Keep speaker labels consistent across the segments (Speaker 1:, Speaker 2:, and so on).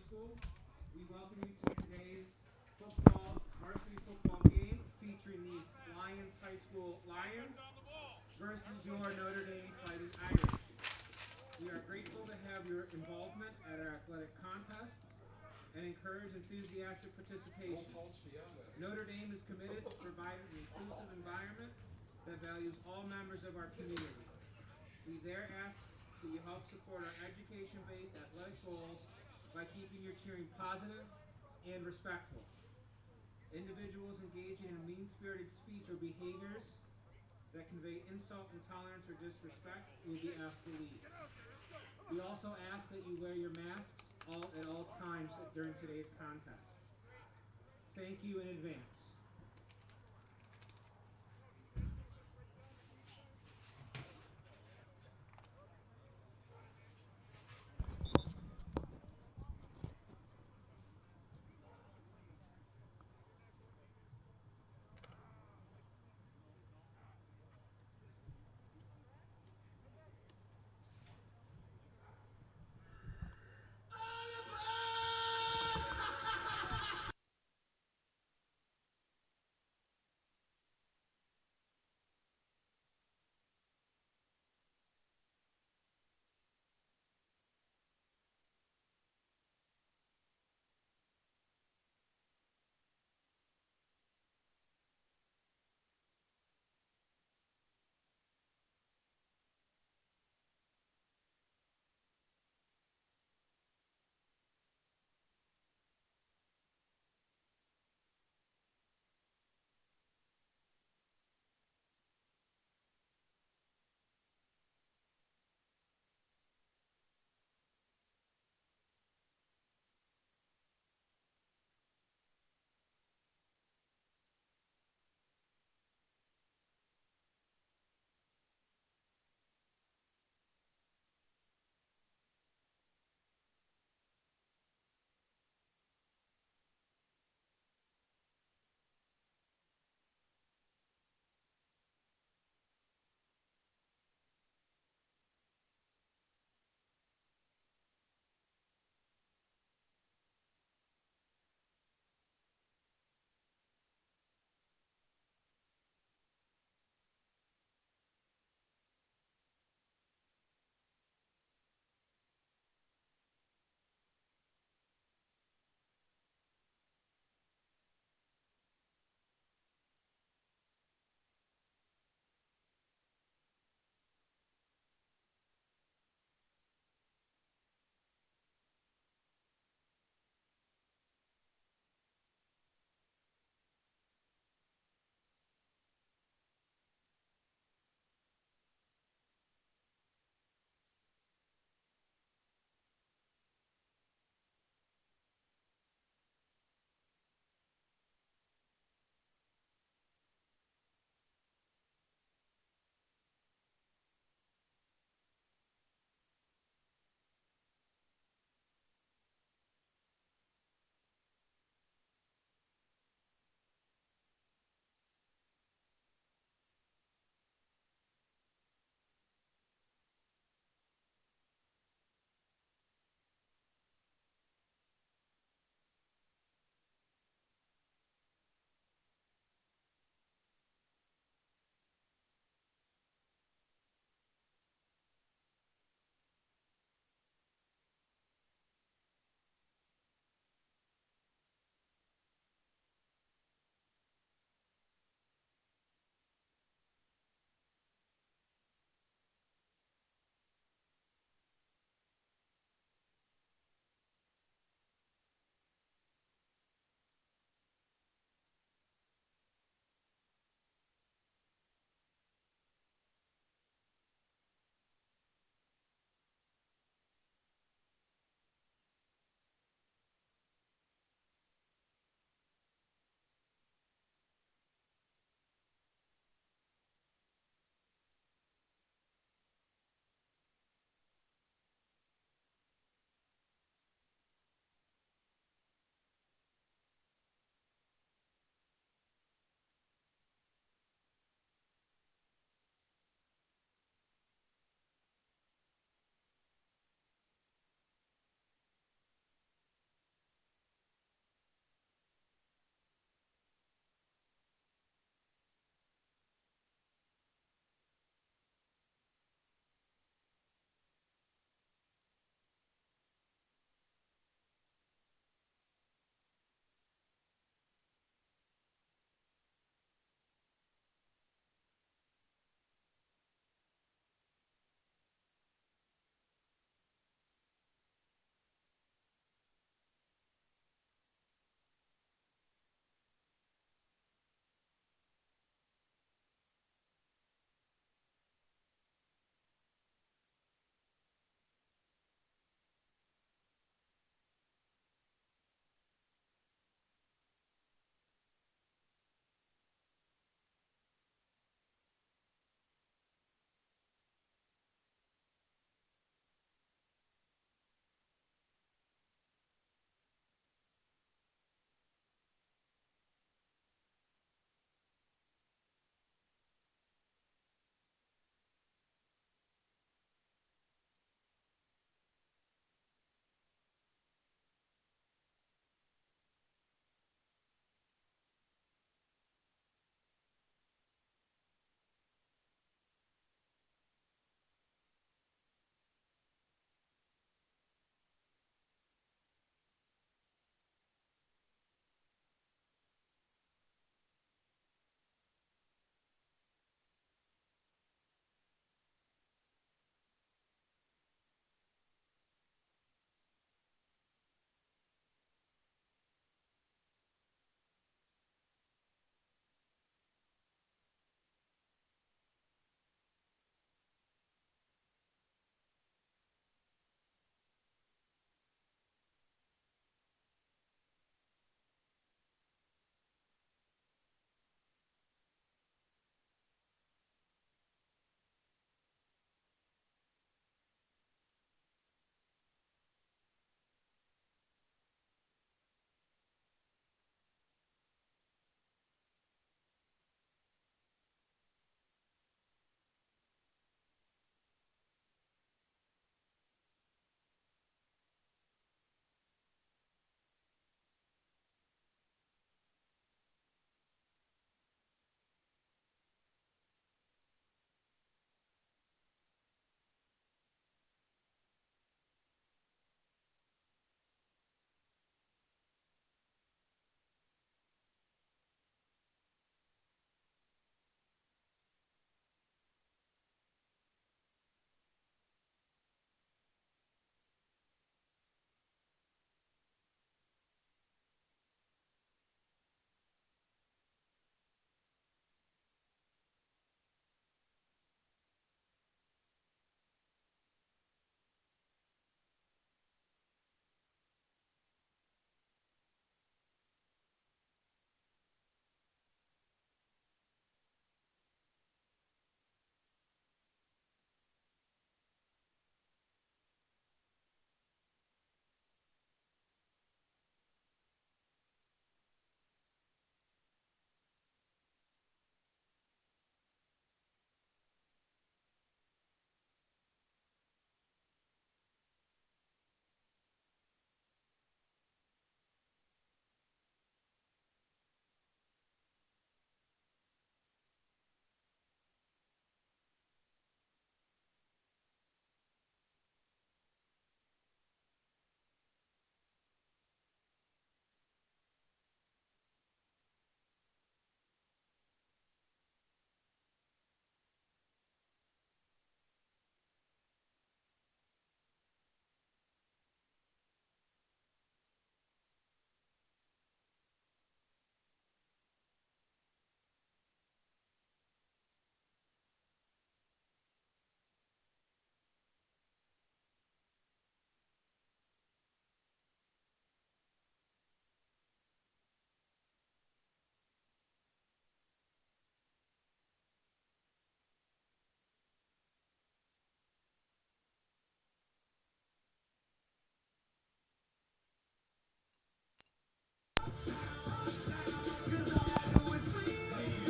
Speaker 1: School. We welcome you to today's varsity football game featuring the Lyons High School Lions versus your Notre Dame Fighting Irish. We are grateful to have your involvement at our athletic contests and encourage enthusiastic participation. Notre Dame is committed to providing an inclusive environment that values all members of our community. We there ask that you help support our education-based athletic goals by keeping your cheering positive and respectful. Individuals engaging in mean-spirited speech or behaviors that convey insult, intolerance, or disrespect will be asked to leave. We also ask that you wear your masks at all times during today's contest. Thank you in advance.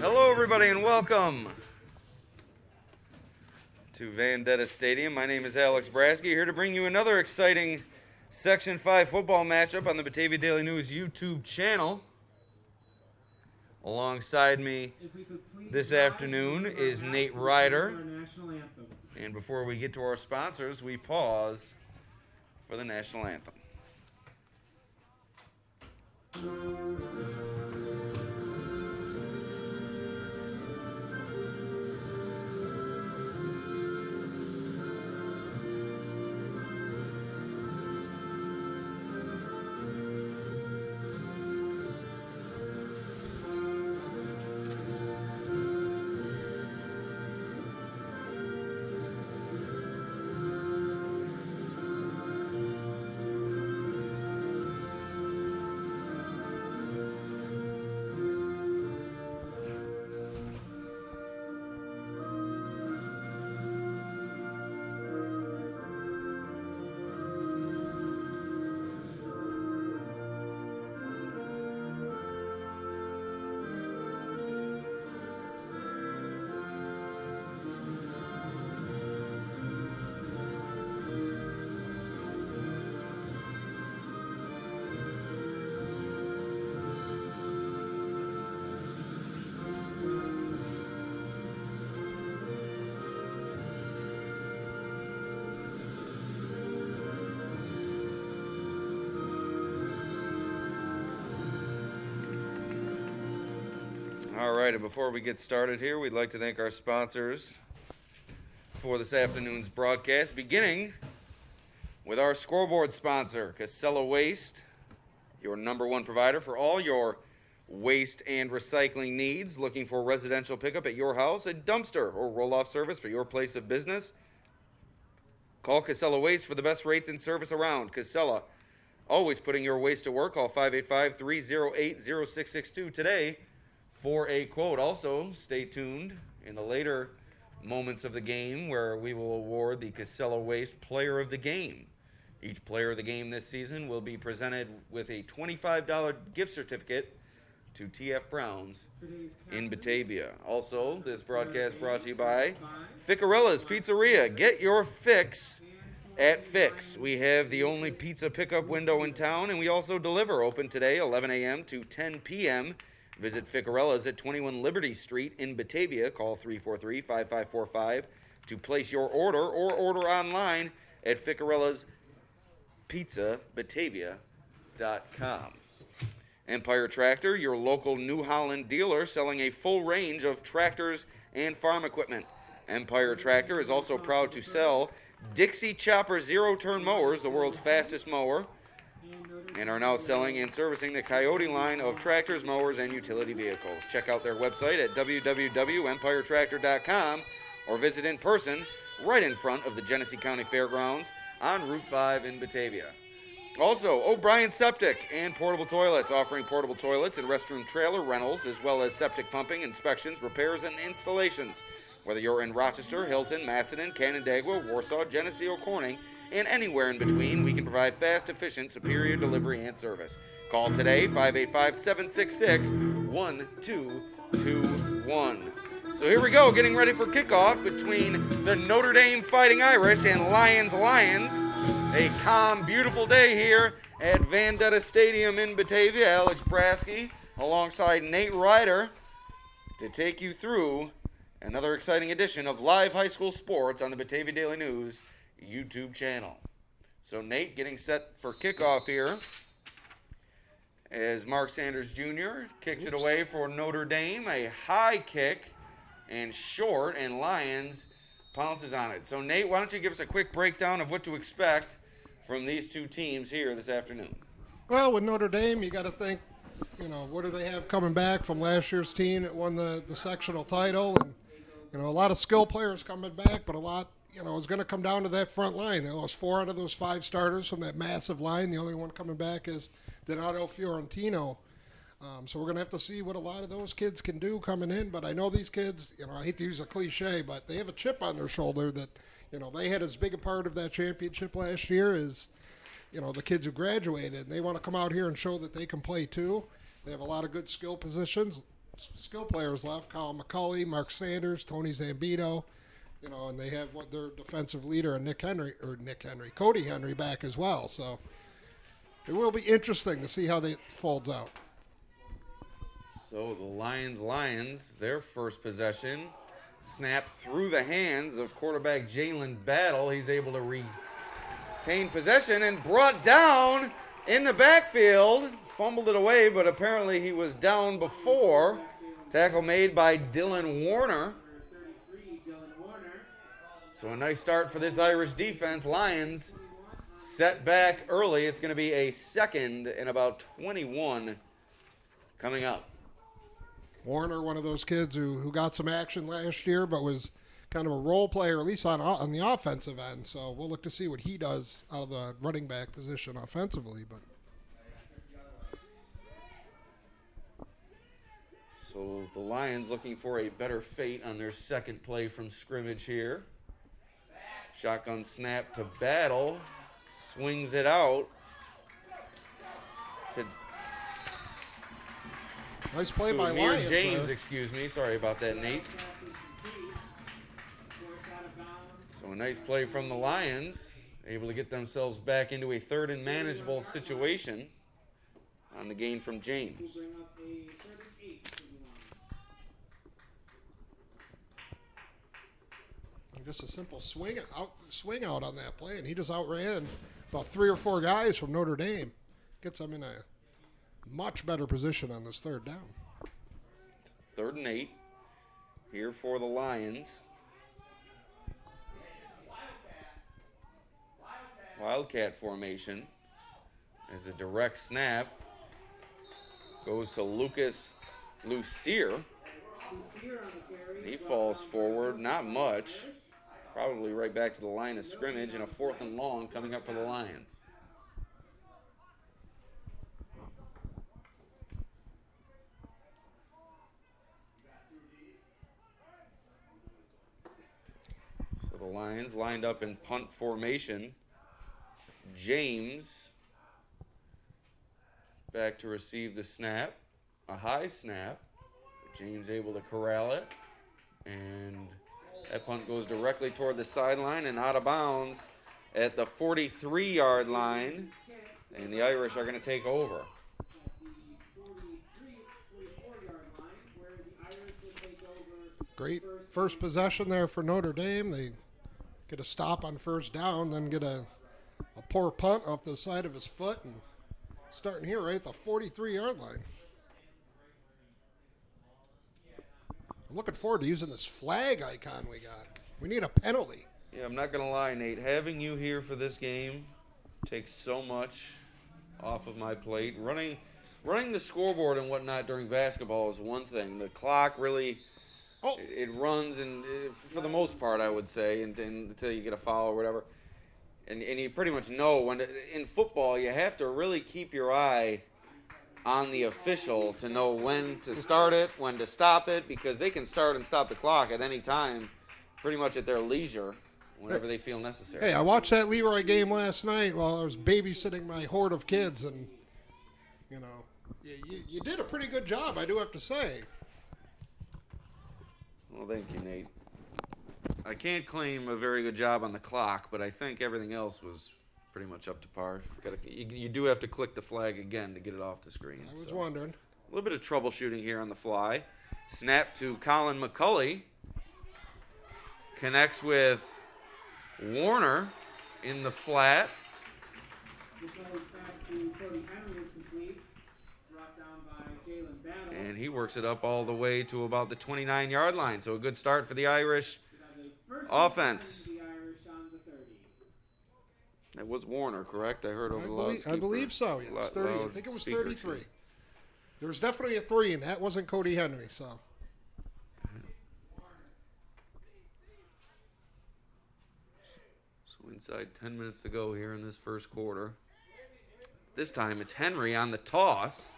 Speaker 2: Hello, everybody, and welcome to Detta Stadium. My name is Alex Brasky, here to bring you another exciting Section 5 football matchup on the Batavia Daily News YouTube channel. Alongside me this afternoon is Nate Ryder. And before we get to our sponsors, we pause for the National Anthem. All right, and before we get started here, we'd like to thank our sponsors for this afternoon's broadcast, beginning with our scoreboard sponsor, Casella Waste, your #1 provider for all your waste and recycling needs. Looking for residential pickup at your house, a dumpster or roll-off service for your place of business? Call Casella Waste for the best rates and service around. Casella, always putting your waste to work. Call 585-308-0662 today for a quote. Also, stay tuned in the later moments of the game where we will award the Casella Waste Player of the Game. Each player of the game this season will be presented with a $25 gift certificate to TF Brown's in Batavia. Also, this broadcast brought to you by Ficarella's Pizzeria. Get your fix at Fix. We have the only pizza pickup window in town, and we also deliver. Open today, 11 a.m. to 10 p.m. Visit Ficarella's at 21 Liberty Street in Batavia. Call 343-5545 to place your order or order online at ficarellaspizzabatavia.com. Empire Tractor, your local New Holland dealer, selling a full range of tractors and farm equipment. Empire Tractor is also proud to sell Dixie Chopper zero-turn mowers, the world's fastest mower, and are now selling and servicing the Coyote line of tractors, mowers, and utility vehicles. Check out their website at www.empiretractor.com or visit in person right in front of the Genesee County Fairgrounds on Route 5 in Batavia. Also, O'Brien Septic and Portable Toilets, offering portable toilets and restroom trailer rentals, as well as septic pumping, inspections, repairs, and installations. Whether you're in Rochester, Hilton, Macedon, Canandaigua, Warsaw, Genesee, or Corning, and anywhere in between, we can provide fast, efficient, superior delivery and service. Call today, 585-766-1221. So here we go, getting ready for kickoff between the Notre Dame Fighting Irish and Lyons. A calm, beautiful day here at Detta Stadium in Batavia. Alex Brasky alongside Nate Ryder to take you through another exciting edition of live high school sports on the Batavia Daily News YouTube channel. So Nate getting set for kickoff here as Mark Sanders Jr. kicks it away for Notre Dame. A high kick and short, and Lyons pounces on it. So Nate, why don't you give us a quick breakdown of what to expect from these two teams here this afternoon?
Speaker 3: Well, with Notre Dame, you got to think, what do they have coming back from last year's team that won the sectional title? And, a lot of skill players coming back, but a lot, is going to come down to that front line. They lost 4 out of those 5 starters from that massive line. The only one coming back is Donato Fiorentino. So we're going to have to see what a lot of those kids can do coming in. But I know these kids, I hate to use a cliche, but they have a chip on their shoulder that, they had as big a part of that championship last year as, the kids who graduated. And they want to come out here and show that they can play too. They have a lot of good skill positions. skill players left: Colin McCulley, Mark Sanders, Tony Zambito. And they have their defensive leader and Cody Henry back as well. So it will be interesting to see how they folds out.
Speaker 2: So the Lions, their first possession, snap through the hands of quarterback Jalen Battle. He's able to retain possession and brought down in the backfield. Fumbled it away, but apparently he was down before. Tackle made by Dylan Warner. So a nice start for this Irish defense. Lions set back early. It's going to be a 2nd and about 21 coming up.
Speaker 3: Warner, one of those kids who got some action last year, but was kind of a role player, at least on the offensive end. So we'll look to see what he does out of the running back position offensively. But
Speaker 2: so the Lions looking for a better fate on their second play from scrimmage here. Shotgun snap to Battle. Swings it out to
Speaker 3: nice play by
Speaker 2: Amir
Speaker 3: Lyons.
Speaker 2: James, excuse me. Sorry about that, Nate. So a nice play from the Lions. Able to get themselves back into a 3rd and manageable situation on the gain from James.
Speaker 3: Just a simple swing out on that play, and he just outran about 3 or 4 guys from Notre Dame. Gets them in a much better position on this 3rd down.
Speaker 2: 3rd and 8 here for the Lions. Wildcat formation as a direct snap goes to Lucas Lucier. He falls forward, not much. Probably right back to the line of scrimmage, and a 4th and long coming up for the Lions. So the Lions lined up in punt formation. James back to receive the snap. A high snap. James able to corral it. And that punt goes directly toward the sideline and out of bounds at the 43-yard line. And the Irish are going to take over.
Speaker 3: Great first possession there for Notre Dame. They get a stop on 1st down, then get a poor punt off the side of his foot, and starting here right at the 43-yard line. I'm looking forward to using this flag icon we got. We need a penalty.
Speaker 2: Yeah, I'm not going to lie, Nate. Having you here for this game takes so much off of my plate. Running the scoreboard and whatnot during basketball is one thing. The clock really, it runs, and for the most part, I would say, until you get a foul or whatever. And you pretty much know when in football you have to really keep your eye on the official to know when to start it, when to stop it, because they can start and stop the clock at any time, pretty much at their leisure, whenever they feel necessary.
Speaker 3: Hey, I watched that Leroy game last night while I was babysitting my horde of kids, and, you did a pretty good job, I do have to say.
Speaker 2: Well, thank you, Nate. I can't claim a very good job on the clock, but I think everything else was pretty much up to par. You do have to click the flag again to get it off the screen.
Speaker 3: I was wondering.
Speaker 2: A little bit of troubleshooting here on the fly. Snap to Colin McCulley. Connects with Warner in the flat. And he works it up all the way to about the 29-yard line. So a good start for the Irish offense. It was Warner, correct? I heard over the loudspeaker.
Speaker 3: I believe so, yes. 30. I think it was 33. There was definitely a 3, and that wasn't Cody Henry, so.
Speaker 2: So inside 10 minutes to go here in this first quarter. This time it's Henry on the toss.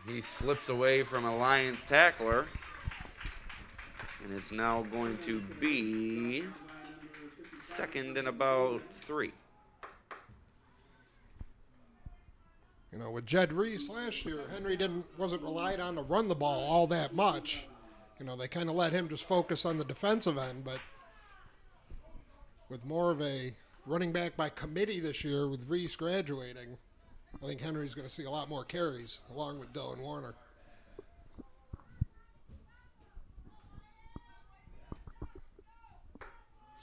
Speaker 2: He slips away from a Lions tackler. And it's now going to be 2nd and about 3.
Speaker 3: You know, with Jed Reese last year, Henry wasn't relied on to run the ball all that much. You know, they kind of let him just focus on the defensive end, but with more of a running back by committee this year with Reese graduating, I think Henry's going to see a lot more carries along with Dylan Warner.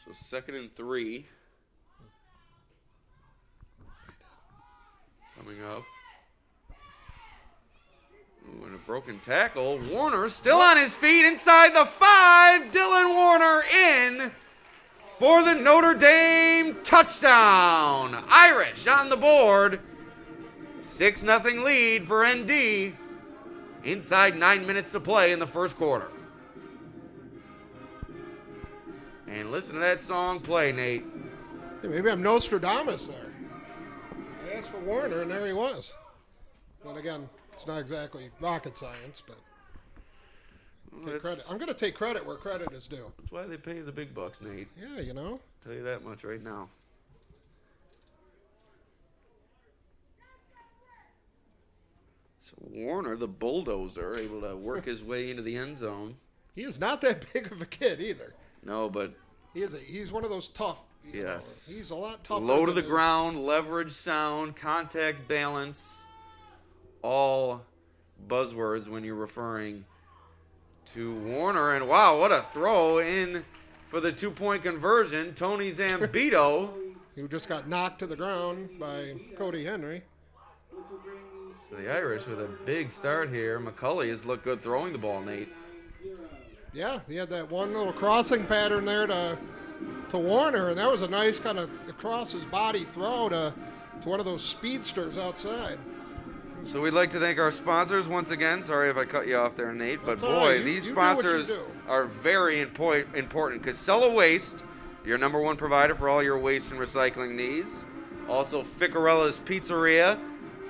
Speaker 2: So 2nd and 3. Coming up. Ooh, and a broken tackle. Warner still on his feet inside the 5. Dylan Warner in for the Notre Dame touchdown. Irish on the board. 6-0 lead for ND. Inside 9 minutes to play in the first quarter. And listen to that song play, Nate.
Speaker 3: Hey, maybe I'm Nostradamus there. I asked for Warner, and there he was. But again, it's not exactly rocket science, but take credit. I'm going to take credit where credit is due.
Speaker 2: That's why they pay the big bucks, Nate.
Speaker 3: Yeah, you know.
Speaker 2: Tell you that much right now. So Warner, the bulldozer, able to work his way into the end zone.
Speaker 3: He is not that big of a kid either.
Speaker 2: No, but
Speaker 3: he's one of those tough.
Speaker 2: Yes.
Speaker 3: He's a lot tougher.
Speaker 2: Low to the ground, leverage, sound, contact, balance. All buzzwords when you're referring to Warner. And wow, what a throw in for the 2-point conversion. Tony Zambito.
Speaker 3: Who just got knocked to the ground by Cody Henry.
Speaker 2: So the Irish with a big start here. McCulley has looked good throwing the ball, Nate.
Speaker 3: Yeah, he had that one little crossing pattern there to Warner, and that was a nice kind of across his body throw to one of those speedsters outside.
Speaker 2: So we'd like to thank our sponsors once again. Sorry if I cut you off there, Nate, but boy, these sponsors are very important. Casella Waste, your #1 provider for all your waste and recycling needs. Also, Ficarella's Pizzeria.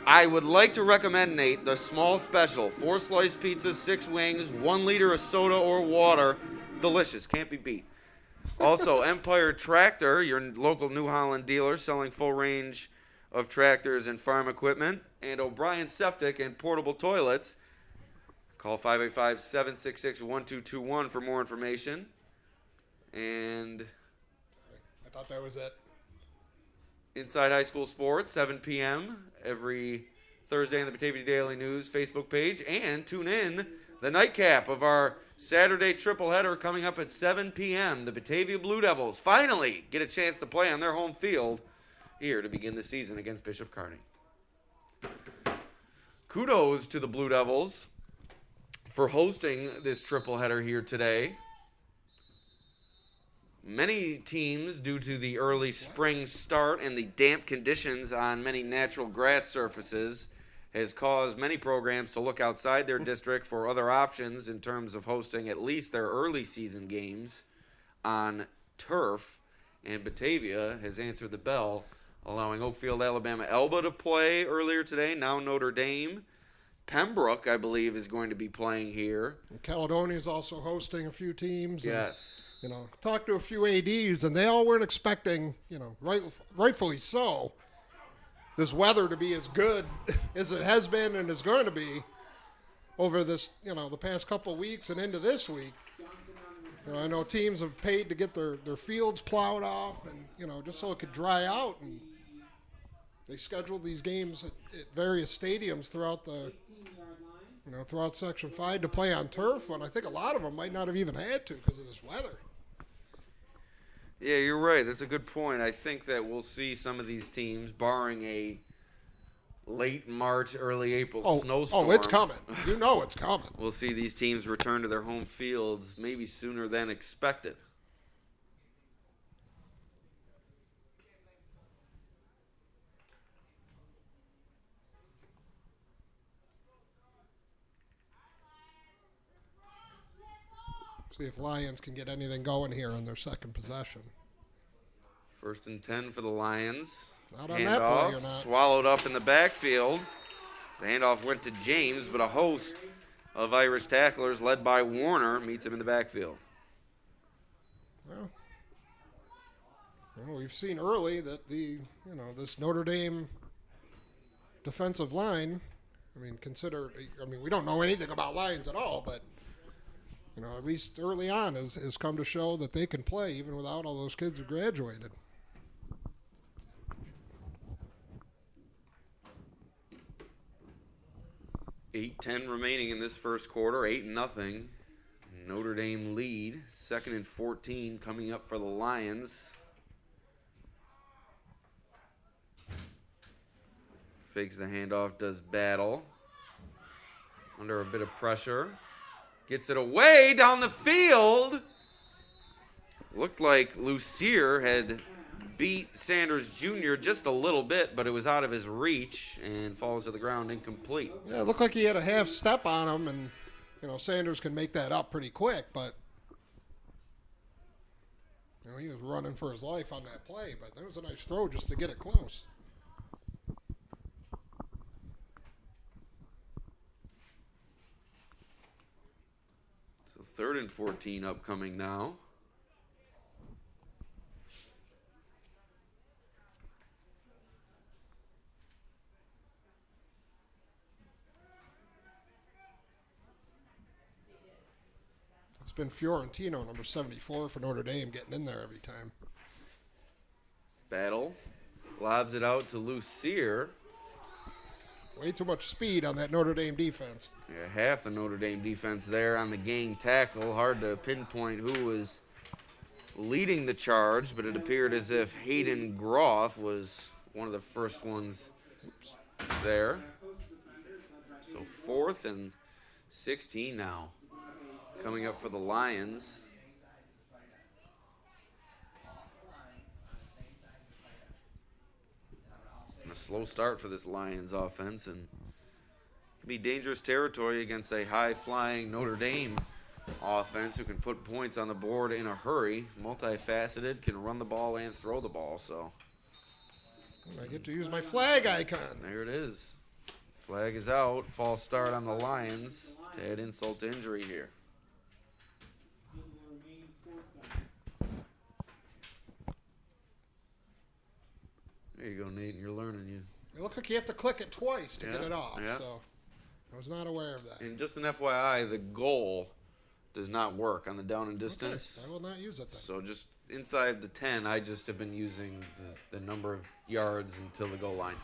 Speaker 2: I would like to recommend, Nate, the small special. 4 sliced pizzas, 6 wings, 1 liter of soda or water. Delicious. Can't be beat. Also, Empire Tractor, your local New Holland dealer, selling full range of tractors and farm equipment. And O'Brien Septic and Portable Toilets. Call 585-766-1221 for more information. And
Speaker 3: I thought that was it.
Speaker 2: Inside High School Sports, 7 p.m. every Thursday on the Batavia Daily News Facebook page. And tune in the nightcap of our Saturday triple header coming up at 7 p.m. The Batavia Blue Devils finally get a chance to play on their home field here to begin the season against Bishop Kearney. Kudos to the Blue Devils for hosting this triple header here today. Many teams, due to the early spring start and the damp conditions on many natural grass surfaces, has caused many programs to look outside their district for other options in terms of hosting at least their early season games on turf. And Batavia has answered the bell, allowing Oakfield, Alabama, Elba to play earlier today. Now Notre Dame. Pembroke, I believe, is going to be playing here.
Speaker 3: And Caledonia is also hosting a few teams.
Speaker 2: Yes.
Speaker 3: And, talked to a few ADs, and they all weren't expecting, rightfully so, this weather to be as good as it has been and is going to be over this, the past couple of weeks and into this week. I know teams have paid to get their fields plowed off and, just so it could dry out. And they scheduled these games at various stadiums throughout throughout Section 5 to play on turf, when I think a lot of them might not have even had to because of this weather.
Speaker 2: Yeah, you're right. That's a good point. I think that we'll see some of these teams, barring a late March, early April snowstorm.
Speaker 3: Oh, it's coming. You know it's coming.
Speaker 2: We'll see these teams return to their home fields maybe sooner than expected.
Speaker 3: See if Lyons can get anything going here on their second possession.
Speaker 2: 1st and 10 for the Lions.
Speaker 3: Not on that play or not.
Speaker 2: Swallowed up in the backfield. The handoff went to James, but a host of Irish tacklers led by Warner meets him in the backfield.
Speaker 3: Well, we've seen early that this Notre Dame defensive line. I mean, we don't know anything about Lyons at all, but, at least early on has come to show that they can play even without all those kids who graduated.
Speaker 2: $8:10 remaining in this first quarter, 8-0. Notre Dame lead, 2nd and 14 coming up for the Lions. Fakes the handoff, does battle. Under a bit of pressure. Gets it away down the field. Looked like Lucier had beat Sanders Jr. just a little bit, but it was out of his reach and falls to the ground incomplete.
Speaker 3: Yeah, it looked like he had a half step on him, and Sanders can make that up pretty quick, but he was running for his life on that play, but that was a nice throw just to get it close.
Speaker 2: So 3rd and 14 upcoming now.
Speaker 3: It's been Fiorentino, number 74 for Notre Dame, getting in there every time.
Speaker 2: Battle. Lobs it out to Lucier.
Speaker 3: Way too much speed on that Notre Dame defense.
Speaker 2: Yeah, half the Notre Dame defense there on the gang tackle. Hard to pinpoint who was leading the charge, but it appeared as if Hayden Groff was one of the first ones there. So 4th and 16 now. Coming up for the Lions. A slow start for this Lions offense, and can be dangerous territory against a high-flying Notre Dame offense who can put points on the board in a hurry. Multifaceted, can run the ball and throw the ball. So
Speaker 3: I get to use my flag icon.
Speaker 2: There it is. Flag is out. False start on the Lions to add insult to injury here. There you go, Nate. You're learning.
Speaker 3: It looked like you have to click it twice to get it off,
Speaker 2: yeah.
Speaker 3: so I was not aware of that.
Speaker 2: And just an FYI, the goal does not work on the down and distance.
Speaker 3: Okay, I will not use it then.
Speaker 2: So just inside the 10, I just have been using the number of yards until the goal line.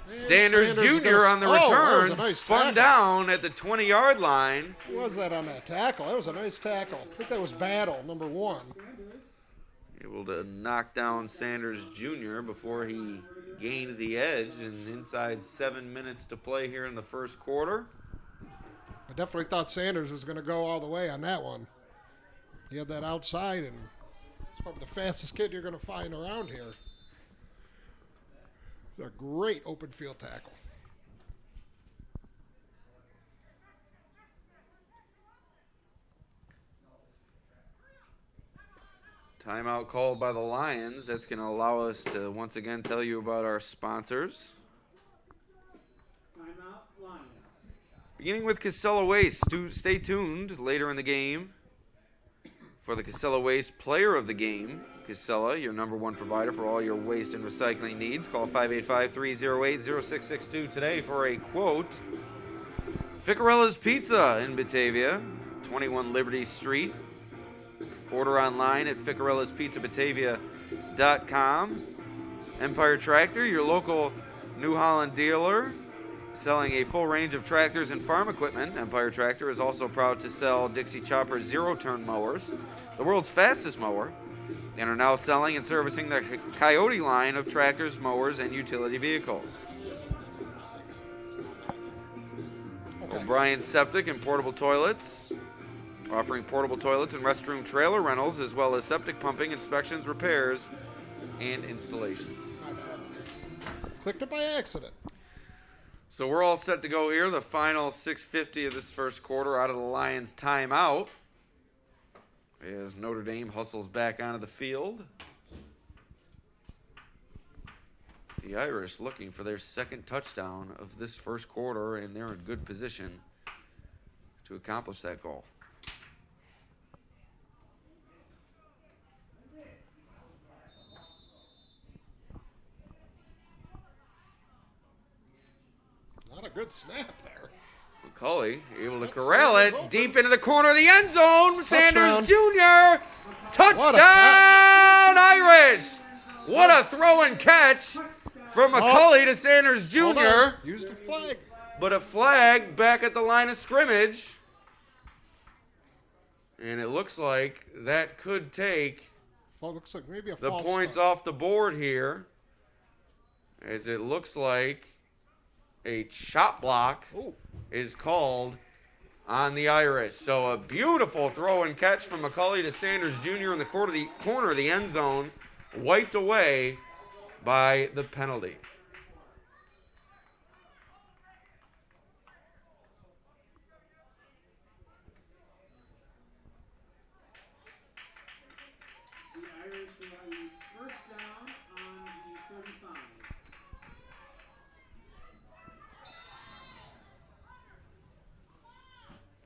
Speaker 3: And
Speaker 2: Sanders Jr. on the
Speaker 3: that
Speaker 2: return,
Speaker 3: was a nice
Speaker 2: spun
Speaker 3: tackle.
Speaker 2: down at the 20-yard line.
Speaker 3: Who was that on that tackle? That was a nice tackle. I think that was Battle, number 1.
Speaker 2: Able to knock down Sanders Jr. before he gained the edge, and inside 7 minutes to play here in the first quarter.
Speaker 3: I definitely thought Sanders was going to go all the way on that one. He had that outside, and he's probably the fastest kid you're going to find around here. It's a great open field tackle.
Speaker 2: Timeout called by the Lions. That's going to allow us to once again tell you about our sponsors.
Speaker 1: Timeout, Lions.
Speaker 2: Beginning with Casella Waste. Stay tuned later in the game for the Casella Waste Player of the Game. Casella, your number one provider for all your waste and recycling needs. Call 585-308-0662 today for a quote. Ficarella's Pizza in Batavia, 21 Liberty Street. Order online at ficarellaspizzabatavia.com. Empire Tractor, your local New Holland dealer, selling a full range of tractors and farm equipment. Empire Tractor is also proud to sell Dixie Chopper zero-turn mowers, the world's fastest mower, and are now selling and servicing the Coyote line of tractors, mowers, and utility vehicles. O'Brien Septic and Portable Toilets, offering portable toilets and restroom trailer rentals, as well as septic pumping, inspections, repairs, and installations.
Speaker 3: Clicked it by accident.
Speaker 2: So we're all set to go here. The final 6:50 of this first quarter out of the Lions timeout as Notre Dame hustles back onto the field. The Irish looking for their second touchdown of this first quarter, and they're in good position to accomplish that goal.
Speaker 3: a good snap there.
Speaker 2: McCulley able to
Speaker 3: That's
Speaker 2: corral
Speaker 3: Sanders
Speaker 2: it
Speaker 3: open.
Speaker 2: deep into the corner of the end zone. Sanders
Speaker 3: Touchdown.
Speaker 2: Jr. Touchdown Irish. What a throw and catch from McCulley to Sanders
Speaker 3: Hold
Speaker 2: Jr.
Speaker 3: on. Use the flag.
Speaker 2: But a flag back at the line of scrimmage. And it looks like that could take
Speaker 3: Well, looks like maybe a
Speaker 2: the
Speaker 3: false
Speaker 2: points
Speaker 3: start.
Speaker 2: off the board here. As it looks like a chop block
Speaker 3: Ooh.
Speaker 2: is called on the Irish. So a beautiful throw and catch from McCulley to Sanders Jr. in the corner of the end zone, wiped away by the penalty.
Speaker 1: The Irish will have a first down on the 35.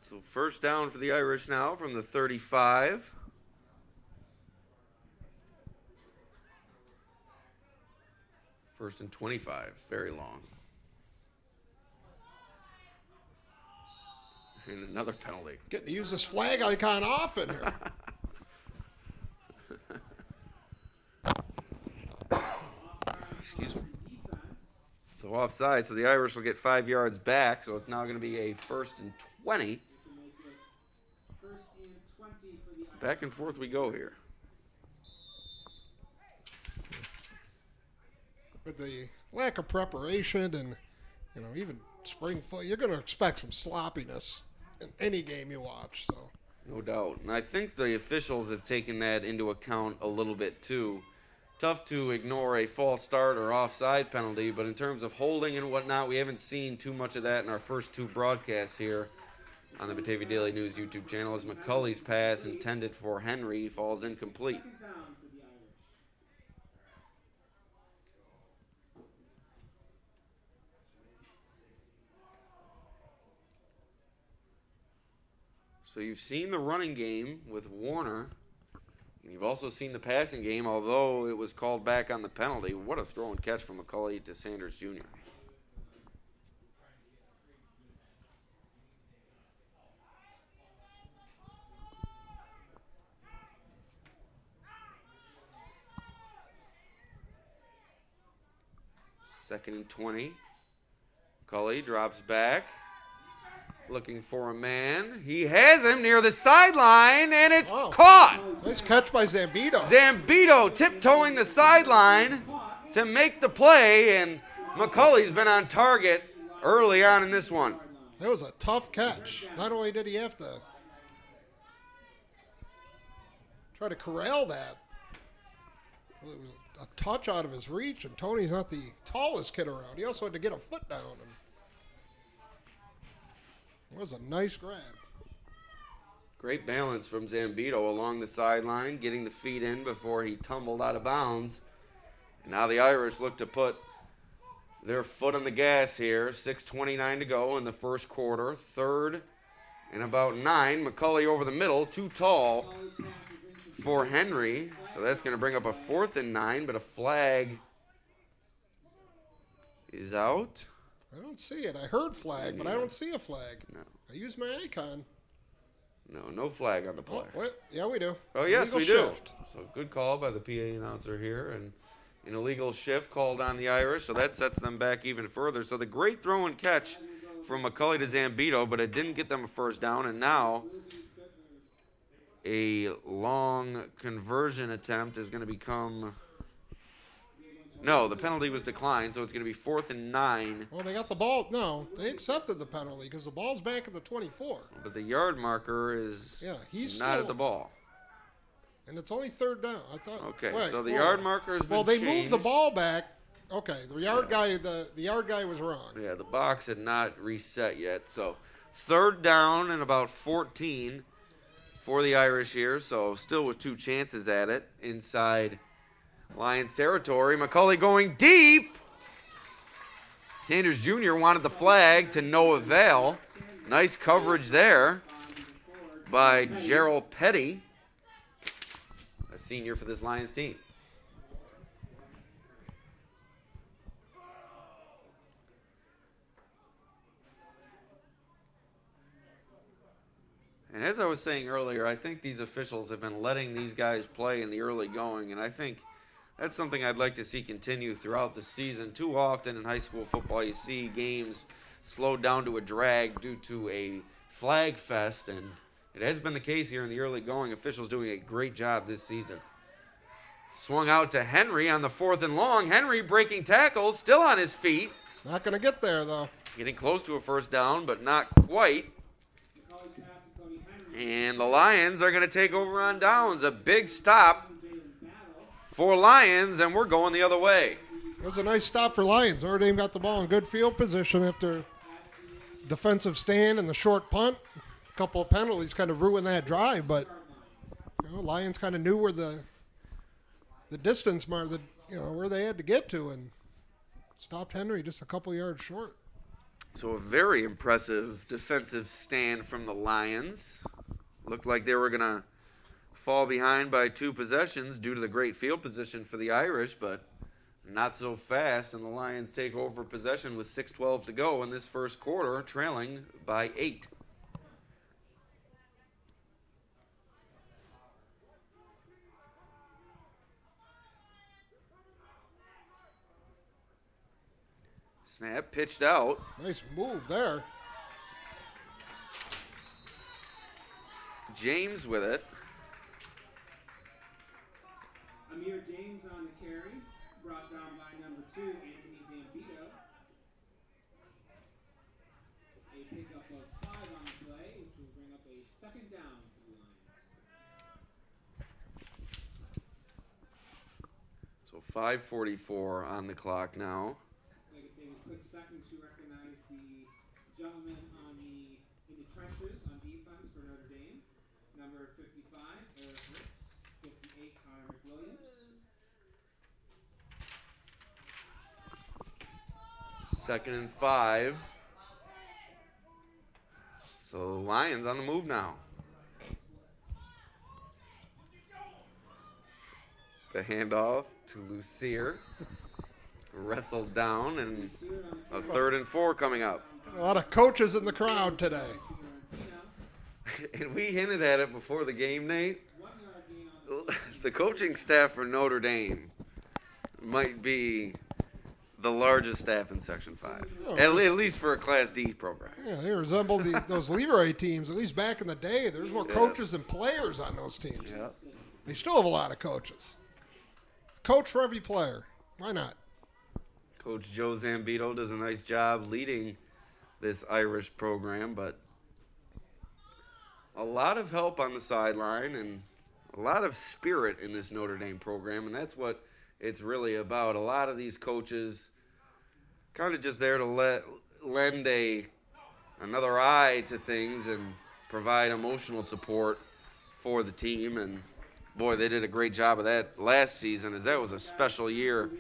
Speaker 2: So first down for the Irish now from the 35. First and 25, very long. And another penalty.
Speaker 3: Getting to use this flag icon often here.
Speaker 2: Excuse me. So offside, so the Irish will get 5 yards back, so it's now going to be a first and 20.
Speaker 1: First and 20 for the Irish.
Speaker 2: Back and forth we go here.
Speaker 3: With the lack of preparation and, even spring football, you're going to expect some sloppiness in any game you watch. So
Speaker 2: No doubt. And I think the officials have taken that into account a little bit too. Tough to ignore a false start or offside penalty, but in terms of holding and whatnot, we haven't seen too much of that in our first two broadcasts here on the Batavia Daily News YouTube channel, as McCulley's pass intended for Henry falls incomplete.
Speaker 1: Second down for the Irish.
Speaker 2: So you've seen the running game with Warner, and you've also seen the passing game, although it was called back on the penalty. What a throw and catch from McCulley to Sanders Jr. Second and 20. McCulley drops back. Looking for a man. He has him near the sideline, and it's
Speaker 3: Wow.
Speaker 2: caught.
Speaker 3: nice catch by Zambito.
Speaker 2: Zambito tiptoeing the sideline to make the play, and McCulley's been on target early on in this one.
Speaker 3: It was a tough catch. Not only did he have to try to corral that, it was a touch out of his reach, and Tony's not the tallest kid around. He also had to get a foot down. And it was a nice grab.
Speaker 2: Great balance from Zambito along the sideline, getting the feet in before he tumbled out of bounds. And now the Irish look to put their foot on the gas here. 6:29 to go in the first quarter. Third and about 9. McCulley over the middle, too tall for Henry. So that's going to bring up a 4th and 9, but a flag is out.
Speaker 3: I don't see it. I heard flag, but I don't see a flag.
Speaker 2: No.
Speaker 3: I use my icon.
Speaker 2: No flag on the play.
Speaker 3: Oh, wait. Yeah, we do.
Speaker 2: Oh, yes,
Speaker 3: Illegal
Speaker 2: we do.
Speaker 3: shift.
Speaker 2: So good call by the PA announcer here. And an illegal shift called on the Irish, so that sets them back even further. So the great throw and catch from McCulley to Zambito, but it didn't get them a first down. And now a long conversion attempt is going to become... No, the penalty was declined, so it's going to be 4th and 9.
Speaker 3: Well, they got the ball. No, they accepted the penalty because the ball's back at the 24.
Speaker 2: But the yard marker is
Speaker 3: he's
Speaker 2: not
Speaker 3: still,
Speaker 2: at the ball.
Speaker 3: And it's only 3rd down. I thought.
Speaker 2: Okay,
Speaker 3: wait,
Speaker 2: so the
Speaker 3: hold
Speaker 2: yard
Speaker 3: on.
Speaker 2: marker has been
Speaker 3: Well, they
Speaker 2: changed.
Speaker 3: moved the ball back. Okay, the yard guy. The yard guy was wrong.
Speaker 2: Yeah, the box had not reset yet. So 3rd down and about 14 for the Irish here. So still with 2 chances at it inside Lyons territory. McCulley going deep. Sanders Jr. wanted the flag to no avail. Nice coverage there by Gerald Petty, a senior for this Lions team. And as I was saying earlier, I think these officials have been letting these guys play in the early going, and I think that's something I'd like to see continue throughout the season. Too often in high school football, you see games slowed down to a drag due to a flag fest, and it has been the case here in the early going. Officials doing a great job this season. Swung out to Henry on the 4th and long. Henry breaking tackles, still on his feet.
Speaker 3: Not going to get there, though.
Speaker 2: Getting close to a first down, but not quite. And the Lions are going to take over on downs. A big stop for Lions, and we're going the other way.
Speaker 3: It was a nice stop for Lions. Notre Dame got the ball in good field position after defensive stand and the short punt. A couple of penalties kind of ruined that drive, but Lions kind of knew where the distance mark, where they had to get to, and stopped Henry just a couple yards short.
Speaker 2: So a very impressive defensive stand from the Lions. Looked like they were going to fall behind by 2 possessions due to the great field position for the Irish, but not so fast, and the Lions take over possession with 6:12 to go in this first quarter, trailing by 8. Snap pitched out.
Speaker 3: Nice move there.
Speaker 2: James with it.
Speaker 1: Amir James on the carry, brought down by number 2, Anthony Zambito. A pickup of 5 on the play, which will bring up a second down for the Lions.
Speaker 2: So 5:44 on the clock now.
Speaker 1: I'd like to take a quick second to recognize the gentleman in the trenches on defense for Notre Dame. Number 55, Eric Ricks. 58, Connor McWilliams.
Speaker 2: Second and 5. So the Lions on the move now. The handoff to Lucier. Wrestled down, and a 3rd and 4 coming up.
Speaker 3: A lot of coaches in the crowd today.
Speaker 2: And we hinted at it before the game, Nate. The coaching staff for Notre Dame might be the largest staff in Section 5, at least for a Class D program.
Speaker 3: Yeah, they resemble those Leroy teams. At least back in the day, there's more coaches than players on those teams.
Speaker 2: Yeah.
Speaker 3: They still have a lot of coaches. Coach for every player. Why not?
Speaker 2: Coach Joe Zambito does a nice job leading this Irish program, but a lot of help on the sideline and a lot of spirit in this Notre Dame program, and that's what it's really about. A lot of these coaches kind of just there to lend another eye to things and provide emotional support for the team. And boy, they did a great job of that last season, as that was a special year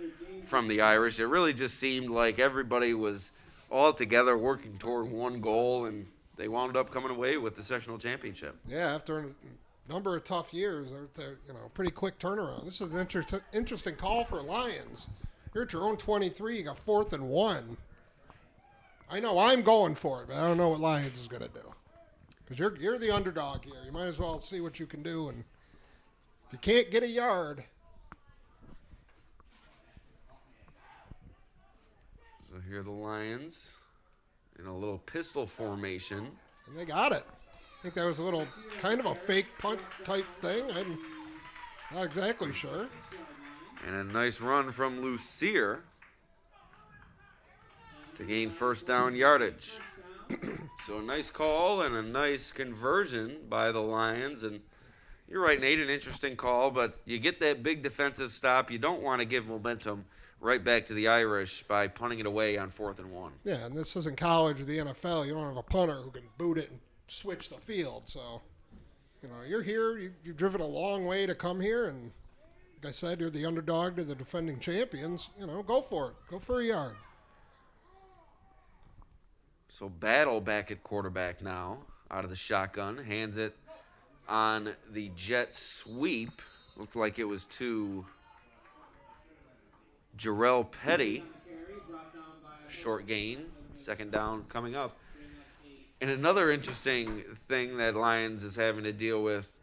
Speaker 2: from the Irish. It really just seemed like everybody was all together working toward one goal, and they wound up coming away with the sectional championship.
Speaker 3: Yeah, after a number of tough years, pretty quick turnaround. This is an interesting call for Lions. You're at your own 23. You got 4th and 1. I know I'm going for it, but I don't know what Lions is going to do. Because you're the underdog here. You might as well see what you can do. And if you can't get a yard.
Speaker 2: So here are the Lions in a little pistol formation.
Speaker 3: And they got it. I think that was a little kind of a fake punt type thing. I'm not exactly sure.
Speaker 2: And a nice run from Lucier to gain first down yardage. So a nice call and a nice conversion by the Lions. And you're right, Nate, an interesting call, but you get that big defensive stop. You don't want to give momentum right back to the Irish by punting it away on 4th and 1.
Speaker 3: Yeah, and this isn't college or the NFL. You don't have a punter who can boot it and switch the field. So, you're here. You've driven a long way to come here, and like I said, you're the underdog to the defending champions. Go for it. Go for a yard.
Speaker 2: So Battle back at quarterback now, out of the shotgun, hands it on the jet sweep. Looked like it was to Jarrell Petty. Short gain, second down coming up. And another interesting thing that Lyons is having to deal with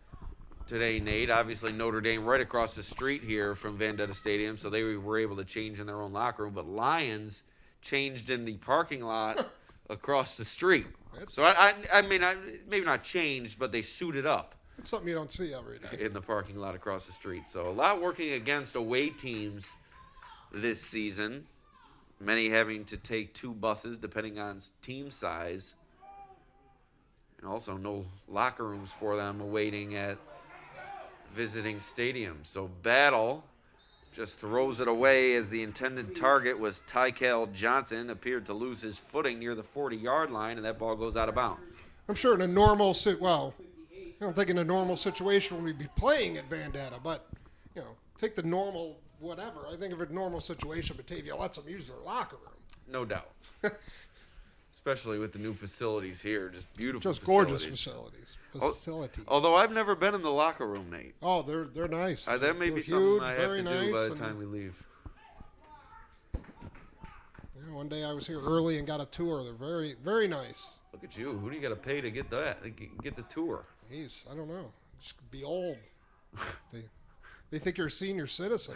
Speaker 2: today, Nate, obviously Notre Dame right across the street here from Detta Stadium, so they were able to change in their own locker room, but Lyons changed in the parking lot across the street. So I mean, maybe not changed, but they suited up.
Speaker 3: It's something you don't see every day.
Speaker 2: In the parking lot across the street. So a lot working against away teams this season, many having to take 2 buses depending on team size. And also no locker rooms for them awaiting at visiting stadiums. So Battle just throws it away as the intended target was Tykel Johnson, appeared to lose his footing near the 40-yard line, and that ball goes out of bounds.
Speaker 3: I'm sure in a normal I don't think in a normal situation we'd be playing at Detta, but, take the normal whatever. I think if it's a normal situation, Batavia lets them use their locker room.
Speaker 2: No doubt. Especially with the new facilities here, just beautiful
Speaker 3: Just
Speaker 2: facilities.
Speaker 3: gorgeous facilities.
Speaker 2: Although I've never been in the locker room, Nate.
Speaker 3: Oh, they're nice.
Speaker 2: That may
Speaker 3: They're
Speaker 2: be
Speaker 3: huge,
Speaker 2: something I have
Speaker 3: very
Speaker 2: to do by
Speaker 3: nice,
Speaker 2: the time we leave.
Speaker 3: One day I was here early and got a tour. They're very, very nice.
Speaker 2: Look at you. Who do you got to pay to get that? Get the tour?
Speaker 3: I don't know. Just be old. They think you're a senior citizen.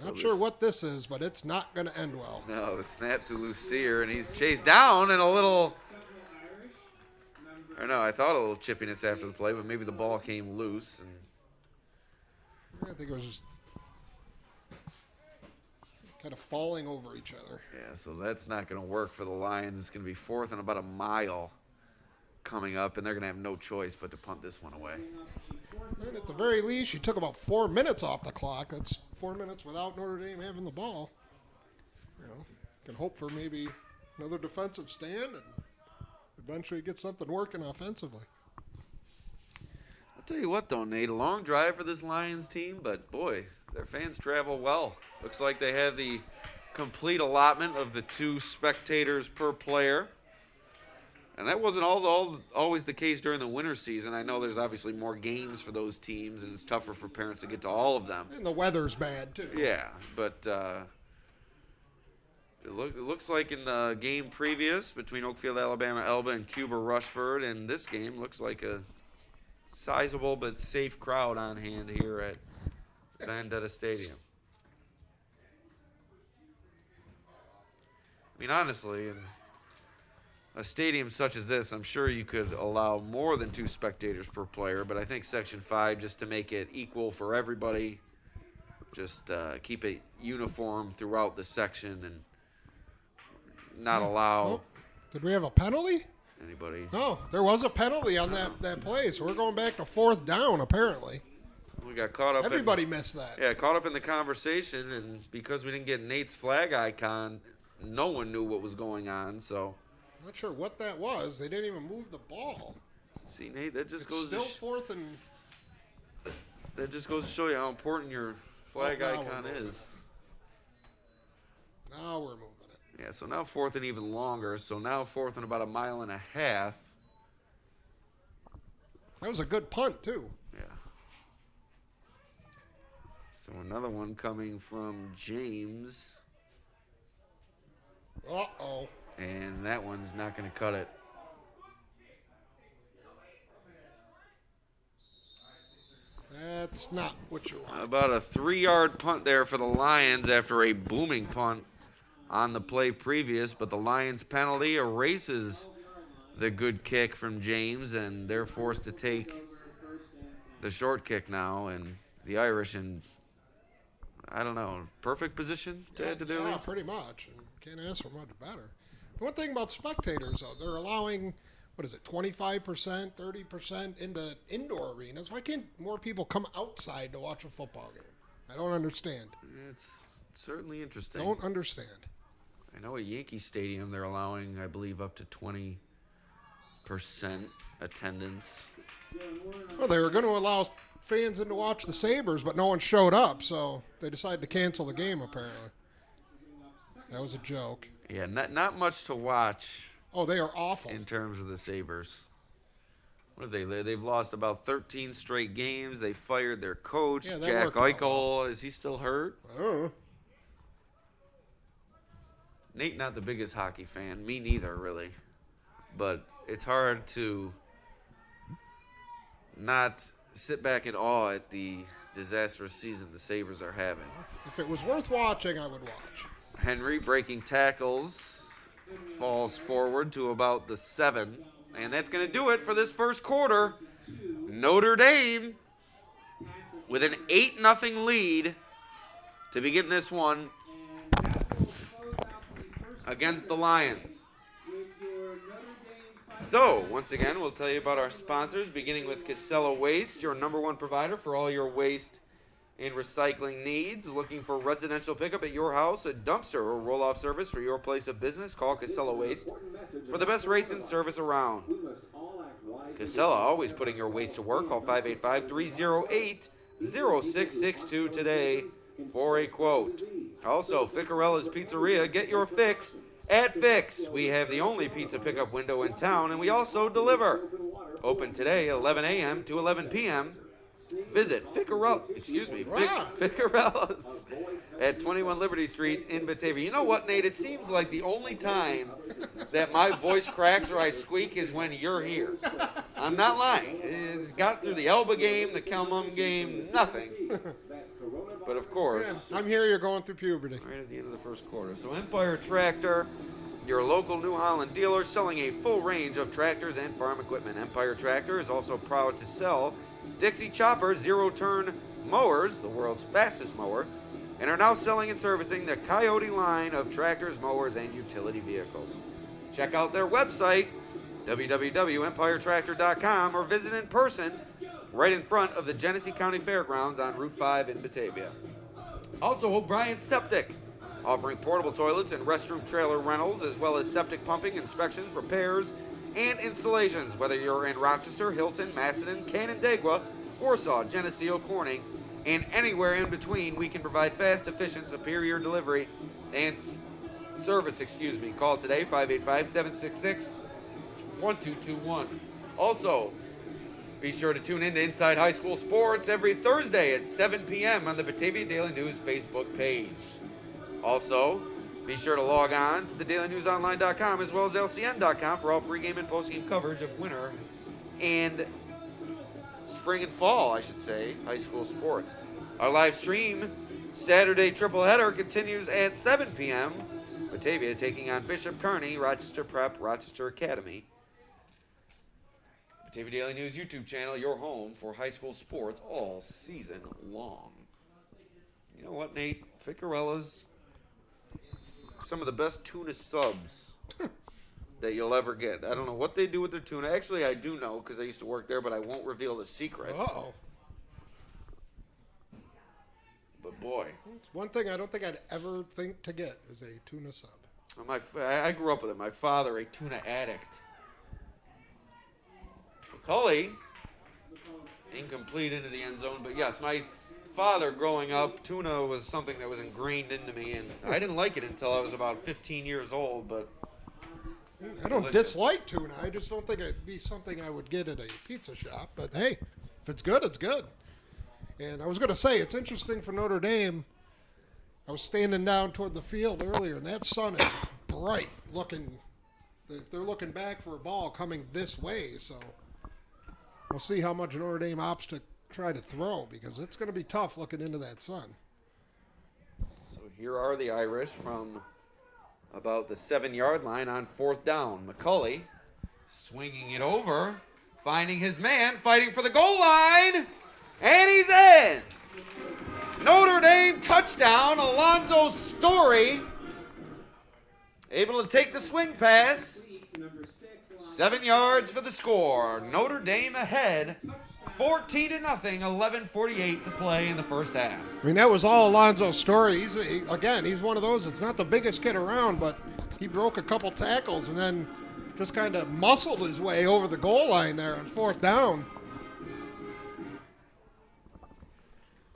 Speaker 3: Not sure what this is, but it's not going to end well.
Speaker 2: No, the snap to Lucier, and he's chased down and a little. Or no, I thought a little chippiness after the play, but maybe the ball came loose. And
Speaker 3: I think it was just kind of falling over each other.
Speaker 2: yeah, so that's not going to work for the Lions. It's going to be 4th and about a mile coming up, and they're going to have no choice but to punt this one away.
Speaker 3: And at the very least, you took about 4 minutes off the clock. That's 4 minutes without Notre Dame having the ball. Can hope for maybe another defensive stand and eventually get something working offensively.
Speaker 2: I'll tell you what, though, Nate, a long drive for this Lions team, but boy, their fans travel well. Looks like they have the complete allotment of the 2 spectators per player. And that wasn't always the case during the winter season. I know there's obviously more games for those teams, and it's tougher for parents to get to all of them.
Speaker 3: And the weather's bad, too.
Speaker 2: Yeah, but it looks like in the game previous between Oakfield, Alabama, Elba, and Cuba, Rushford, and this game looks like a sizable but safe crowd on hand here at Detta Stadium. I mean, honestly, in a stadium such as this, I'm sure you could allow more than 2 spectators per player, but I think Section 5, just to make it equal for everybody, just keep it uniform throughout the section and not allow
Speaker 3: Did we have a penalty?
Speaker 2: anybody.
Speaker 3: No, there was a penalty on that play, so we're going back to 4th down, apparently.
Speaker 2: We got caught up.
Speaker 3: Everybody missed that.
Speaker 2: Yeah, caught up in the conversation, and because we didn't get Nate's flag icon, no one knew what was going on, so.
Speaker 3: Not sure what that was. They didn't even move the ball.
Speaker 2: See, Nate, that just
Speaker 3: It's
Speaker 2: goes
Speaker 3: still 4th and...
Speaker 2: that just goes to show you how important your flag
Speaker 3: Now we're
Speaker 2: icon
Speaker 3: moving
Speaker 2: is.
Speaker 3: Now we're moving it.
Speaker 2: Yeah, so now 4th and even longer. So now 4th and about a mile and a half.
Speaker 3: That was a good punt, too.
Speaker 2: Yeah. So another one coming from James.
Speaker 3: Uh-oh.
Speaker 2: And that one's not going to cut it.
Speaker 3: That's not what you want.
Speaker 2: About a 3-yard punt there for the Lions after a booming punt on the play previous, but the Lions penalty erases the good kick from James, and they're forced to take the short kick now, and the Irish in, I don't know, perfect position to add to their lead?
Speaker 3: Pretty much. Can't ask for much better. The one thing about spectators, though, they're allowing, 25%, 30% into indoor arenas. Why can't more people come outside to watch a football game? I don't understand.
Speaker 2: It's certainly interesting.
Speaker 3: Don't understand.
Speaker 2: I know at Yankee Stadium they're allowing, I believe, up to 20% attendance.
Speaker 3: Well, they were going to allow fans in to watch the Sabres, but no one showed up, so they decided to cancel the game, apparently. That was a joke.
Speaker 2: Yeah, not much to watch.
Speaker 3: Oh, they are awful.
Speaker 2: In terms of the Sabres. What have they? They've lost about 13 straight games. They fired their coach,
Speaker 3: Yeah, that
Speaker 2: Jack
Speaker 3: worked out
Speaker 2: Eichel. Is he still hurt?
Speaker 3: I don't know.
Speaker 2: Nate, not the biggest hockey fan. Me neither, really. But it's hard to not sit back in awe at the disastrous season the Sabres are having.
Speaker 3: If it was worth watching, I would watch.
Speaker 2: Henry breaking tackles, falls forward to about the 7. And that's going to do it for this first quarter. Notre Dame with an 8-0 lead to begin this one against the Lions. So, once again, we'll tell you about our sponsors, beginning with Casella Waste, your #1 provider for all your waste and recycling needs. Looking for residential pickup at your house, a dumpster or roll-off service for your place of business? Call Casella Waste for the best rates and service around. Casella, always putting your waste to work. Call 585-308-0662 today for a quote. Also, Ficarella's Pizzeria. Get your fix at Fix. We have the only pizza pickup window in town, and we also deliver. Open today, 11 a.m. to 11 p.m. Visit Ficarella's at 21 Liberty Street in Batavia. You know what, Nate? It seems like the only time that my voice cracks or I squeak is when you're here. I'm not lying. It got through the Elba game, the Calmum game, nothing. But of course,
Speaker 3: I'm here, you're going through puberty.
Speaker 2: Right at the end of the first quarter. So Empire Tractor, your local New Holland dealer, selling a full range of tractors and farm equipment. Empire Tractor is also proud to sell Dixie Chopper zero-turn mowers, the world's fastest mower, and are now selling and servicing the Coyote line of tractors, mowers, and utility vehicles. Check out their website, www.empiretractor.com, or visit in person right in front of the Genesee County Fairgrounds on Route 5 in Batavia. Also, O'Brien Septic, offering portable toilets and restroom trailer rentals, as well as septic pumping, inspections, repairs, and installations. Whether you're in Rochester, Hilton, Macedon, Canandaigua, Warsaw, Geneseo, Corning, and anywhere in between, we can provide fast, efficient, superior delivery and service. Call today, 585-766-1221. Also, be sure to tune in to Inside High School Sports every Thursday at 7 p.m. on the Batavia Daily News Facebook page. Also, be sure to log on to thedailynewsonline.com as well as lcn.com for all pregame and postgame coverage of winter and spring and fall, high school sports. Our live stream Saturday tripleheader continues at 7 p.m. Batavia taking on Bishop Kearney, Rochester Prep, Rochester Academy. Batavia Daily News YouTube channel, your home for high school sports all season long. You know what, Nate? Ficarella's some of the best tuna subs that you'll ever get. I don't know what they do with their tuna. Actually, I do know because I used to work there, but I won't reveal the secret.
Speaker 3: Uh-oh.
Speaker 2: But boy.
Speaker 3: It's one thing I don't think I'd ever think to get is a tuna sub.
Speaker 2: I grew up with it. My father, a tuna addict. McCulley, incomplete into the end zone. But yes, my father growing up, tuna was something that was ingrained into me, and I didn't like it until I was about 15 years old, but
Speaker 3: I don't dislike tuna. I just don't think it'd be something I would get at a pizza shop. But hey, if it's good, it's good. And I was going to say, it's interesting for Notre Dame. I was standing down toward the field earlier, and that sun is bright looking. They're looking back for a ball coming this way, so we'll see how much Notre Dame opts to try to throw, because it's going to be tough looking into that sun.
Speaker 2: So here are the Irish from about the 7-yard line on 4th down. McCulley swinging it over, finding his man, fighting for the goal line, and he's in! Notre Dame touchdown, Alonzo Story able to take the swing pass. 7 yards for the score. Notre Dame ahead, 14-0, 11:48 to play in the first half.
Speaker 3: I mean, that was all Alonzo's story. He's one of those, it's not the biggest kid around, but he broke a couple tackles and then just kind of muscled his way over the goal line there on 4th down.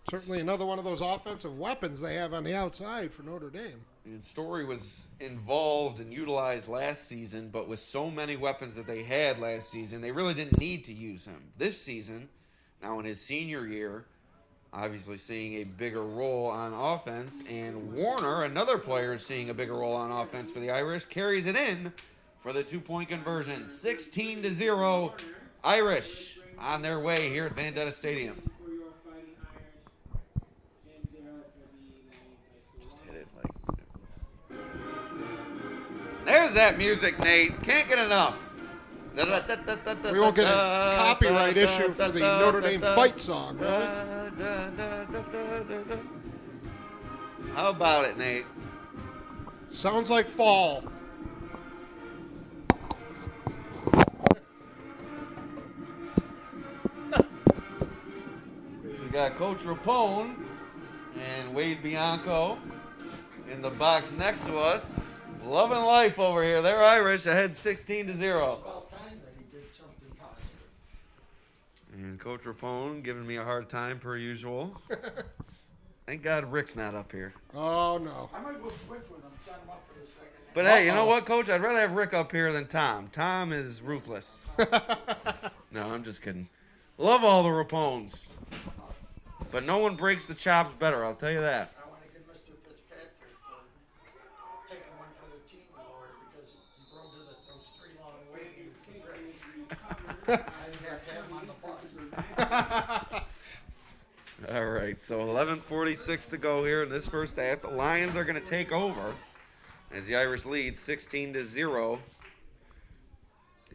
Speaker 3: Certainly another one of those offensive weapons they have on the outside for Notre Dame.
Speaker 2: And Story was involved and utilized last season, but with so many weapons that they had last season, they really didn't need to use him. This season, now in his senior year, obviously seeing a bigger role on offense. And Warner, another player seeing a bigger role on offense for the Irish, carries it in for the 2-point conversion. 16-0, Irish on their way here at Detta Stadium.
Speaker 1: For your Fighting Irish and 0 for the
Speaker 2: Just hit it like. There's that music, Nate. Can't get enough.
Speaker 3: We won't get a copyright issue for the Notre Dame fight song, really.
Speaker 2: How about it, Nate?
Speaker 3: Sounds like fall.
Speaker 2: We got Coach Rapone and Wade Bianco in the box next to us. Loving life over here. They're Irish, ahead 16-0.
Speaker 4: About time that he did something positive.
Speaker 2: And Coach Rapone giving me a hard time per usual. Thank God Rick's not up here.
Speaker 3: Oh, no.
Speaker 4: I might go switch with him, set him up for the second half.
Speaker 2: But hey, you know what, Coach? I'd rather have Rick up here than Tom. Tom is ruthless. No, I'm just kidding. Love all the Rapones. But no one breaks the chops better, I'll tell you that.
Speaker 4: I want to give Mr. Fitzpatrick taking one for the team award because he rode to those 3 long away games with Rick. I didn't have to have him on the bus.
Speaker 2: All right, so 11:46 to go here in this first half. The Lions are going to take over as the Irish lead 16-0.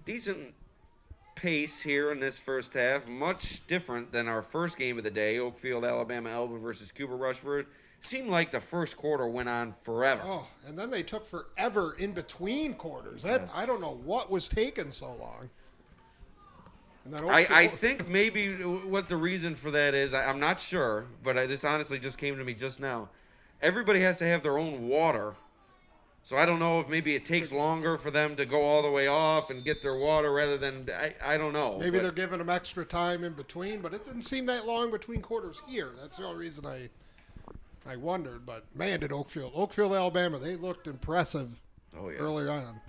Speaker 2: Decent pace here in this first half, much different than our first game of the day, Oakfield, Alabama, Elba versus Cuba Rushford. Seemed like the first quarter went on forever.
Speaker 3: Oh, and then they took forever in between quarters.
Speaker 2: Yes.
Speaker 3: I don't know what was taking so long. And then
Speaker 2: I think maybe what the reason for that is, I'm not sure, but this honestly just came to me just now. Everybody has to have their own water. So I don't know if maybe it takes longer for them to go all the way off and get their water rather than, I don't know.
Speaker 3: Maybe they're giving them extra time in between, but it didn't seem that long between quarters here. That's the only reason I wondered. But, man, did Oakfield, Alabama, they looked impressive early on.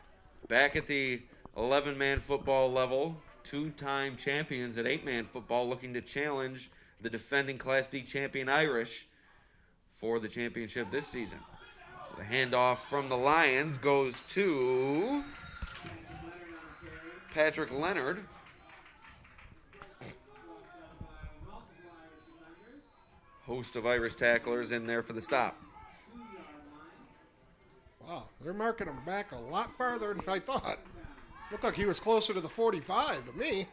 Speaker 2: Back at the 11-man football level, 2-time champions at 8-man football looking to challenge the defending Class D champion Irish for the championship this season. So the handoff from the Lions goes to Patrick Leonard. Host of Irish tacklers in there for the stop.
Speaker 3: Wow, they're marking him back a lot farther than I thought. Looked like he was closer to the 45 to me.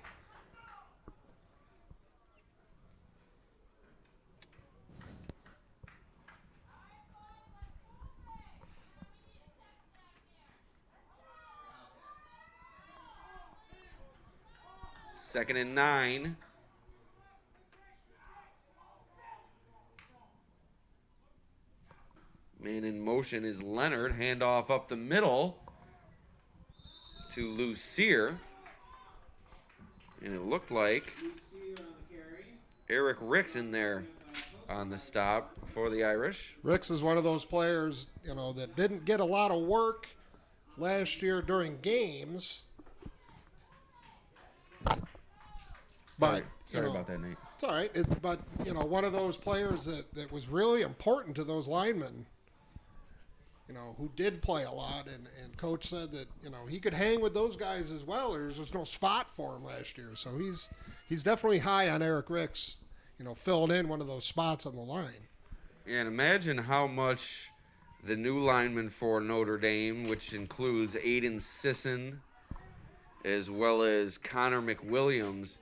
Speaker 2: Second and 9. Man in motion is Leonard. Handoff up the middle to Lucier. And it looked like Eric Ricks in there on the stop for the Irish.
Speaker 3: Ricks is one of those players, that didn't get a lot of work last year during games. But,
Speaker 2: Sorry about that, Nate.
Speaker 3: It's all right. But one of those players that was really important to those linemen, who did play a lot. And Coach said that, he could hang with those guys as well. There's just no spot for him last year. So he's definitely high on Eric Ricks, filling in one of those spots on the line.
Speaker 2: Yeah, and imagine how much the new lineman for Notre Dame, which includes Aiden Sisson as well as Connor McWilliams,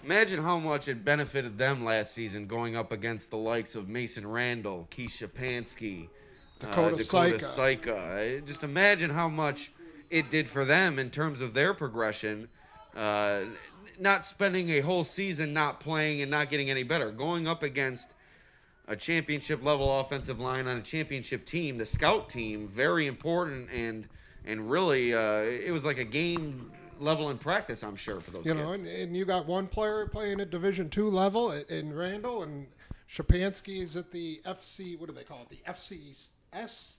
Speaker 2: imagine how much it benefited them last season going up against the likes of Mason Randall, Keisha Pansky, Dakota Saika. Just imagine how much it did for them in terms of their progression. Not spending a whole season not playing and not getting any better. Going up against a championship-level offensive line on a championship team, the scout team, very important, and really it was like a game level in practice, I'm sure, for those kids.
Speaker 3: And you got one player playing at Division II level in Randall, and Shapansky is at the FC, what do they call it, the FCS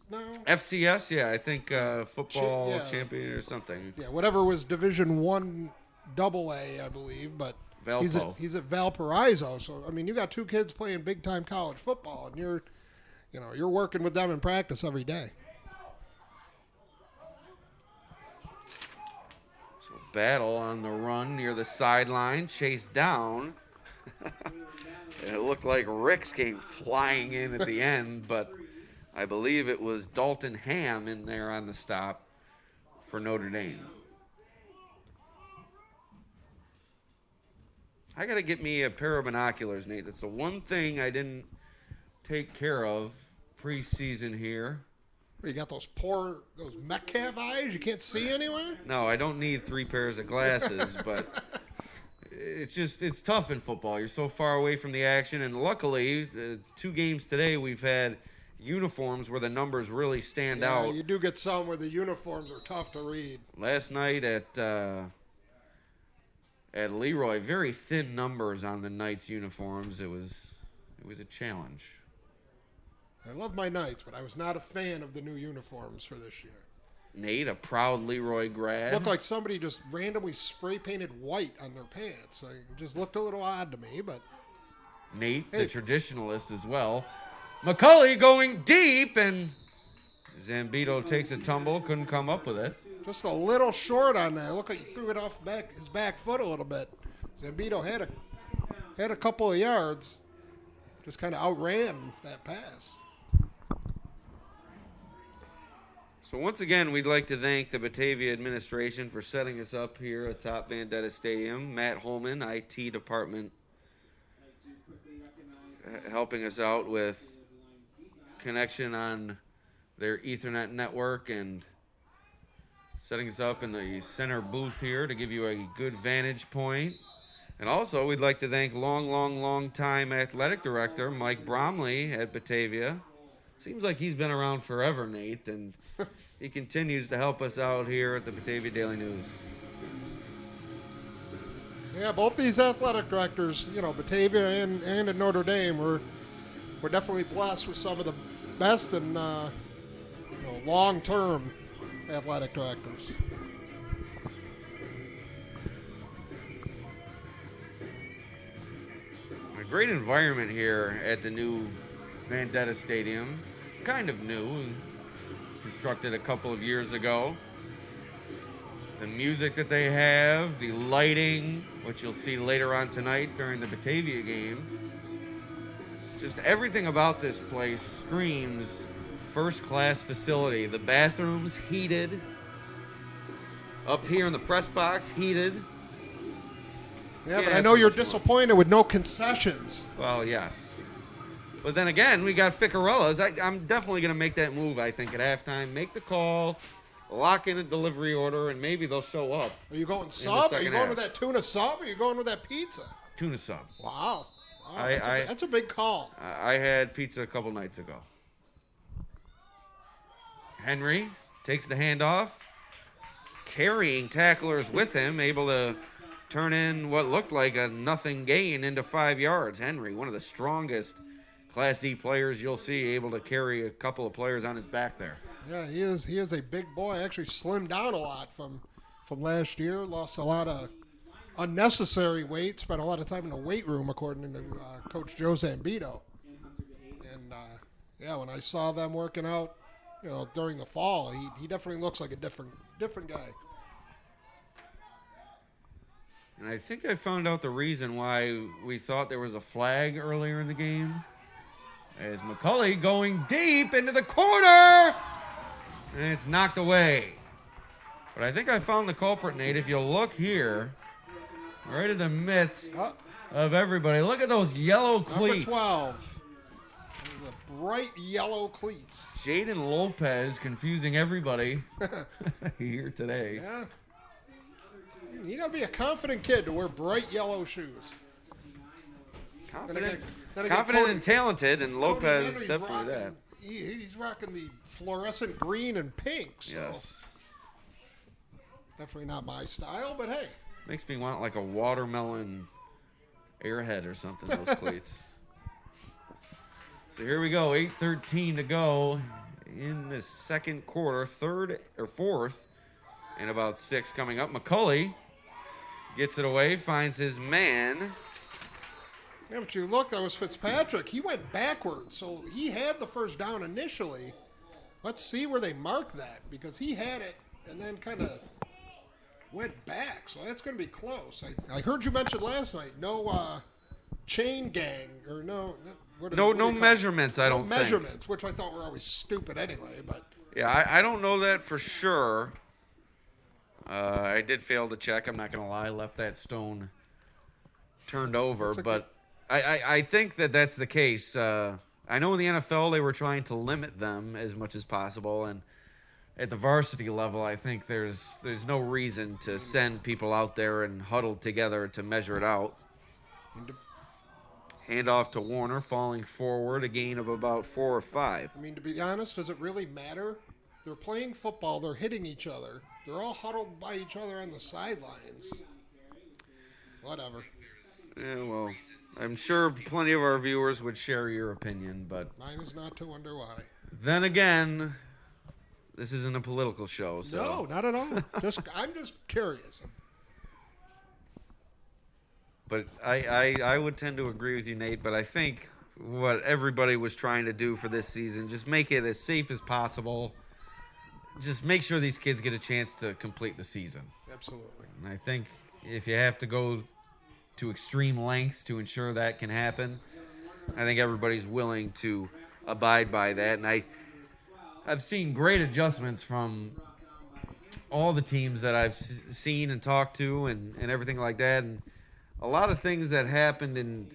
Speaker 3: now?
Speaker 2: FCS, yeah, I think football champion or something.
Speaker 3: Yeah, whatever was Division I AA, I believe, but
Speaker 2: Valpo.
Speaker 3: He's at Valparaiso. So, I mean, you got two kids playing big-time college football, and you're working with them in practice every day.
Speaker 2: So battle on the run near the sideline, chased down. And it looked like Ricks came flying in at the end, but I believe it was Dalton Ham in there on the stop for Notre Dame. I got to get me a pair of binoculars, Nate. That's the one thing I didn't take care of preseason here.
Speaker 3: You got those Metcalf eyes? You can't see anywhere?
Speaker 2: No, I don't need 3 pairs of glasses, but it's tough in football. You're so far away from the action, and luckily, 2 games today, we've had uniforms where the numbers really stand out.
Speaker 3: You do get some where the uniforms are tough to read.
Speaker 2: Last night at Leroy, very thin numbers on the Knights uniforms. It was a challenge.
Speaker 3: I love my Knights, but I was not a fan of the new uniforms for this year.
Speaker 2: Nate, a proud Leroy grad.
Speaker 3: Looked like somebody just randomly spray painted white on their pants. It just looked a little odd to me, but
Speaker 2: Nate, the traditionalist as well. McCulley going deep, and Zambito takes a tumble, couldn't come up with it.
Speaker 3: just a little short on that. Looked like he threw it off his back foot a little bit. Zambito had a couple of yards. Just kind of outran that pass.
Speaker 2: So once again, we'd like to thank the Batavia administration for setting us up here atop Detta Stadium. Matt Holman, IT department, helping us out with connection on their Ethernet network and setting us up in the center booth here to give you a good vantage point. And also, we'd like to thank long time athletic director Mike Bromley at Batavia. Seems like he's been around forever, Nate, and he continues to help us out here at the Batavia Daily News.
Speaker 3: Yeah, both these athletic directors, Batavia and at Notre Dame, we're definitely blessed with some of the best and long-term athletic directors.
Speaker 2: A great environment here at the new Detta Stadium. Kind of new, constructed a couple of years ago. The music that they have, the lighting, which you'll see later on tonight during the Batavia game. Just everything about this place screams first-class facility. The bathrooms heated. Up here in the press box, heated.
Speaker 3: Yeah, but I know you're disappointed with no concessions.
Speaker 2: Well, yes. But then again, we got Ficarella's. I'm definitely going to make that move, I think, at halftime. Make the call, lock in a delivery order, and maybe they'll show up.
Speaker 3: Are you going sub? Are you going with that tuna sub? Or are you going with that pizza?
Speaker 2: Tuna sub.
Speaker 3: Wow. That's a big call.
Speaker 2: I had pizza a couple nights ago. Henry takes the handoff, carrying tacklers with him, able to turn in what looked like a nothing gain into 5 yards. Henry, one of the strongest Class D players you'll see, able to carry a couple of players on his back there.
Speaker 3: Yeah, he is a big boy. Actually slimmed down a lot from last year. Lost a lot of unnecessary weight. Spent a lot of time in the weight room, according to Coach Joe Zambito. And when I saw them working out, during the fall, he definitely looks like a different guy.
Speaker 2: And I think I found out the reason why we thought there was a flag earlier in the game. As McCulley going deep into the corner, and it's knocked away. But I think I found the culprit, Nate. If you look here, right in the midst of everybody, look at those yellow cleats.
Speaker 3: Number 12. The bright yellow cleats.
Speaker 2: Jaden Lopez confusing everybody here today.
Speaker 3: Yeah. You got to be a confident kid to wear bright yellow shoes.
Speaker 2: Confident and talented, and Lopez is definitely that.
Speaker 3: He's rocking the fluorescent green and pink. So
Speaker 2: yes.
Speaker 3: Definitely not my style, but hey.
Speaker 2: Makes me want like a watermelon airhead or something, those cleats. So here we go, 8:13 to go in the second quarter, fourth, and about 6 coming up. McCulley Gets it away, finds his man.
Speaker 3: Yeah, but you look, that was Fitzpatrick. He went backwards, so he had the first down initially. Let's see where they mark that, because he had it and then kind of went back, so that's going to be close. I heard you mention last night, no chain gang, or no
Speaker 2: measurements, I don't think.
Speaker 3: Measurements, which I thought were always stupid anyway, but...
Speaker 2: Yeah, I don't know that for sure. I did fail to check, I'm not going to lie, left that stone turned over, but I think that's the case. I know in the NFL they were trying to limit them as much as possible, and at the varsity level, I think there's no reason to send people out there and huddle together to measure it out. Hand off to Warner, falling forward, a gain of about 4 or 5.
Speaker 3: I mean, to be honest, does it really matter? They're playing football, they're hitting each other. They're all huddled by each other on the sidelines. Whatever.
Speaker 2: Yeah, well, I'm sure plenty of our viewers would share your opinion, but...
Speaker 3: Mine is not to wonder why.
Speaker 2: Then again, this isn't a political show, so...
Speaker 3: No, not at all. I'm just curious.
Speaker 2: But I would tend to agree with you, Nate, but I think what everybody was trying to do for this season, just make it as safe as possible. Just make sure these kids get a chance to complete the season.
Speaker 3: Absolutely.
Speaker 2: And I think if you have to go to extreme lengths to ensure that can happen, I think everybody's willing to abide by that. And I've seen great adjustments from all the teams that I've seen and talked to and everything like that. And a lot of things that happened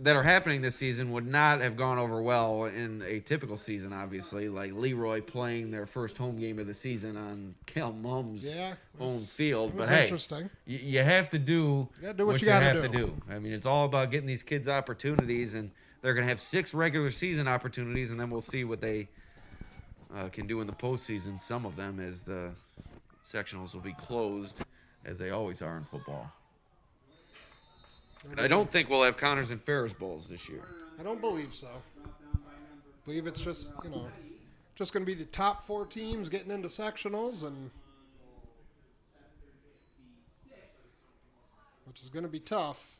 Speaker 2: that are happening this season would not have gone over well in a typical season, obviously, like Leroy playing their first home game of the season on Cal Mum's home field. But hey, you have to do what you have to do. I mean, it's all about getting these kids opportunities, and they're going to have 6 regular season opportunities, and then we'll see what they can do in the postseason. Some of them, as the sectionals will be closed, as they always are in football. I don't think we'll have Connors and Ferris Bowls this year.
Speaker 3: I don't believe so. I believe it's just, just going to be the top 4 teams getting into sectionals, and which is going to be tough.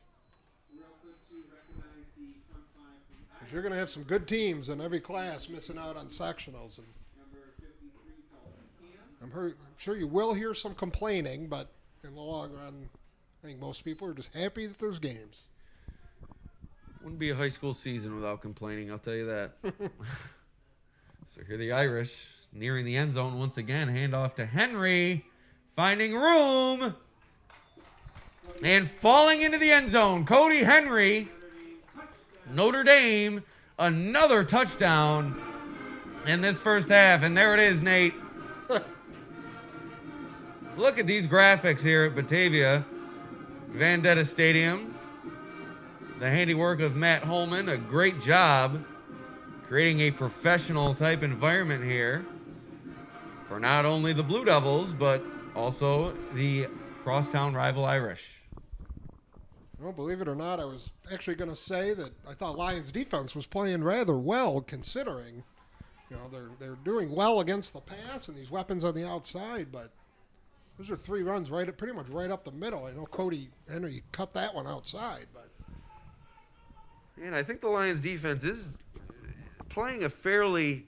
Speaker 3: Because you're going to have some good teams in every class missing out on sectionals. And I'm sure you will hear some complaining, but in the long run, I think most people are just happy that there's games.
Speaker 2: Wouldn't be a high school season without complaining, I'll tell you that. So here the Irish nearing the end zone once again. Handoff to Henry, finding room and falling into the end zone. Cody Henry, Notre Dame, another touchdown in this first half. And there it is, Nate. Look at these graphics here at Batavia. Detta Stadium, the handiwork of Matt Holman, a great job creating a professional type environment here for not only the Blue Devils, but also the crosstown rival Irish.
Speaker 3: Well, believe it or not, I was actually going to say that I thought Lyons' defense was playing rather well, considering, they're doing well against the pass and these weapons on the outside, but those are 3 runs pretty much right up the middle. I know Cody Henry cut that one outside, but.
Speaker 2: And I think the Lions defense is playing a fairly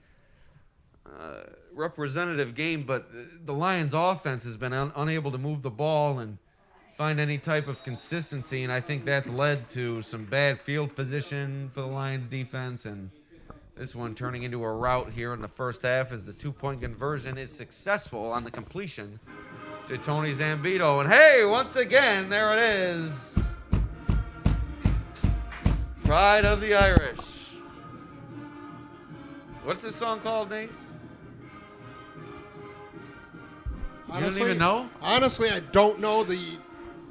Speaker 2: representative game, but the Lions offense has been unable to move the ball and find any type of consistency, and I think that's led to some bad field position for the Lions defense, and this one turning into a rout here in the first half as the 2-point conversion is successful on the completion to Tony Zambito. And hey, once again, there it is. Pride of the Irish. What's this song called, Nate?
Speaker 3: Honestly,
Speaker 2: you don't even know?
Speaker 3: Honestly, I don't know the...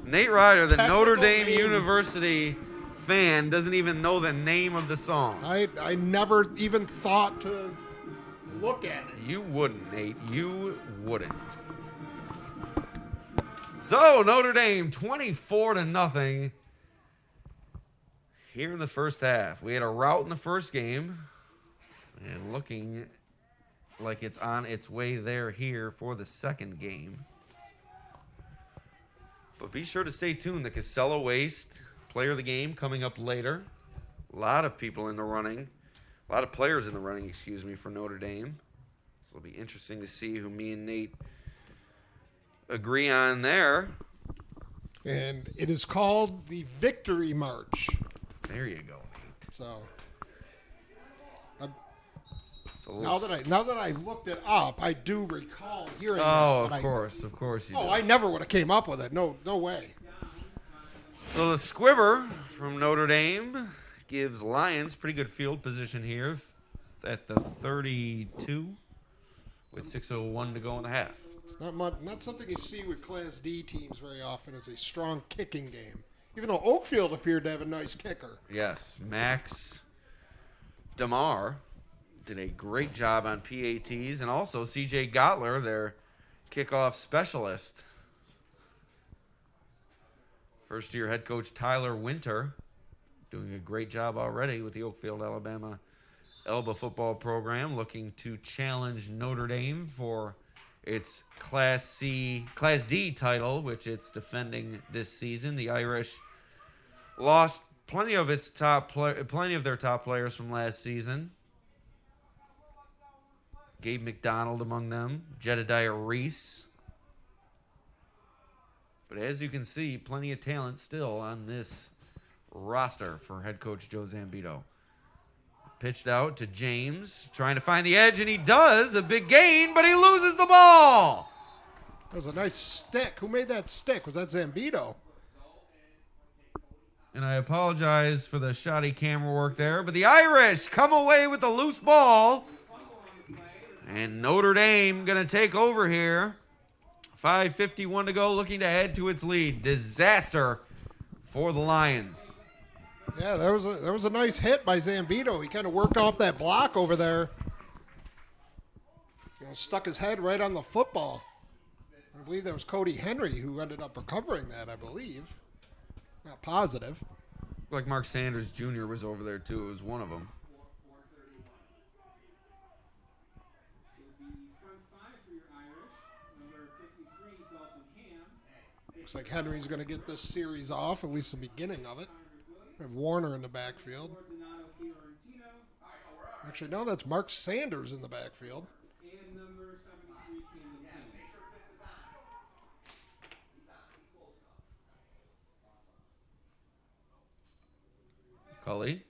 Speaker 2: Nate Ryder, the Notre Dame University fan, doesn't even know the name of the song.
Speaker 3: I never even thought to look at it.
Speaker 2: You wouldn't, Nate. You wouldn't. So, Notre Dame, 24-0 here in the first half. We had a rout in the first game, and looking like it's on its way here for the second game. But be sure to stay tuned. The Casella Waste player of the game coming up later. A lot of people in the running. A lot of players in the running, for Notre Dame. So it'll be interesting to see who me and Nate agree on there.
Speaker 3: And it is called the Victory March.
Speaker 2: There you go, Nate.
Speaker 3: So
Speaker 2: So
Speaker 3: now that I looked it up, I do recall hearing
Speaker 2: Oh,
Speaker 3: that.
Speaker 2: of course you do.
Speaker 3: I never would have came up with it. No way.
Speaker 2: So the squibber from Notre Dame gives Lyons pretty good field position here at the 32 with 6:01 to go in the half.
Speaker 3: Not something you see with Class D teams very often is a strong kicking game. Even though Oakfield appeared to have a nice kicker.
Speaker 2: Yes, Max DeMar did a great job on PATs, and also CJ Gottler, their kickoff specialist. First-year head coach Tyler Winter doing a great job already with the Oakfield, Alabama Elba football program, looking to challenge Notre Dame for its Class D title, which it's defending this season. The Irish lost plenty of their top players from last season. Gabe McDonald among them, Jedediah Reese. But as you can see, plenty of talent still on this roster for head coach Joe Zambito. Pitched out to James, trying to find the edge, and he does. A big gain, but he loses the ball.
Speaker 3: That was a nice stick. Who made that stick? Was that Zambito?
Speaker 2: And I apologize for the shoddy camera work there, but the Irish come away with the loose ball. And Notre Dame going to take over here. 5:51 to go, looking to add to its lead. Disaster for the Lions.
Speaker 3: Yeah, there was a nice hit by Zambito. He kind of worked off that block over there. Stuck his head right on the football. I believe that was Cody Henry who ended up recovering that, I believe. Not positive.
Speaker 2: Like Mark Sanders Jr. was over there, too. It was one of them.
Speaker 3: Looks like Henry's going to get this series off, at least the beginning of it. We have Warner in the backfield. Actually, no, that's Mark Sanders in the backfield.
Speaker 2: Cully.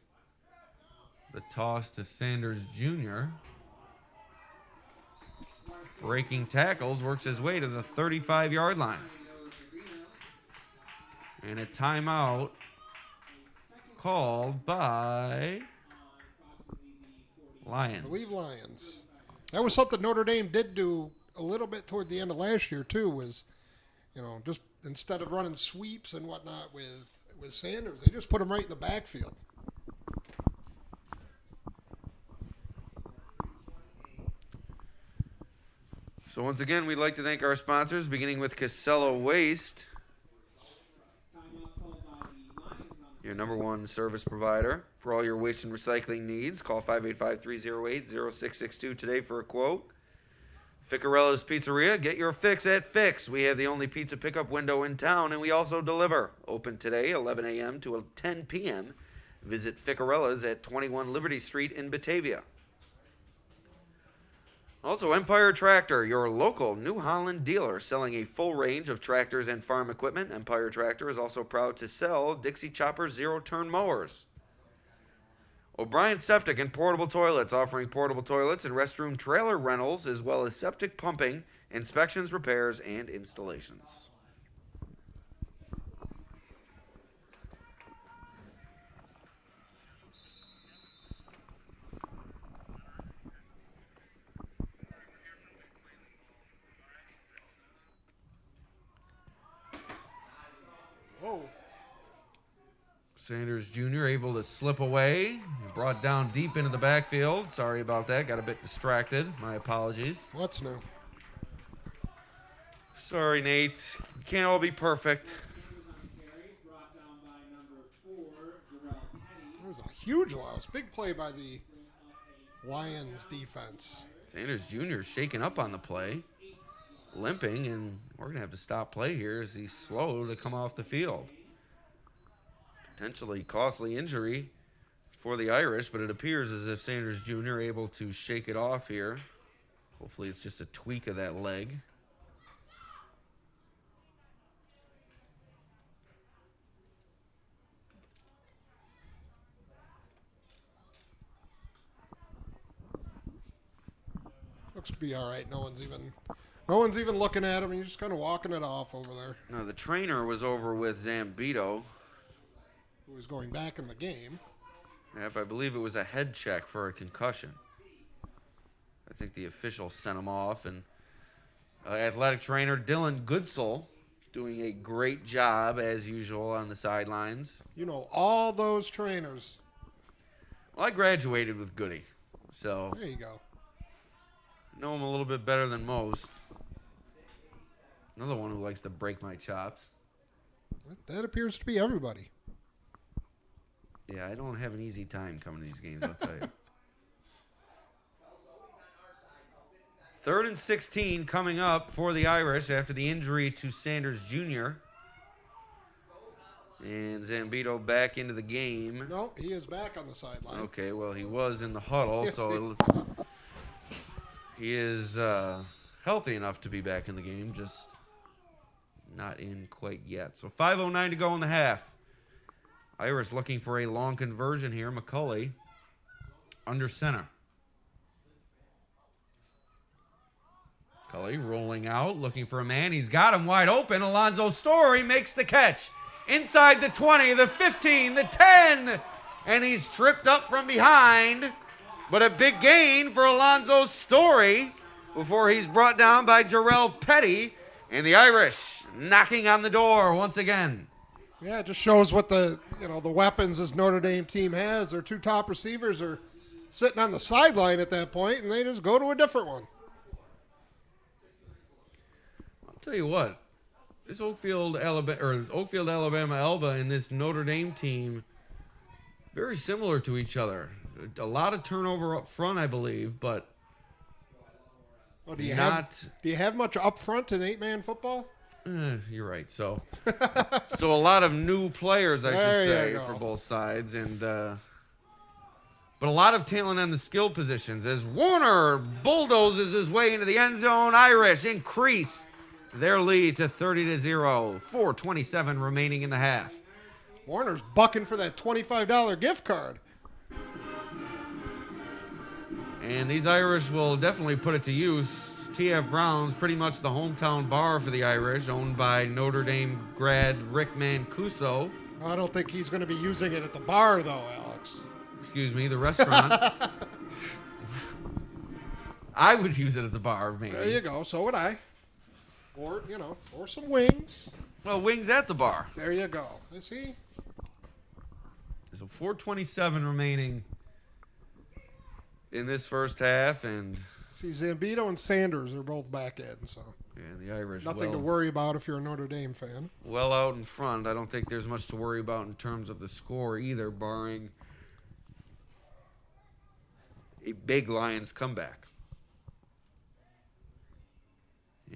Speaker 2: The toss to Sanders Jr. Breaking tackles, works his way to the 35-yard line. And a timeout called by Lyons.
Speaker 3: I believe Lyons. That was something Notre Dame did do a little bit toward the end of last year, too, was, just instead of running sweeps and whatnot with Sanders, they just put him right in the backfield.
Speaker 2: So once again, we'd like to thank our sponsors, beginning with Casella Waste, your number one service provider for all your waste and recycling needs. Call 585-308-0662 today for a quote. Ficarella's Pizzeria. Get your fix at Fix. We have the only pizza pickup window in town, and we also deliver. Open today, 11 a.m. to 10 p.m. Visit Ficarella's at 21 Liberty Street in Batavia. Also, Empire Tractor, your local New Holland dealer, selling a full range of tractors and farm equipment. Empire Tractor is also proud to sell Dixie Chopper zero-turn mowers. O'Brien Septic and Portable Toilets, offering portable toilets and restroom trailer rentals, as well as septic pumping, inspections, repairs, and installations. Sanders Jr. able to slip away. Brought down deep into the backfield. Sorry about that. Got a bit distracted. My apologies.
Speaker 3: What's new?
Speaker 2: Sorry, Nate. We can't all be perfect.
Speaker 3: It was a huge loss. Big play by the Lions defense.
Speaker 2: Sanders Jr. shaken up on the play. limping, and we're going to have to stop play here as he's slow to come off the field. Potentially costly injury for the Irish, but it appears as if Sanders Jr. able to shake it off here. Hopefully it's just a tweak of that leg.
Speaker 3: Looks to be all right. No one's even looking at him. He's just kind of walking it off over there.
Speaker 2: Now the trainer was over with Zambito.
Speaker 3: Who was going back in the game.
Speaker 2: Yep, I believe it was a head check for a concussion. I think the official sent him off, and athletic trainer Dylan Goodsell doing a great job as usual on the sidelines.
Speaker 3: You know all those trainers.
Speaker 2: Well, I graduated with Goody, so
Speaker 3: There you go.
Speaker 2: know him a little bit better than most. Another one who likes to break my chops.
Speaker 3: That appears to be everybody.
Speaker 2: Yeah, I don't have an easy time coming to these games, I'll tell you. 3rd and 16 coming up for the Irish after the injury to Sanders Jr. And Zambito back into the game.
Speaker 3: No, he is back on the sideline.
Speaker 2: Okay, well, he was in the huddle, so he is healthy enough to be back in the game, just not in quite yet. So 5:09 to go in the half. Irish looking for a long conversion here. McCulley under center. McCulley rolling out, looking for a man. He's got him wide open. Alonzo Story makes the catch. Inside the 20, the 15, the 10. And he's tripped up from behind. But a big gain for Alonzo Story before he's brought down by Jarrell Petty. And the Irish knocking on the door once again.
Speaker 3: Yeah, it just shows what the weapons this Notre Dame team has. Their two top receivers are sitting on the sideline at that point, and they just go to a different one.
Speaker 2: I'll tell you what, this Oakfield, Alabama Elba and this Notre Dame team, very similar to each other. A lot of turnover up front, I believe, but
Speaker 3: Do you have much up front in 8-man football?
Speaker 2: You're right. So a lot of new players, I should
Speaker 3: There you
Speaker 2: say,
Speaker 3: go.
Speaker 2: for both sides, and but a lot of talent on the skill positions. As Warner bulldozes his way into the end zone, Irish increase their lead to 30-0. 4:27 remaining in the half.
Speaker 3: Warner's bucking for that $25 gift card.
Speaker 2: And these Irish will definitely put it to use. T.F. Brown's pretty much the hometown bar for the Irish, owned by Notre Dame grad Rick Mancuso.
Speaker 3: I don't think he's going to be using it at the bar, though, Alex.
Speaker 2: Excuse me, the restaurant. I would use it at the bar, maybe.
Speaker 3: There you go. So would I. Or some wings.
Speaker 2: Well, wings at the bar.
Speaker 3: There you go. See?
Speaker 2: So 4:27 remaining in this first half, and
Speaker 3: See, Zambito and Sanders are both back in, so
Speaker 2: the Irish
Speaker 3: nothing to worry about if you're a Notre Dame fan.
Speaker 2: well out in front. I don't think there's much to worry about in terms of the score either, barring a big Lyons comeback.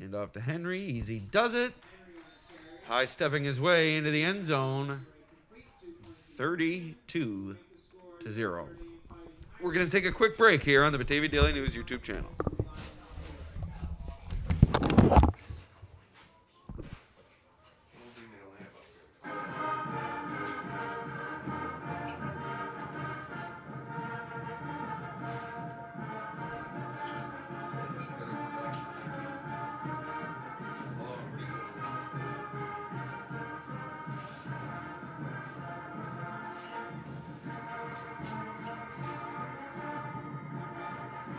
Speaker 2: And off to Henry. Easy does it. High stepping his way into the end zone. 32-0. We're going to take a quick break here on the Batavia Daily News YouTube channel.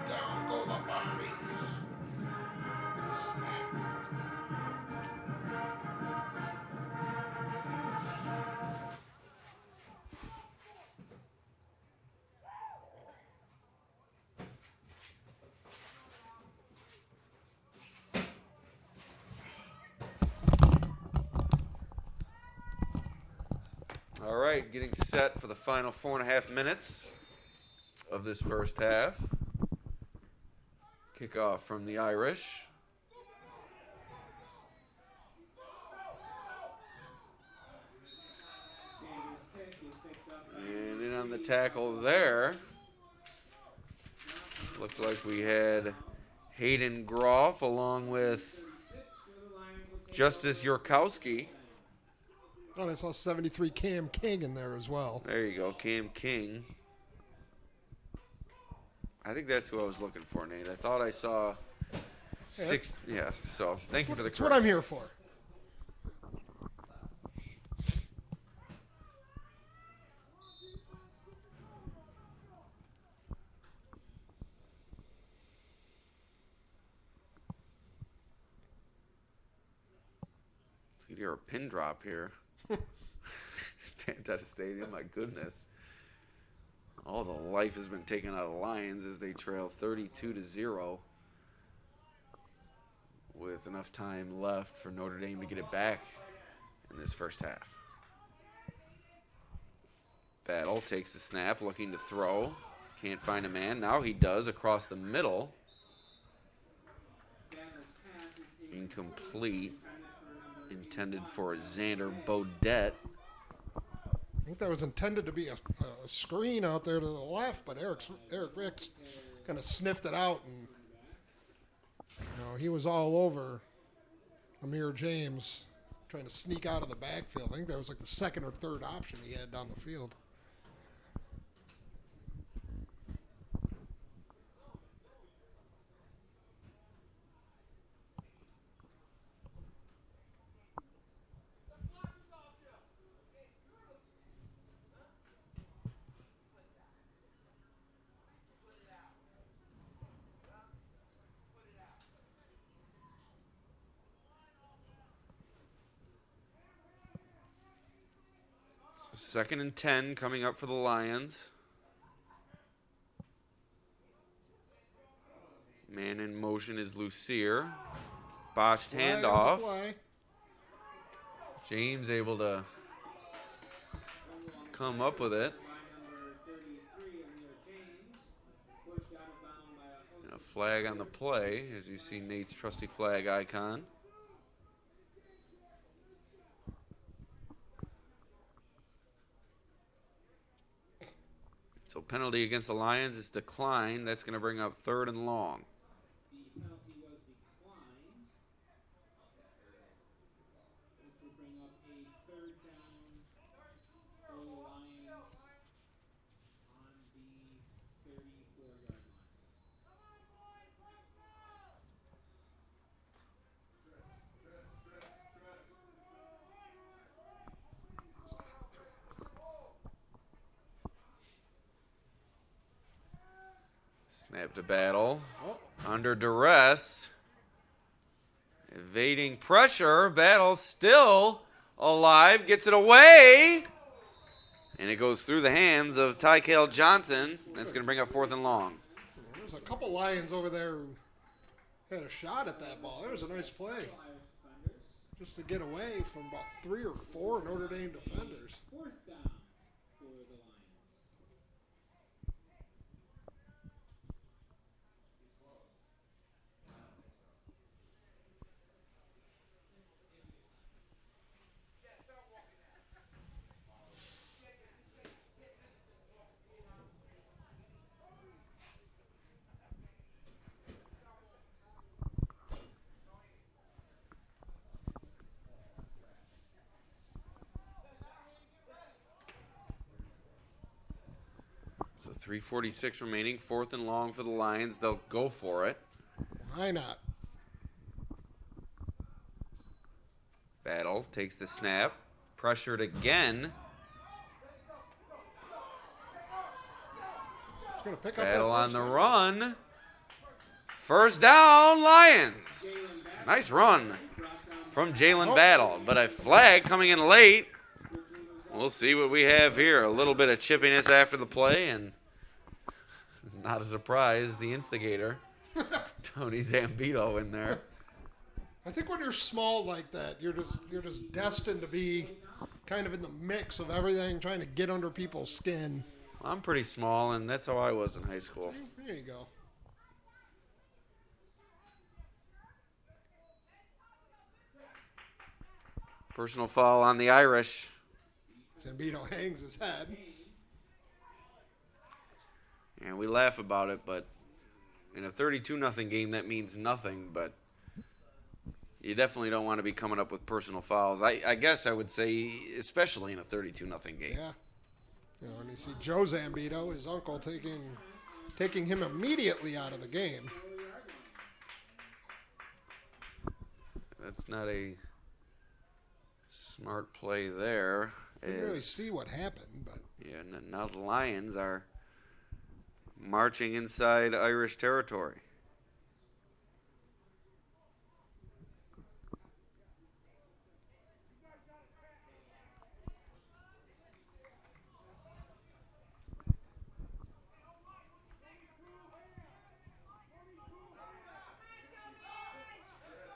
Speaker 3: Down go the Barbies. Snap.
Speaker 2: All right, getting set for the final 4.5 minutes of this first half. Kickoff from the Irish. And in on the tackle there. Looked like we had Hayden Groff along with Justice Yorkowski.
Speaker 3: Oh, I saw 73 Cam King in there as well.
Speaker 2: There you go, Cam King. I think that's who I was looking for, Nate. I thought I saw six. Yeah, so thank you for the
Speaker 3: That's what I'm here for.
Speaker 2: You hear a pin drop here. Detta Stadium, my goodness. All the life has been taken out of the Lions as they trail 32-0 with enough time left for Notre Dame to get it back in this first half. Battle takes the snap, looking to throw. Can't find a man. Now he does across the middle. Incomplete. Intended for Xander Bodette.
Speaker 3: I think that was intended to be a screen out there to the left, but Eric Ricks kind of sniffed it out, and he was all over Amir James trying to sneak out of the backfield. I think that was like the second or third option he had down the field.
Speaker 2: So 2nd and 10 coming up for the Lions. Man in motion is Lucier. Botched handoff. James able to come up with it. And a flag on the play, as you see Nate's trusty flag icon. So penalty against the Lions is declined. That's going to bring up 3rd and long.
Speaker 1: The penalty was declined, which will bring up a 3rd down for the Lions on the 34-yard line.
Speaker 2: Snap to Battle. Under duress. Evading pressure. Battle still alive. Gets it away. And it goes through the hands of Tykel Johnson. That's going to bring up 4th and long.
Speaker 3: There's a couple Lions over there who had a shot at that ball. That was a nice play. Just to get away from about 3 or 4 Notre Dame defenders.
Speaker 1: 4th down for the Lions.
Speaker 2: So 3:46 remaining. 4th and long for the Lions. They'll go for it.
Speaker 3: Why not?
Speaker 2: Battle takes the snap. Pressured again.
Speaker 3: He's going to pick up
Speaker 2: Battle
Speaker 3: that
Speaker 2: on
Speaker 3: first
Speaker 2: the
Speaker 3: down.
Speaker 2: run. 1st down, Lions. Nice run from Jalen Battle. But a flag coming in late. We'll see what we have here. A little bit of chippiness after the play, and not a surprise, the instigator, Tony Zambito, in there.
Speaker 3: I think when you're small like that, you're just destined to be kind of in the mix of everything, trying to get under people's skin.
Speaker 2: I'm pretty small, and that's how I was in high school.
Speaker 3: There you go.
Speaker 2: Personal foul on the Irish.
Speaker 3: Zambito hangs his head.
Speaker 2: And we laugh about it, but in a 32-0 game, that means nothing. But you definitely don't want to be coming up with personal fouls. I guess I would say, especially in a 32-0 game.
Speaker 3: Yeah. And you see Joe Zambito, his uncle, taking him immediately out of the game.
Speaker 2: That's not a smart play there.
Speaker 3: Didn't really see what happened, but
Speaker 2: yeah, now the Lions are marching inside Irish territory.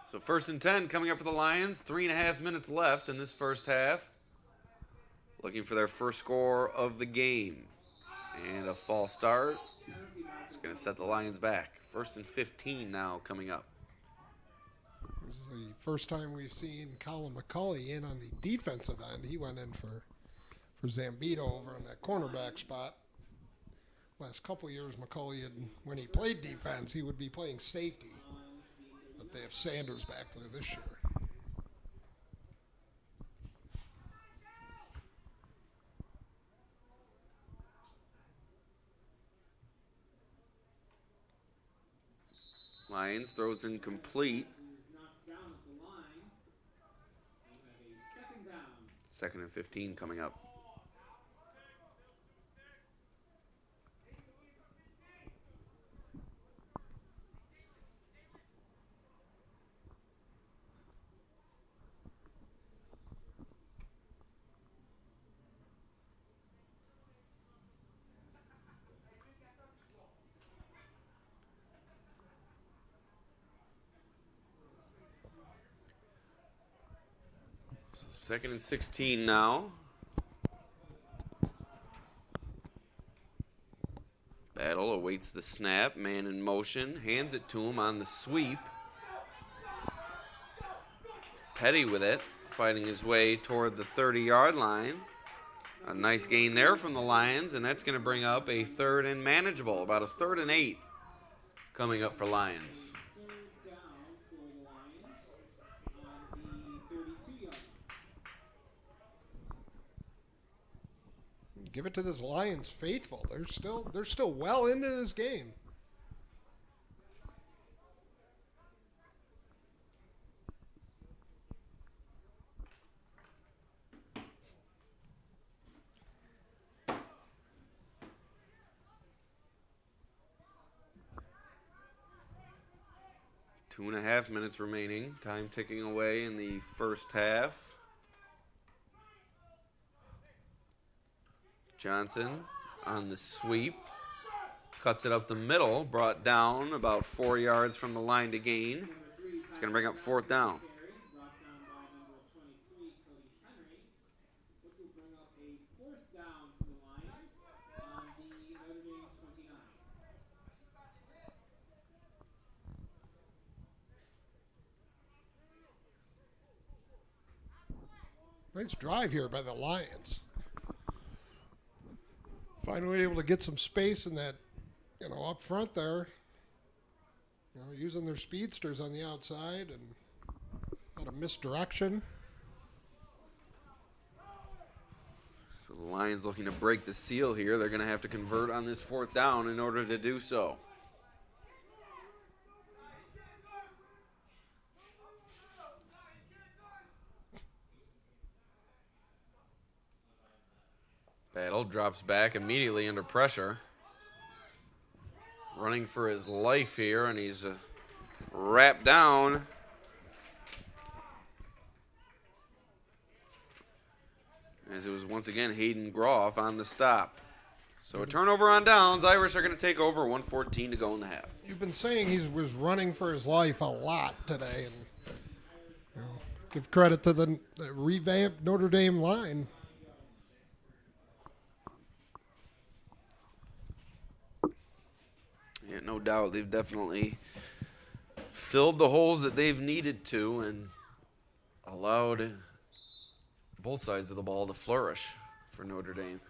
Speaker 2: So 1st and 10 coming up for the Lions. 3.5 minutes left in this first half. Looking for their first score of the game. And a false start. It's going to set the Lions back. 1st and 15 now coming up.
Speaker 3: this is the first time we've seen Colin McCauley in on the defensive end. He went in for Zambito over on that cornerback spot. Last couple years, McCauley, when he played defense, he would be playing safety. But they have Sanders back there this year.
Speaker 2: Lyons throws incomplete. 2nd and 15 coming up. So 2nd and 16 now. Battle awaits the snap. Man in motion. Hands it to him on the sweep. Petty with it. Fighting his way toward the 30-yard line. A nice gain there from the Lions, and that's going to bring up a 3rd and manageable. About a 3rd and 8 coming up for Lions.
Speaker 3: Give it to this Lions faithful. They're still well into this game.
Speaker 2: Two and a half minutes remaining. Time ticking away in the first half. Johnson on the sweep. Cuts it up the middle. Brought down about 4 yards from the line to gain. It's going to bring up 4th down.
Speaker 3: Nice drive here by the Lions. Finally able to get some space in that, up front there. Using their speedsters on the outside and not a misdirection.
Speaker 2: So the Lions looking to break the seal here. They're going to have to convert on this 4th down in order to do so. Battle drops back immediately under pressure. Running for his life here, and he's wrapped down. As it was once again Hayden Groff on the stop. So a turnover on downs. Irish are going to take over. 1:14 to go in the half.
Speaker 3: You've been saying he was running for his life a lot today, and give credit to the revamped Notre Dame line.
Speaker 2: Yeah, no doubt. They've definitely filled the holes that they've needed to and allowed both sides of the ball to flourish for Notre Dame.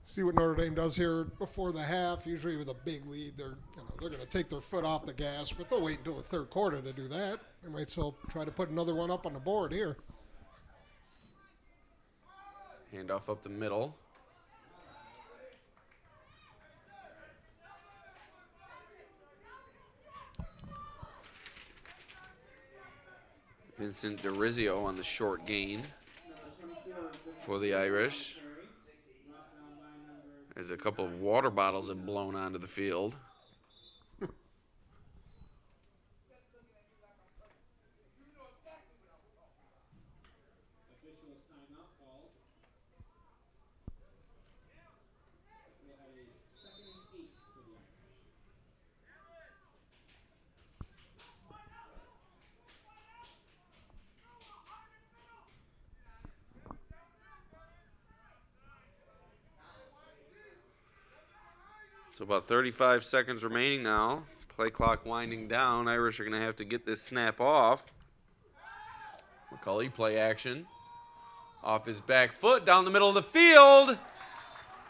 Speaker 3: See what Notre Dame does here before the half. Usually with a big lead, they're going to take their foot off the gas, but they'll wait until the third quarter to do that. They might still try to put another one up on the board here.
Speaker 2: Handoff up the middle. Vincent DeRizio on the short gain for the Irish, as a couple of water bottles have blown onto the field. So about 35 seconds remaining now. Play clock winding down. Irish are going to have to get this snap off. McCulley play action. Off his back foot down the middle of the field.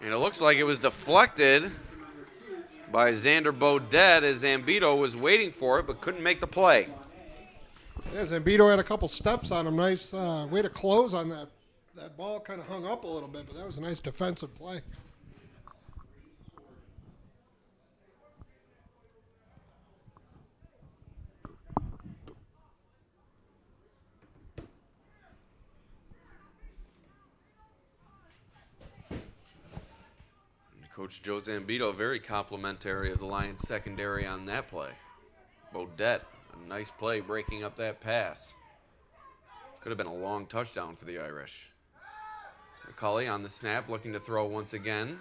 Speaker 2: And it looks like it was deflected by Xander Beaudet as Zambito was waiting for it but couldn't make the play.
Speaker 3: Yeah, Zambito had a couple steps on him. Nice way to close on that. That ball kind of hung up a little bit, but that was a nice defensive play.
Speaker 2: Coach Joe Zambito very complimentary of the Lions secondary on that play. Beaudet, a nice play breaking up that pass. Could have been a long touchdown for the Irish. McCulley on the snap, looking to throw once again.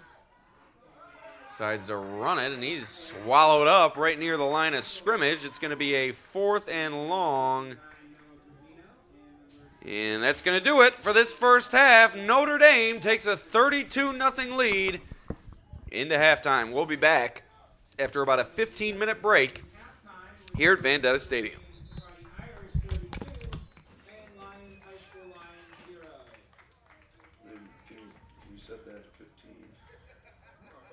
Speaker 2: Decides to run it, and he's swallowed up right near the line of scrimmage. It's going to be a 4th and long. And that's going to do it for this first half. Notre Dame takes a 32-0 lead into halftime. We'll be back after about a 15-minute break here at Detta Stadium.
Speaker 5: Can you set that to 15?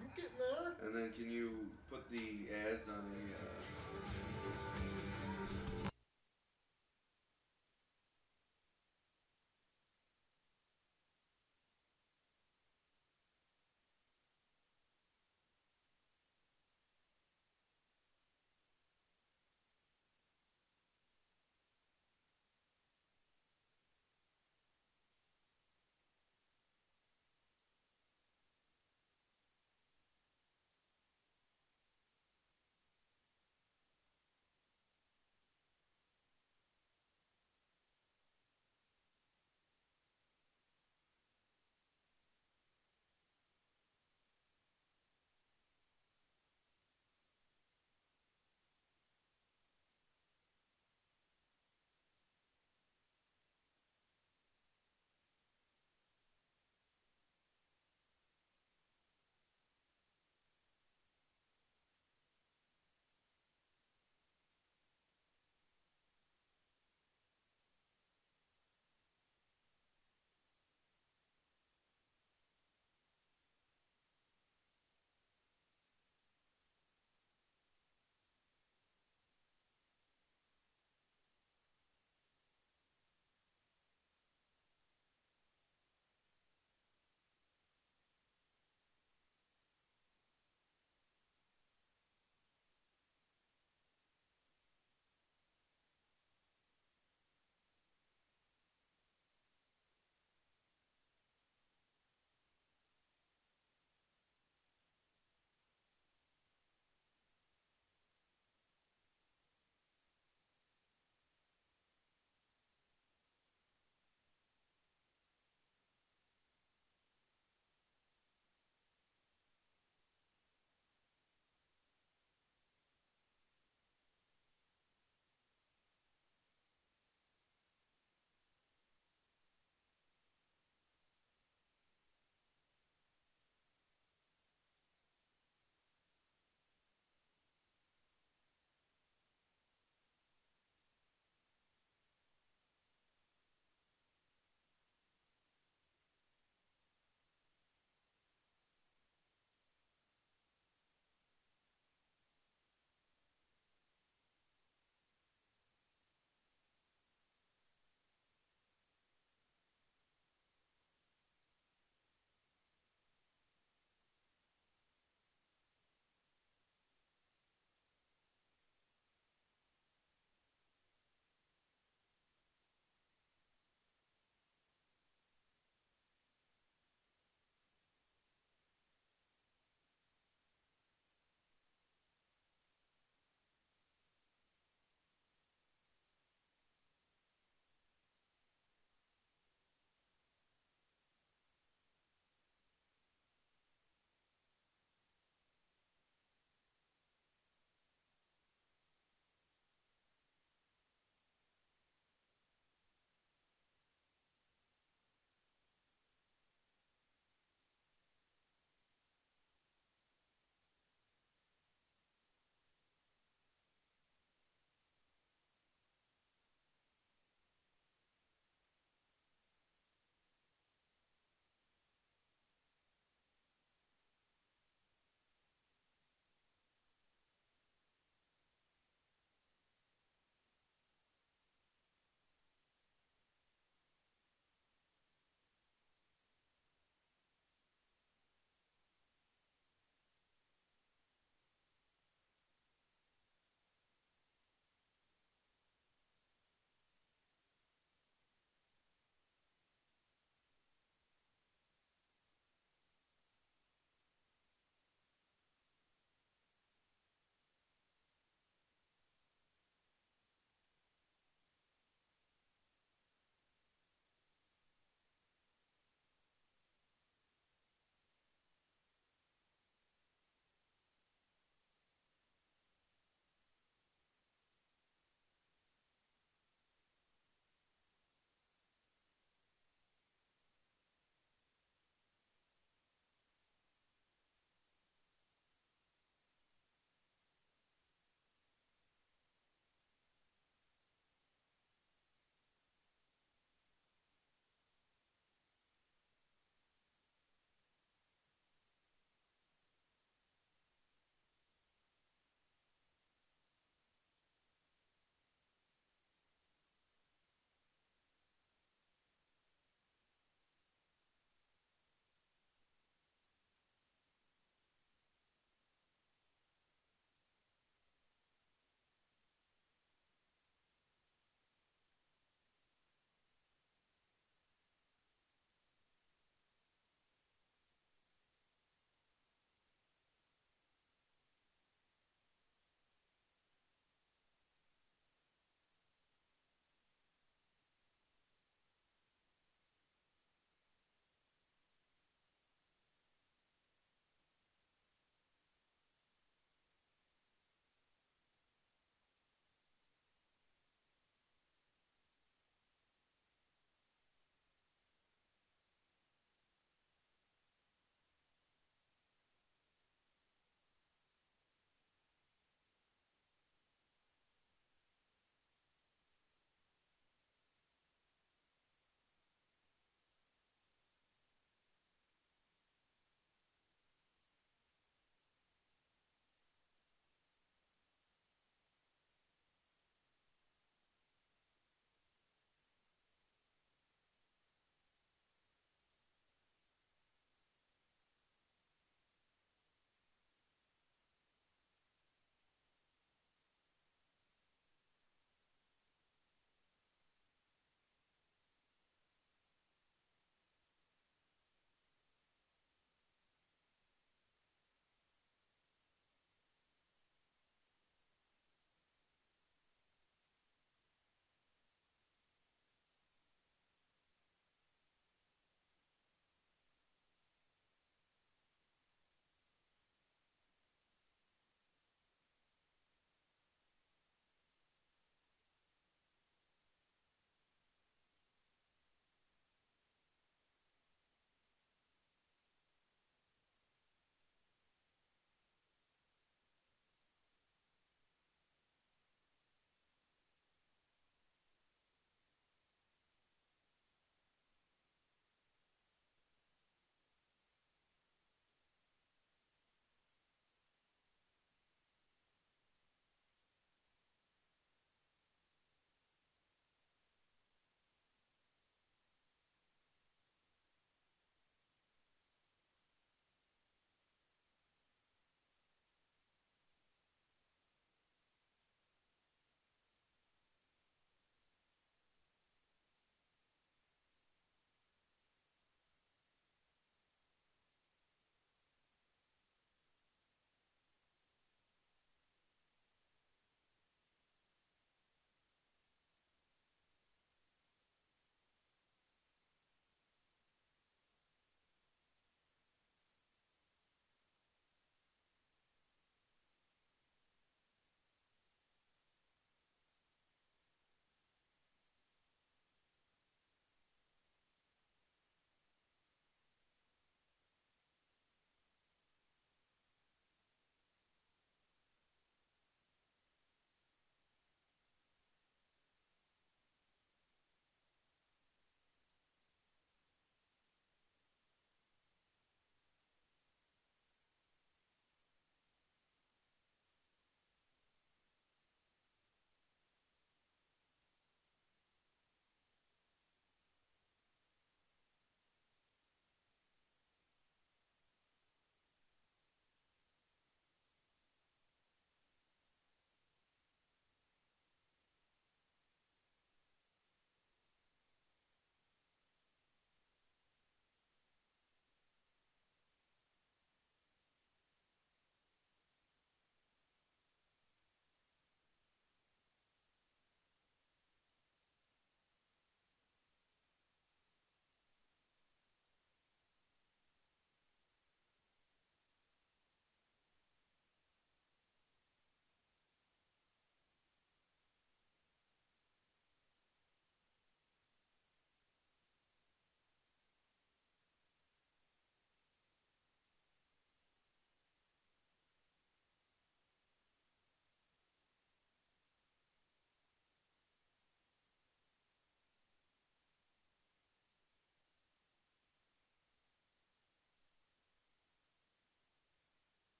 Speaker 3: You getting there?
Speaker 5: And then can you put the ads on a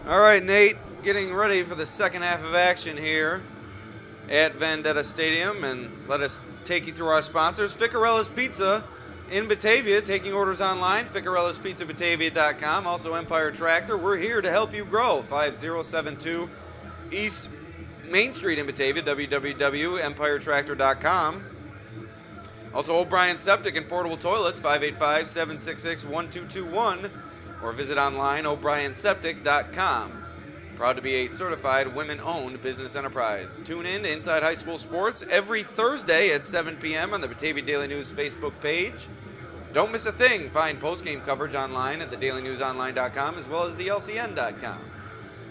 Speaker 2: All right, Nate, getting ready for the second half of action here at Detta Stadium, and let us take you through our sponsors. Ficarella's Pizza in Batavia, taking orders online, ficarellaspizzabatavia.com. Also Empire Tractor, we're here to help you grow. 5072 East Main Street in Batavia, www.empiretractor.com. Also O'Brien Septic and Portable Toilets, 585-766-1221, or visit online, o'brienseptic.com. Proud to be a certified women-owned business enterprise. Tune in to Inside High School Sports every Thursday at 7 p.m. on the Batavia Daily News Facebook page. Don't miss a thing. Find post-game coverage online at thedailynewsonline.com as well as thelcn.com.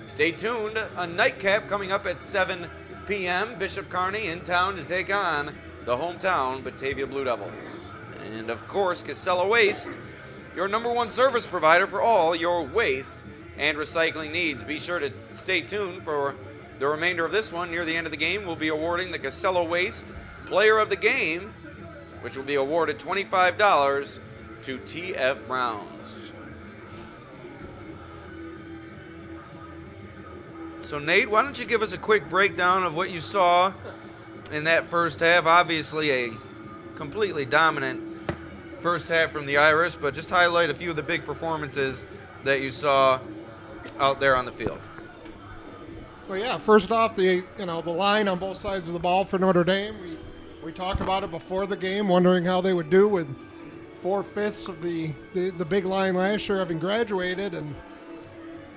Speaker 2: Stay tuned. A nightcap coming up at 7 p.m. Bishop Kearney in town to take on the hometown Batavia Blue Devils. And, of course, Casella Waste, your #1 service provider for all your waste and recycling needs. Be sure to stay tuned for the remainder of this one. Near the end of the game, we'll be awarding the Casella Waste Player of the Game, which will be awarded $25 to T.F. Browns. So, Nate, why don't you give us a quick breakdown of what you saw in that first half? Obviously, a completely dominant first half from the Irish, but just highlight a few of the big performances that you saw out there on the field.
Speaker 3: Well, yeah, first off, the line on both sides of the ball for Notre Dame. We talked about it before the game, wondering how they would do with 4/5 of the big line last year having graduated, and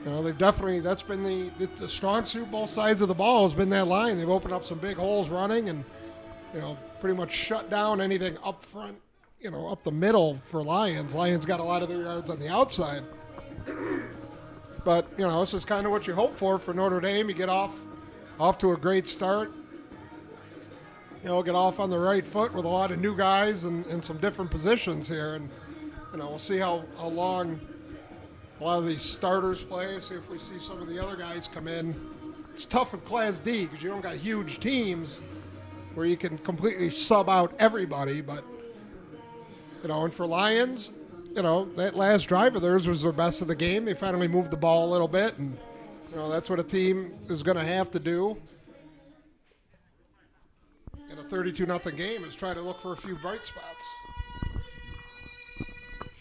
Speaker 3: they've definitely, that's been the strong suit. Both sides of the ball has been that line. They've opened up some big holes running, and pretty much shut down anything up front, up the middle for Lyons. Lyons got a lot of their yards on the outside. But, this is kind of what you hope for Notre Dame. You get off to a great start. Get off on the right foot with a lot of new guys and some different positions here. And, we'll see how long a lot of these starters play. See if we see some of the other guys come in. It's tough with Class D because you don't got huge teams where you can completely sub out everybody. But, and for Lyons, that last drive of theirs was their best of the game. They finally moved the ball a little bit, and, that's what a team is going to have to do in a 32-0 game, is try to look for a few bright spots.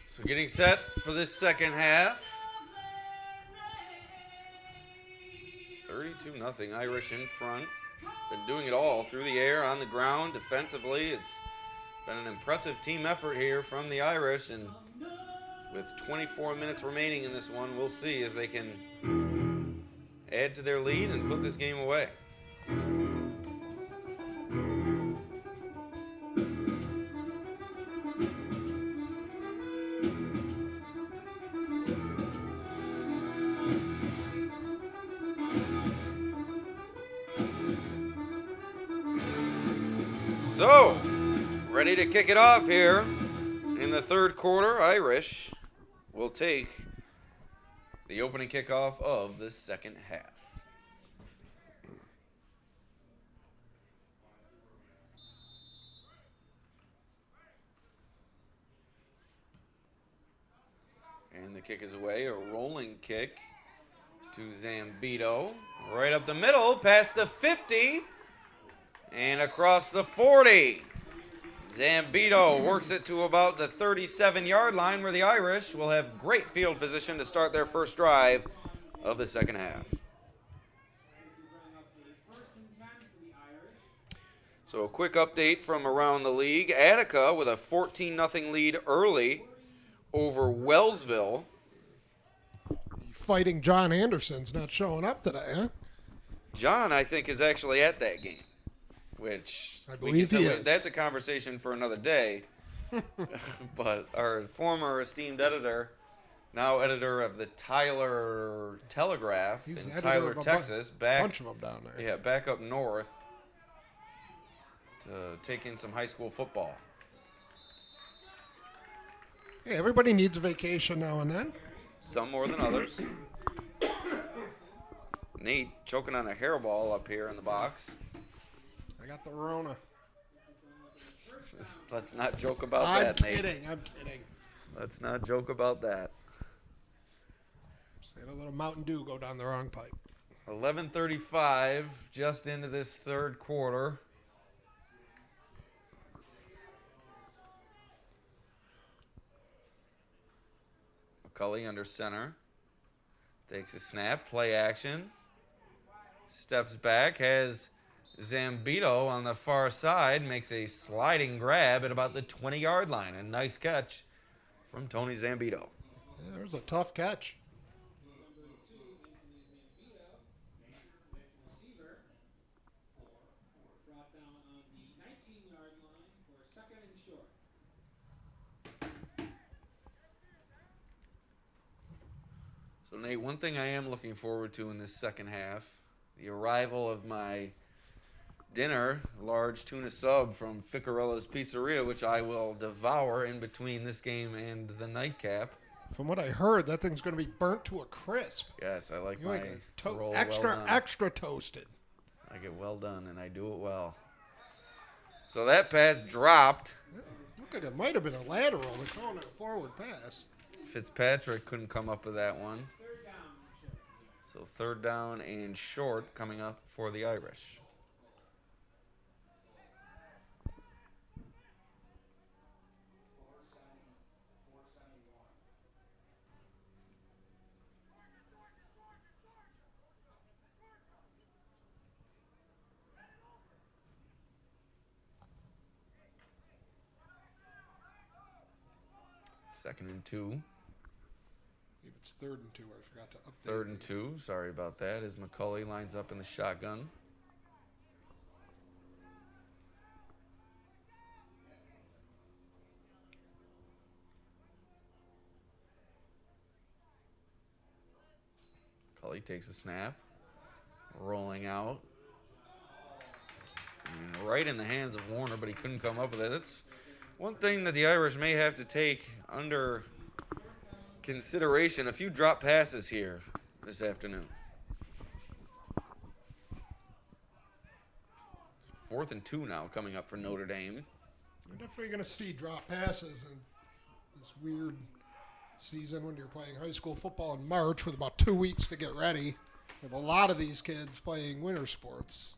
Speaker 2: So getting set for this second half. 32-0, Irish in front. Been doing it all through the air, on the ground, defensively. It's been an impressive team effort here from the Irish, and with 24 minutes remaining in this one, we'll see if they can add to their lead and put this game away. So, ready to kick it off here in the third quarter. Irish will take the opening kickoff of the second half. And the kick is away, a rolling kick to Zambito. Right up the middle, past the 50, and across the 40. Zambito works it to about the 37-yard line, where the Irish will have great field position to start their first drive of the second half. So a quick update from around the league. Attica with a 14-0 lead early over Wellsville.
Speaker 3: Fighting John Anderson's not showing up today, huh?
Speaker 2: John, I think, is actually at that game, which
Speaker 3: I believe he is.
Speaker 2: That's a conversation for another day. But our former esteemed editor, now editor of the Tyler Telegraph in Tyler, Texas,
Speaker 3: bunch of them down there.
Speaker 2: Yeah, back up north to take in some high school football.
Speaker 3: Hey, everybody needs a vacation now and then.
Speaker 2: Some more than others. Nate choking on a hairball up here in the box.
Speaker 3: I got the Rona.
Speaker 2: Let's not joke about that, Nate.
Speaker 3: I'm kidding.
Speaker 2: Let's not joke about that.
Speaker 3: And a little Mountain Dew go down the wrong pipe.
Speaker 2: 11:35 just into this third quarter. McCulley under center. Takes a snap, play action. Steps back, has Zambito on the far side, makes a sliding grab at about the 20-yard line. A nice catch from Tony Zambito.
Speaker 3: Yeah, it was a tough catch.
Speaker 1: Brought down on the 19-yard line for second and short.
Speaker 2: So, Nate, one thing I am looking forward to in this second half, the arrival of my dinner, a large tuna sub from Ficarella's Pizzeria, which I will devour in between this game and the nightcap.
Speaker 3: From what I heard, that thing's going to be burnt to a crisp.
Speaker 2: Yes, I like
Speaker 3: You
Speaker 2: my
Speaker 3: like it
Speaker 2: roll
Speaker 3: extra,
Speaker 2: well done.
Speaker 3: extra toasted.
Speaker 2: I get well done, and I do it well. So that pass dropped.
Speaker 3: Looked like it might have been a lateral. They're calling it a forward pass.
Speaker 2: Fitzpatrick couldn't come up with that one.
Speaker 1: Third down and short.
Speaker 2: So third down and short coming up for the Irish. Second and 2.
Speaker 3: If it's 3rd and 2, I forgot to update.
Speaker 2: 3rd and 2. Sorry about that. As McCulley lines up in the shotgun. McCulley takes a snap. Rolling out. And right in the hands of Warner, but he couldn't come up with it. That's one thing that the Irish may have to take under consideration. A few drop passes here this afternoon. 4th and 2 now coming up for Notre Dame.
Speaker 3: You're definitely going to see drop passes in this weird season when you're playing high school football in March with about 2 weeks to get ready, with a lot of these kids playing winter sports.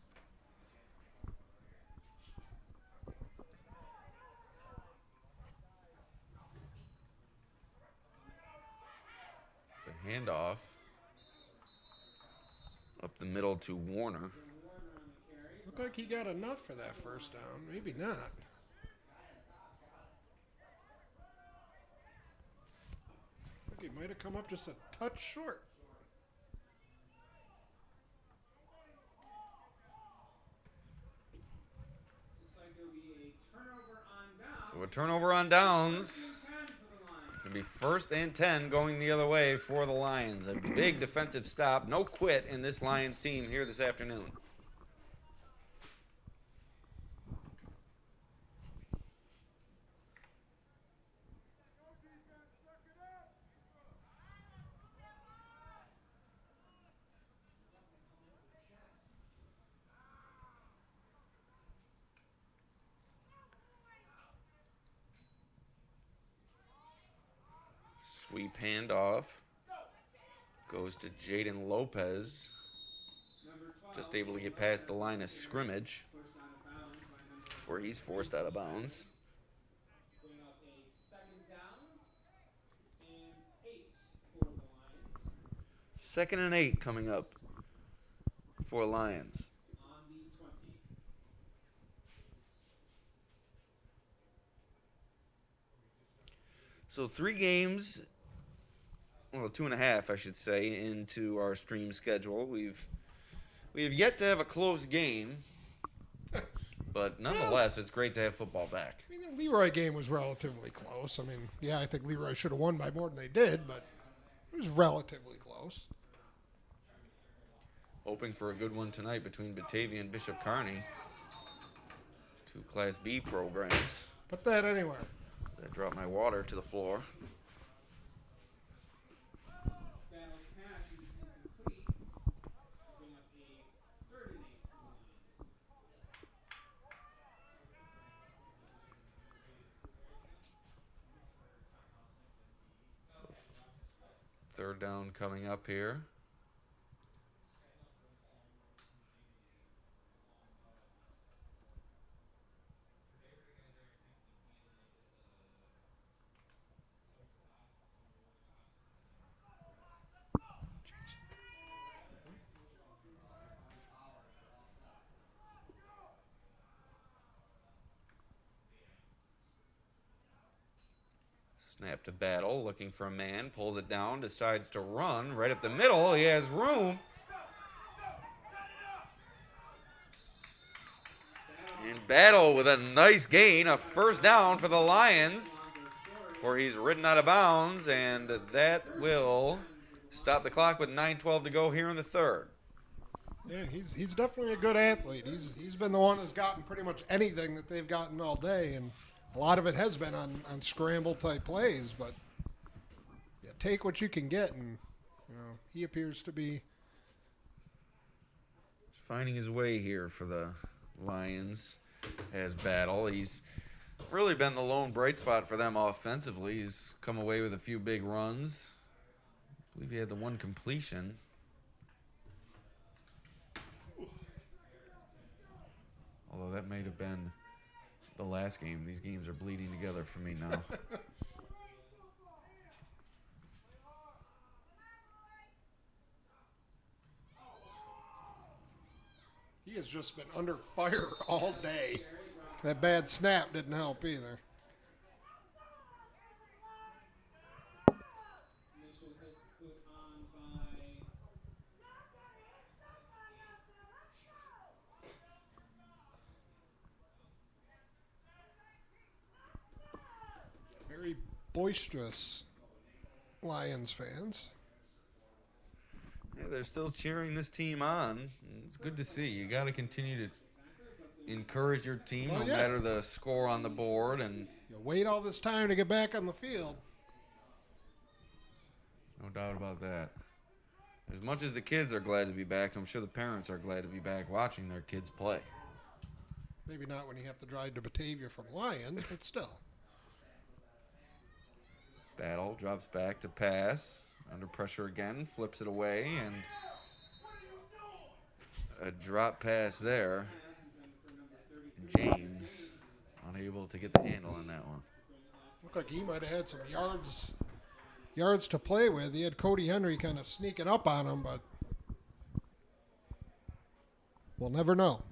Speaker 2: The handoff up the middle to Warner.
Speaker 3: Looked like he got enough for that first down. Maybe not. I think he might have come up just a touch short.
Speaker 1: Looks like there'll be a turnover on down.
Speaker 2: So a turnover on downs.
Speaker 1: 10 for the Lions.
Speaker 2: It's going to be 1st and 10 going the other way for the Lions. A big defensive stop. No quit in this Lions team here this afternoon. Sweep handoff. Goes to Jaden Lopez. Just able to get past the line of scrimmage before he's forced out of bounds.
Speaker 1: Bring up a second down and 8 for the Lions
Speaker 2: 2nd and 8 coming up for Lions.
Speaker 1: on the 20.
Speaker 2: So 3 games, well, 2.5, I should say, into our stream schedule. We have yet to have a close game, but nonetheless, it's great to have football back.
Speaker 3: I mean, the Leroy game was relatively close. I mean, yeah, I think Leroy should have won by more than they did, but it was relatively close.
Speaker 2: Hoping for a good one tonight between Batavia and Bishop Kearney. 2 Class B programs.
Speaker 3: Put that anywhere.
Speaker 2: I dropped my water to the floor.
Speaker 1: Battle pass is incomplete. Bring up a 3rd and 8 for the Lions.
Speaker 2: Third down coming up here. Snap to Battle, looking for a man, pulls it down, decides to run right up the middle. He has room. And Battle with a nice gain, a first down for the Lions, for he's ridden out of bounds, and that will stop the clock with 9:12 to go here in the third.
Speaker 3: Yeah, he's definitely a good athlete. He's been the one that's gotten pretty much anything that they've gotten all day, and a lot of it has been on scramble-type plays, but yeah, take what you can get, and he appears to be
Speaker 2: Finding his way here for the Lions as Battle. He's really been the lone bright spot for them offensively. He's come away with a few big runs. I believe he had the one completion. Although that might have been the last game. These games are bleeding together for me now.
Speaker 3: he has just been under fire all day. That bad snap didn't help either.
Speaker 1: Initial hit put on by
Speaker 3: Very boisterous Lions fans.
Speaker 2: Yeah, they're still cheering this team on. It's good to see. You got to continue to encourage your team, no matter the score on the board. And
Speaker 3: You wait all this time to get back on the field.
Speaker 2: no doubt about that. As much as the kids are glad to be back, I'm sure the parents are glad to be back watching their kids play.
Speaker 3: Maybe not when you have to drive to Batavia from Lyons, but still.
Speaker 2: Battle drops back to pass. Under pressure again, flips it away, and a drop pass there. James unable to get the handle on that one.
Speaker 3: Looked like he might have had some yards to play with. He had Cody Henry kind of sneaking up on him, but we'll never know.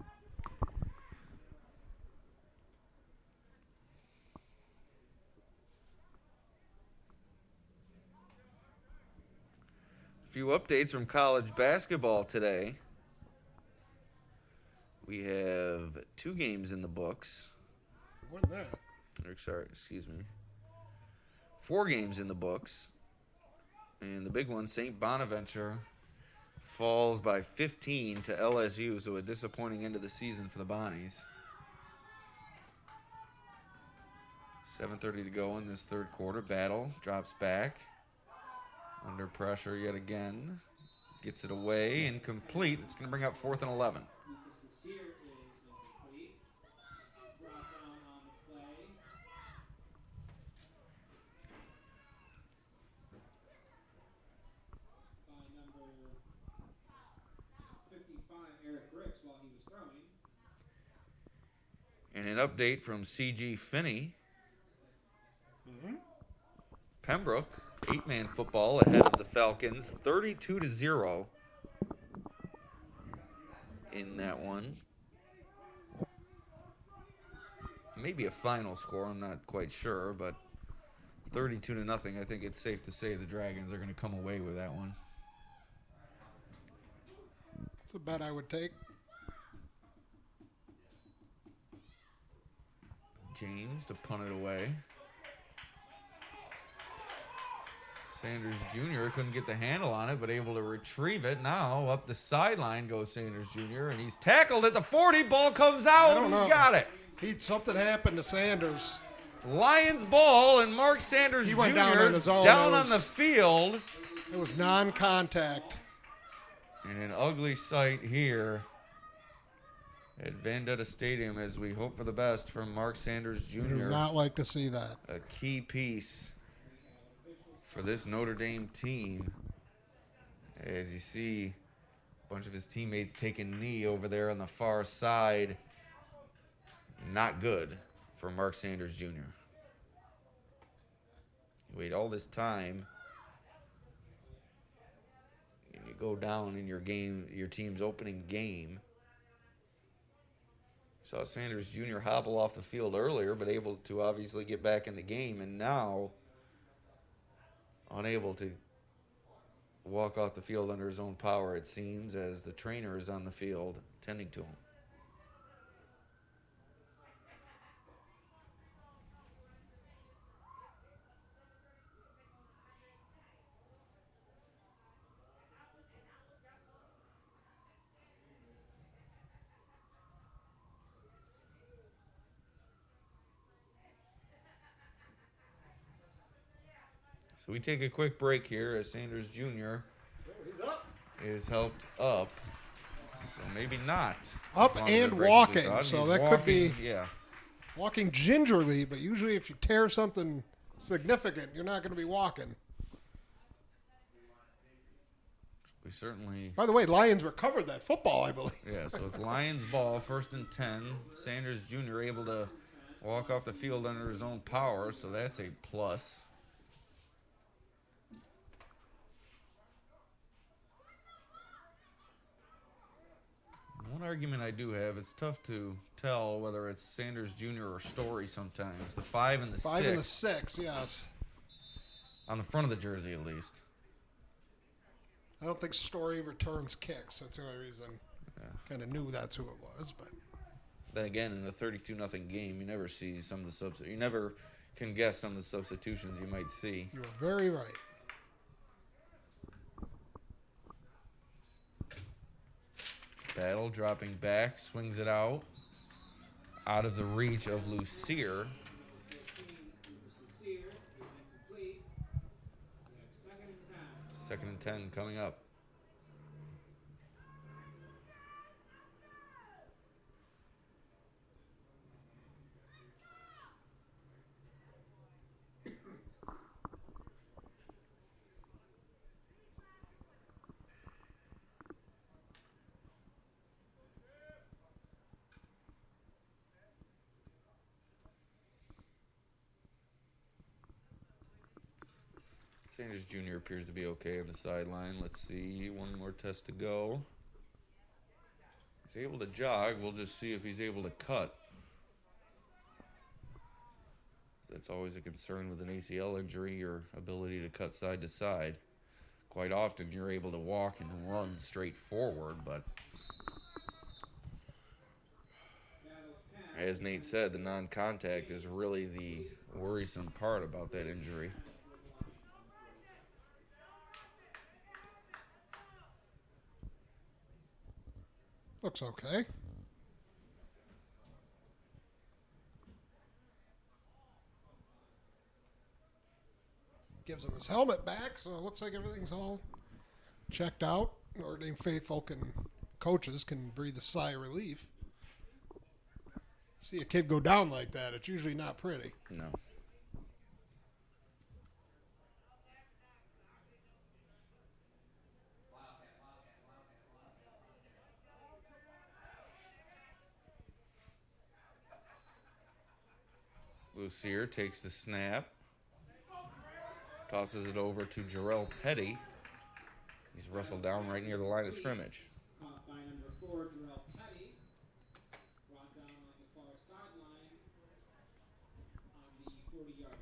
Speaker 2: A few updates from college basketball today. We have 2 games in the books.
Speaker 3: Wasn't that?
Speaker 2: Or, sorry, excuse me. 4 games in the books. And the big one, St. Bonaventure, falls by 15 to LSU, so a disappointing end of the season for the Bonnies. 7:30 to go in this third quarter. Battle drops back. Under pressure yet again. Gets it away, incomplete. It's going to bring up 4th and 11.
Speaker 1: Sear is incomplete. Brought down on the play. By number 55, Eric Ricks, while he was throwing.
Speaker 2: And an update from C.G. Finney. Pembroke, 8-man football ahead of the Falcons, 32-0 in that one. Maybe a final score, I'm not quite sure, but 32-0. I think it's safe to say the Dragons are going to come away with that one.
Speaker 3: That's a bet I would take.
Speaker 2: James to punt it away. Sanders Jr. couldn't get the handle on it, but able to retrieve it. Now up the sideline goes Sanders Jr., and he's tackled at the 40. Ball comes out. Who's got it?
Speaker 3: Something happened to Sanders.
Speaker 2: Lions ball, and Mark Sanders
Speaker 3: He
Speaker 2: Jr.
Speaker 3: went down on his own.
Speaker 2: down on the field.
Speaker 3: It was non-contact.
Speaker 2: And an ugly sight here at Detta Stadium as we hope for the best from Mark Sanders
Speaker 3: I do
Speaker 2: Jr.
Speaker 3: not like to see that.
Speaker 2: A key piece for this Notre Dame team. As you see, a bunch of his teammates taking knee over there on the far side. Not good for Mark Sanders Jr. You wait all this time, and you go down in your game, your team's opening game. Saw Sanders Jr. hobble off the field earlier, but able to obviously get back in the game, and now unable to walk off the field under his own power, it seems, as the trainer is on the field tending to him. So we take a quick break here as Sanders Jr. is helped up. So maybe not.
Speaker 3: Up and walking. So
Speaker 2: He's
Speaker 3: that
Speaker 2: walking,
Speaker 3: could be
Speaker 2: yeah.
Speaker 3: walking gingerly, but usually if you tear something significant, you're not going to be walking.
Speaker 2: We certainly.
Speaker 3: By the way, Lyons recovered that football, I believe.
Speaker 2: Yeah, so it's Lions ball, 1st and 10. Sanders Jr. able to walk off the field under his own power, so that's a plus. One argument I do have, it's tough to tell whether it's Sanders Jr. or Story sometimes. The 5 and the 6.
Speaker 3: 5 and the 6, yes.
Speaker 2: On the front of the jersey, at least.
Speaker 3: I don't think Story returns kicks. That's the only reason. Kind of knew that's who it was, but
Speaker 2: Then again, in a 32-0 game, you never see some of the you never can guess some of the substitutions you might see.
Speaker 3: you were very right.
Speaker 2: Battle dropping back, swings it out of the reach of Lucier. Second and 10 coming up. Sanders Jr. appears to be okay on the sideline. Let's see. One more test to go. He's able to jog. We'll just see if he's able to cut. That's always a concern with an ACL injury, your ability to cut side to side. Quite often you're able to walk and run straight forward, but as Nate said, the non-contact is really the worrisome part about that injury.
Speaker 3: Looks okay. Gives him his helmet back, so it looks like everything's all checked out. Notre Dame faithful coaches can breathe a sigh of relief. See a kid go down like that, it's usually not pretty.
Speaker 2: No. Lucier takes the snap, tosses it over to Jarrell Petty. He's wrestled down right near the line of scrimmage.
Speaker 1: Caught by number 4, Jarrell Petty. Brought down on the far sideline on the 40-yard line.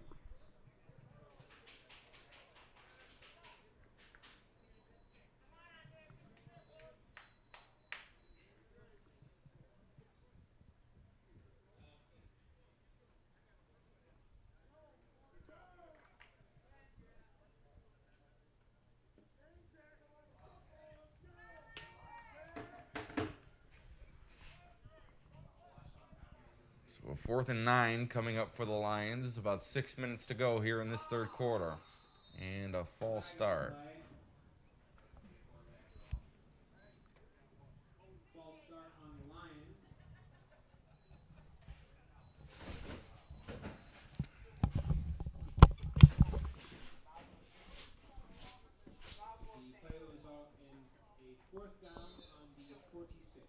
Speaker 2: So 4th and 9 coming up for the Lions. About 6 minutes to go here in this third quarter. And a false start.
Speaker 1: False start on the Lions. Fourth down on the 46.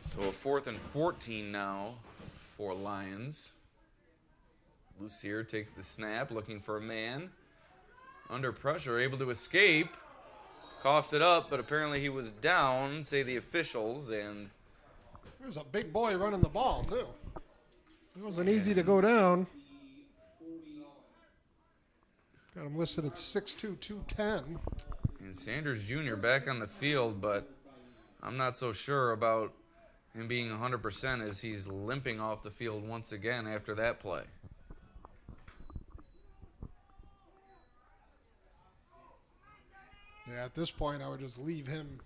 Speaker 2: So a 4th and 14 now for Lyons. Lucier takes the snap, looking for a man. Under pressure, able to escape. Coughs it up, but apparently he was down, say the officials, and
Speaker 3: There's a big boy running the ball, too. It wasn't easy to go down. Got him listed at 6'2", 210.
Speaker 2: and Sanders Jr. back on the field, but I'm not so sure about him being 100% as he's limping off the field once again after that play.
Speaker 3: Yeah, at this point, I would just leave him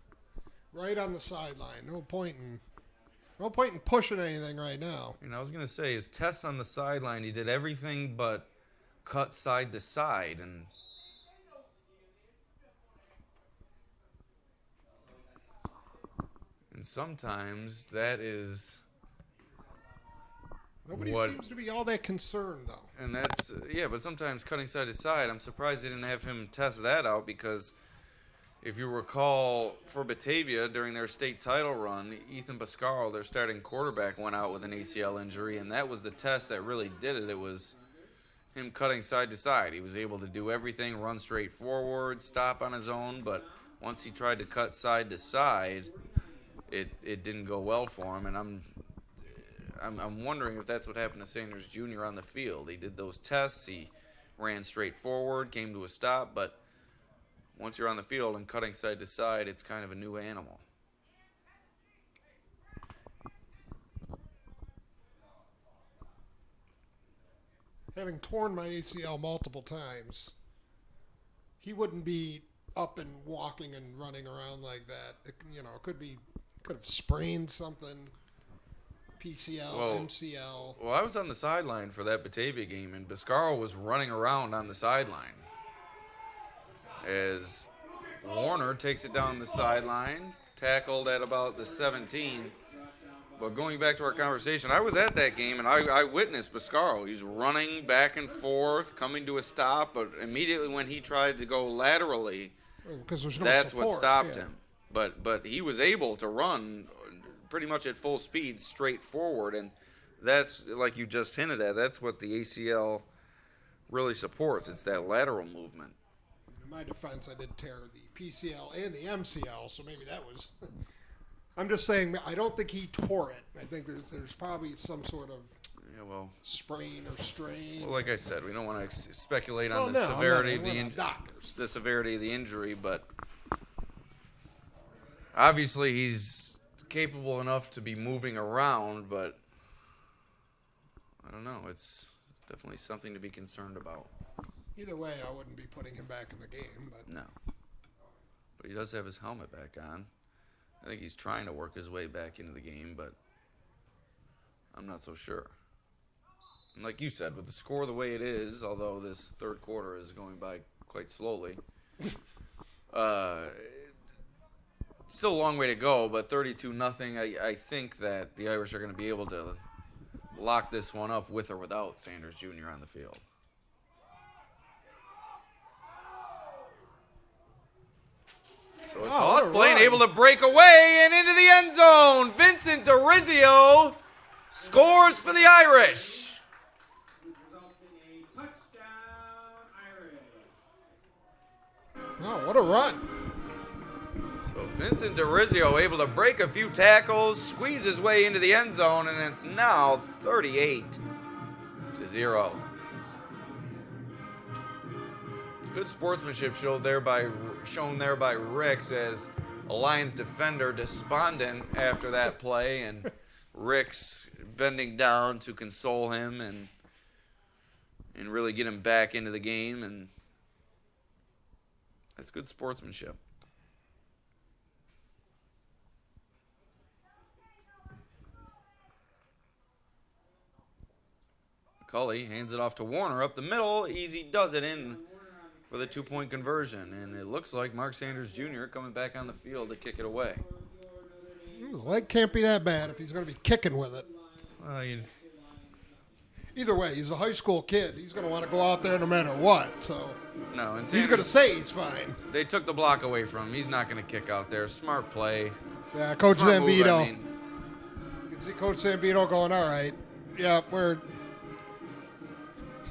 Speaker 3: right on the sideline. No point in pushing anything right now.
Speaker 2: And I was going to say, his tests on the sideline, he did everything but cut side to side. And sometimes that is
Speaker 3: Nobody
Speaker 2: what,
Speaker 3: seems to be all that concerned, though.
Speaker 2: and that's, yeah, but sometimes cutting side to side, I'm surprised they didn't have him test that out, because if you recall, for Batavia during their state title run, Ethan Bascaro, their starting quarterback, went out with an ACL injury, and that was the test that really did it. It was him cutting side to side. He was able to do everything, run straight forward, stop on his own, but once he tried to cut side to side, it didn't go well for him, and I'm wondering if that's what happened to Sanders Jr. on the field. He did those tests, he ran straight forward, came to a stop, but once you're on the field and cutting side to side, it's kind of a new animal.
Speaker 3: Having torn my ACL multiple times, he wouldn't be up and walking and running around like that. It could have sprained something. PCL, MCL.
Speaker 2: Well, I was on the sideline for that Batavia game, and Bascaro was running around on the sideline as Warner takes it down the sideline, tackled at about the 17. But going back to our conversation, I was at that game, and I witnessed Bascaro. He's running back and forth, coming to a stop, but immediately when he tried to go laterally,
Speaker 3: Because there's no
Speaker 2: that's
Speaker 3: support.
Speaker 2: what stopped him. But he was able to run pretty much at full speed straight forward, and that's, like you just hinted at, that's what the ACL really supports. It's that lateral movement.
Speaker 3: In my defense, I did tear the PCL and the MCL, so maybe that was. I'm just saying, I don't think he tore it. I think there's probably some sort of sprain or strain.
Speaker 2: Well, like I said, we don't want to speculate on
Speaker 3: the
Speaker 2: severity of the severity of the injury, but obviously he's capable enough to be moving around, but I don't know. It's definitely something to be concerned about.
Speaker 3: Either way, I wouldn't be putting him back in the game. But
Speaker 2: No. But he does have his helmet back on. I think he's trying to work his way back into the game, but I'm not so sure. And like you said, with the score the way it is, although this third quarter is going by quite slowly, still a long way to go, but 32-0. I think that the Irish are going to be able to lock this one up with or without Sanders Jr. on the field. So a toss play and able to break away and into the end zone. Vincent DeRizio scores for the Irish.
Speaker 1: Results in a touchdown, Irish.
Speaker 3: oh, what a run!
Speaker 2: So Vincent DeRizio able to break a few tackles, squeeze his way into the end zone, and it's now 38-0. Good sportsmanship shown there by Ricks as a Lions defender despondent after that play, and Ricks bending down to console him and really get him back into the game, and that's good sportsmanship. McCulley hands it off to Warner up the middle. Easy does it in for the 2-point conversion. And it looks like Mark Sanders Jr. coming back on the field to kick it away.
Speaker 3: The leg can't be that bad if he's going to be kicking with it. Either way, he's a high school kid. He's going to want to go out there no matter what. So
Speaker 2: No, and
Speaker 3: he's
Speaker 2: Sanders,
Speaker 3: going to say he's fine.
Speaker 2: they took the block away from him. He's not going to kick out there. Smart play.
Speaker 3: Yeah, Coach
Speaker 2: Smart move,
Speaker 3: Zambito.
Speaker 2: I mean.
Speaker 3: You can see Coach Zambito going, all right. Yeah,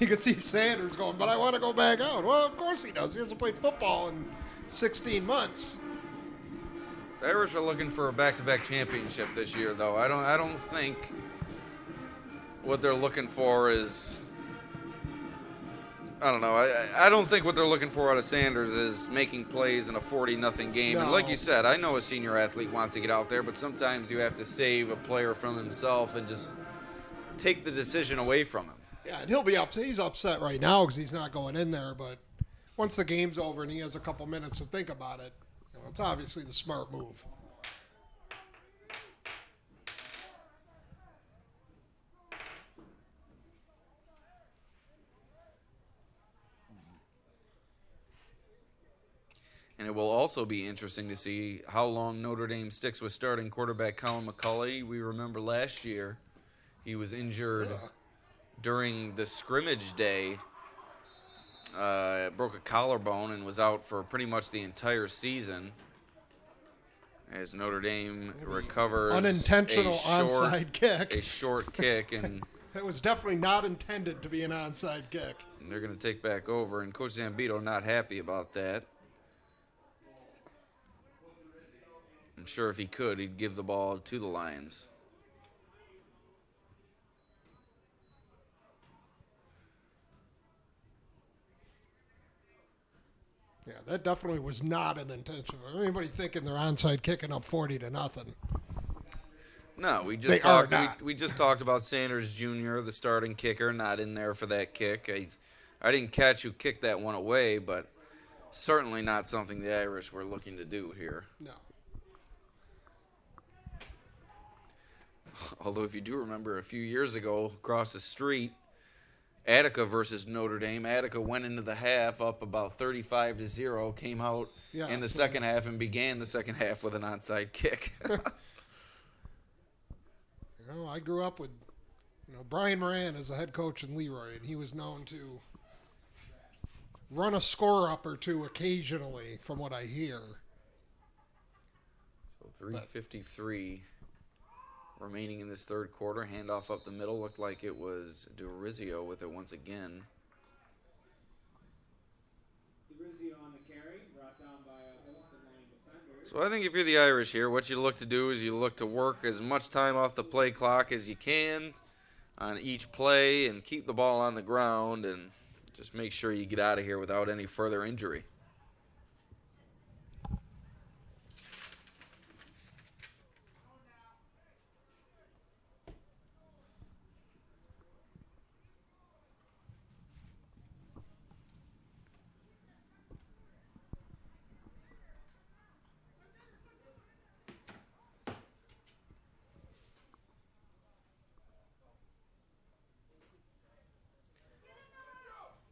Speaker 3: you can see Sanders going, but I want to go back out. Well, of course he does. He hasn't played football in 16 months.
Speaker 2: The Irish are looking for a back-to-back championship this year, though. I don't think what they're looking for is, I don't know. I don't think what they're looking for out of Sanders is making plays in a 40-0 game. And like
Speaker 3: No.
Speaker 2: you said, I know a senior athlete wants to get out there, but sometimes you have to save a player from himself and just take the decision away from him.
Speaker 3: Yeah, and he'll be upset. He's upset right now because he's not going in there. But once the game's over and he has a couple minutes to think about it, it's obviously the smart move.
Speaker 2: And it will also be interesting to see how long Notre Dame sticks with starting quarterback Colin McCulley. We remember last year he was injured during the scrimmage day, broke a collarbone and was out for pretty much the entire season as Notre Dame recovers
Speaker 3: Unintentional
Speaker 2: a
Speaker 3: onside kick.
Speaker 2: A short kick, and
Speaker 3: That was definitely not intended to be an onside kick.
Speaker 2: they're going to take back over. And Coach Zambito not happy about that. I'm sure if he could, he'd give the ball to the Lions.
Speaker 3: Yeah, that definitely was not an intention. Anybody thinking they're onside kicking up 40-0?
Speaker 2: No, we
Speaker 3: They
Speaker 2: just
Speaker 3: are
Speaker 2: talked.
Speaker 3: not.
Speaker 2: We just talked about Sanders Jr., the starting kicker, not in there for that kick. I didn't catch who kicked that one away, but certainly not something the Irish were looking to do here.
Speaker 3: No.
Speaker 2: Although, if you do remember, a few years ago, across the street, Attica versus Notre Dame. Attica went into the half up about 35-0, came out in the second half and began the second half with an onside kick.
Speaker 3: I grew up with, Brian Moran as the head coach in Leroy, and he was known to run a score up or two occasionally, from what I hear.
Speaker 2: So 3:53 remaining in this third quarter. Handoff up the middle. Looked like it was DeRizio with it once again.
Speaker 1: DeRizio on the carry, brought down by a host of line defenders.
Speaker 2: So I think if you're the Irish here, what you look to do is you look to work as much time off the play clock as you can on each play and keep the ball on the ground and just make sure you get out of here without any further injury.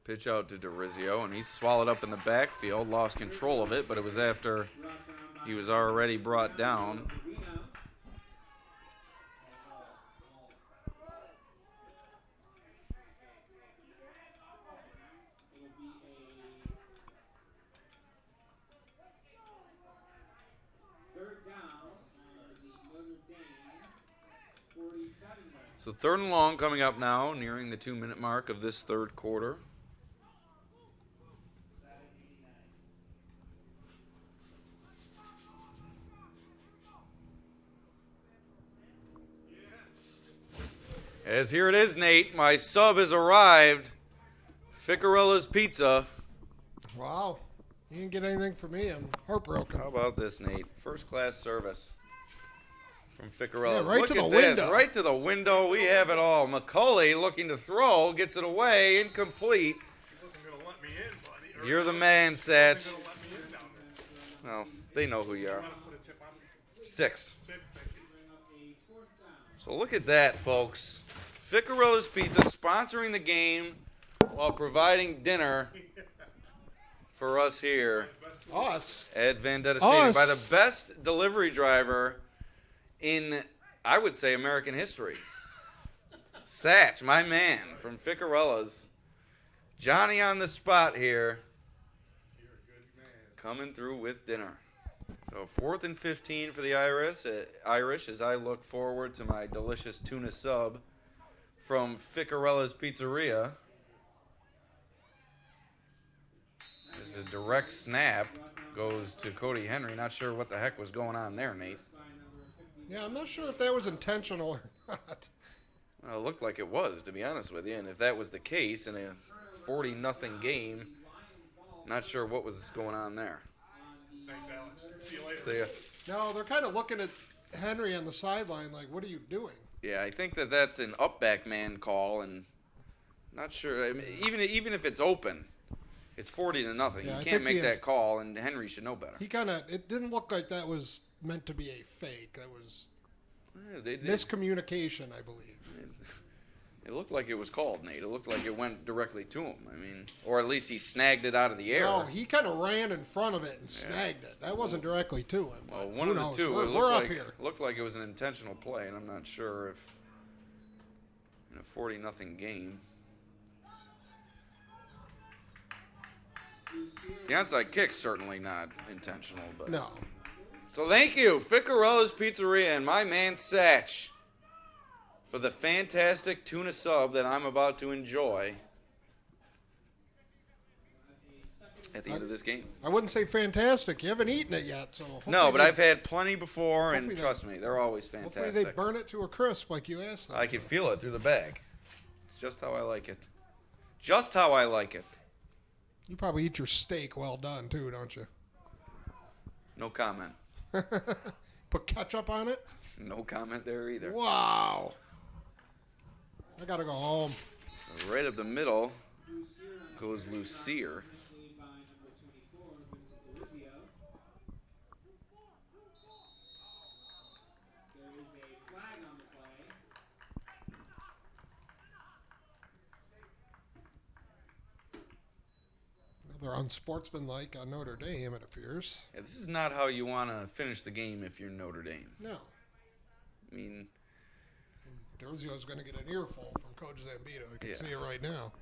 Speaker 2: Pitch out to DeRizio, and he's swallowed up in the backfield, lost control of it, but it was after he was already brought down. So 3rd and long coming up now, nearing the 2-minute mark of this third quarter. As here it is, Nate. My sub has arrived. Ficarella's Pizza.
Speaker 3: Wow. You didn't get anything from me. I'm heartbroken.
Speaker 2: How about this, Nate? First class service from Ficarella's.
Speaker 3: Yeah, right
Speaker 2: Look
Speaker 3: to
Speaker 2: at
Speaker 3: the
Speaker 2: this.
Speaker 3: window.
Speaker 2: Right to the window. We have it all. McCulley looking to throw. Gets it away. Incomplete.
Speaker 6: He wasn't going to let me in, buddy.
Speaker 2: You're the man, Satch.
Speaker 6: He wasn't going to let me in down there.
Speaker 2: Well, they know who you are.
Speaker 6: I'm going to put a tip on me.
Speaker 2: 6.
Speaker 6: 6, thank you.
Speaker 2: So look at that, folks. Ficarella's Pizza sponsoring the game while providing dinner for us here
Speaker 3: Us.
Speaker 2: at Detta Stadium
Speaker 3: Us.
Speaker 2: by the best delivery driver in, I would say, American history. Satch, my man from Ficarella's. Johnny on the spot here.
Speaker 6: You're a good man.
Speaker 2: Coming through with dinner. So 4th and 15 for the Irish as I look forward to my delicious tuna sub from Ficarella's Pizzeria. As a direct snap goes to Cody Henry. Not sure what the heck was going on there, Nate.
Speaker 3: Yeah, I'm not sure if that was intentional or not.
Speaker 2: Well, it looked like it was, to be honest with you. And if that was the case in a 40-0 game, not sure what was going on there.
Speaker 6: Thanks, Alex. See you later.
Speaker 2: See ya.
Speaker 3: No, they're kind of looking at Henry on the sideline like, what are you doing?
Speaker 2: Yeah, I think that's an up-back man call, and not sure. I mean, even if it's open, it's 40-0.
Speaker 3: Yeah,
Speaker 2: You
Speaker 3: I
Speaker 2: can't
Speaker 3: think
Speaker 2: make that call, and Henry should know better.
Speaker 3: It didn't look like that was meant to be a fake. That was
Speaker 2: Yeah,
Speaker 3: miscommunication, I believe.
Speaker 2: It looked like it was called, Nate. It looked like it went directly to him. I mean, or at least he snagged it out of the air.
Speaker 3: No, he kind of ran in front of it and snagged it. That wasn't directly to him.
Speaker 2: Well,
Speaker 3: but
Speaker 2: one
Speaker 3: who
Speaker 2: of the
Speaker 3: knows?
Speaker 2: two.
Speaker 3: We're,
Speaker 2: It
Speaker 3: we're up
Speaker 2: looked
Speaker 3: here.
Speaker 2: looked like it was an intentional play, and I'm not sure if in a 40-0 game. The onside kick's certainly not intentional, but
Speaker 3: No.
Speaker 2: So thank you, Ficarella's Pizzeria and my man Satch, for the fantastic tuna sub that I'm about to enjoy at the end of this game.
Speaker 3: I wouldn't say fantastic. You haven't eaten it yet, so
Speaker 2: No, but I've had plenty before, and
Speaker 3: hopefully
Speaker 2: trust me, they're always
Speaker 3: hopefully
Speaker 2: fantastic.
Speaker 3: they burn it to a crisp like you asked them.
Speaker 2: I can feel it through the bag. It's just how I like it. Just how I like it.
Speaker 3: You probably eat your steak well done too, don't you?
Speaker 2: No comment.
Speaker 3: Put ketchup on it?
Speaker 2: No comment there either.
Speaker 3: Wow. I gotta go home.
Speaker 2: So right up the middle goes Lucier.
Speaker 3: They're unsportsmanlike on Notre Dame, it appears.
Speaker 2: Yeah, this is not how you want to finish the game if you're Notre Dame.
Speaker 3: No.
Speaker 2: I mean,
Speaker 3: Derzio's going to get an earful from Coach Zambito. You can
Speaker 2: Yeah.
Speaker 3: see it right now.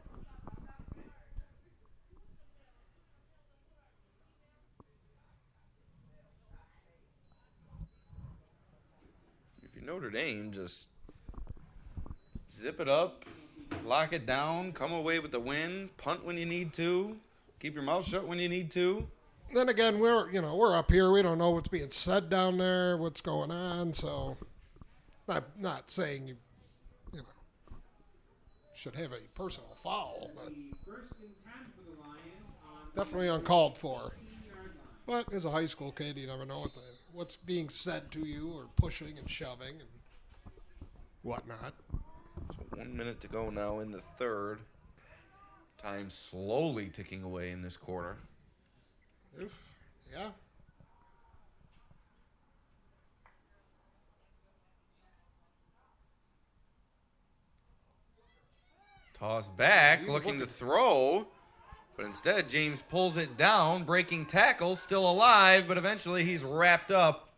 Speaker 2: if you're Notre Dame, just zip it up, lock it down, come away with the win, punt when you need to, keep your mouth shut when you need to.
Speaker 3: Then again, we're up here. We don't know what's being said down there, what's going on. So, not saying you should have a personal foul, but definitely uncalled for. But as a high school kid, you never know what's being said to you, or pushing and shoving and whatnot.
Speaker 2: So 1 minute to go now in the third. Time slowly ticking away in this quarter.
Speaker 3: Oof. Yeah.
Speaker 2: Toss back, looking to throw, but instead James pulls it down, breaking tackle, still alive, but eventually he's wrapped up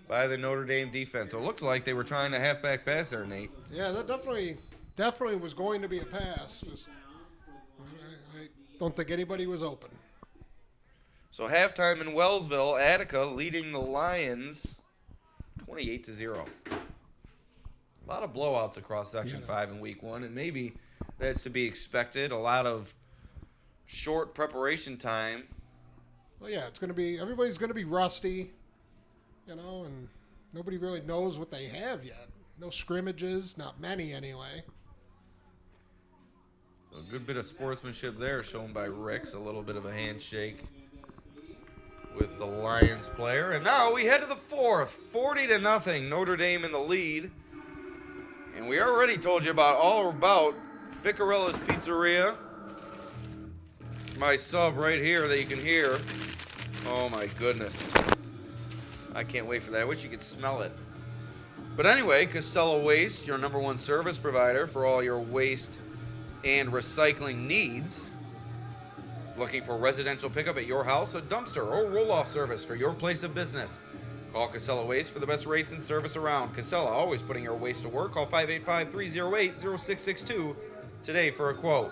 Speaker 2: by the Notre Dame defense. So it looks like they were trying to halfback pass there, Nate.
Speaker 3: Yeah, that definitely was going to be a pass. Just, I don't think anybody was open.
Speaker 2: So halftime in Wellsville, Attica leading the Lions 28-0. A lot of blowouts across Section 5 in Week 1, and maybe that's to be expected. A lot of short preparation time.
Speaker 3: Well, yeah, everybody's going to be rusty, and nobody really knows what they have yet. No scrimmages, not many anyway.
Speaker 2: So a good bit of sportsmanship there shown by Ricks. A little bit of a handshake with the Lions player. And now we head to the fourth. 40-0. Notre Dame in the lead. And we already told you all about Ficarella's Pizzeria. My sub right here that you can hear. Oh my goodness. I can't wait for that. I wish you could smell it. But anyway, Casella Waste, your #1 service provider for all your waste and recycling needs. Looking for residential pickup at your house, a dumpster, or roll-off service for your place of business? Call Casella Waste for the best rates and service around. Casella, always putting your waste to work. Call 585-308-0662 today for a quote.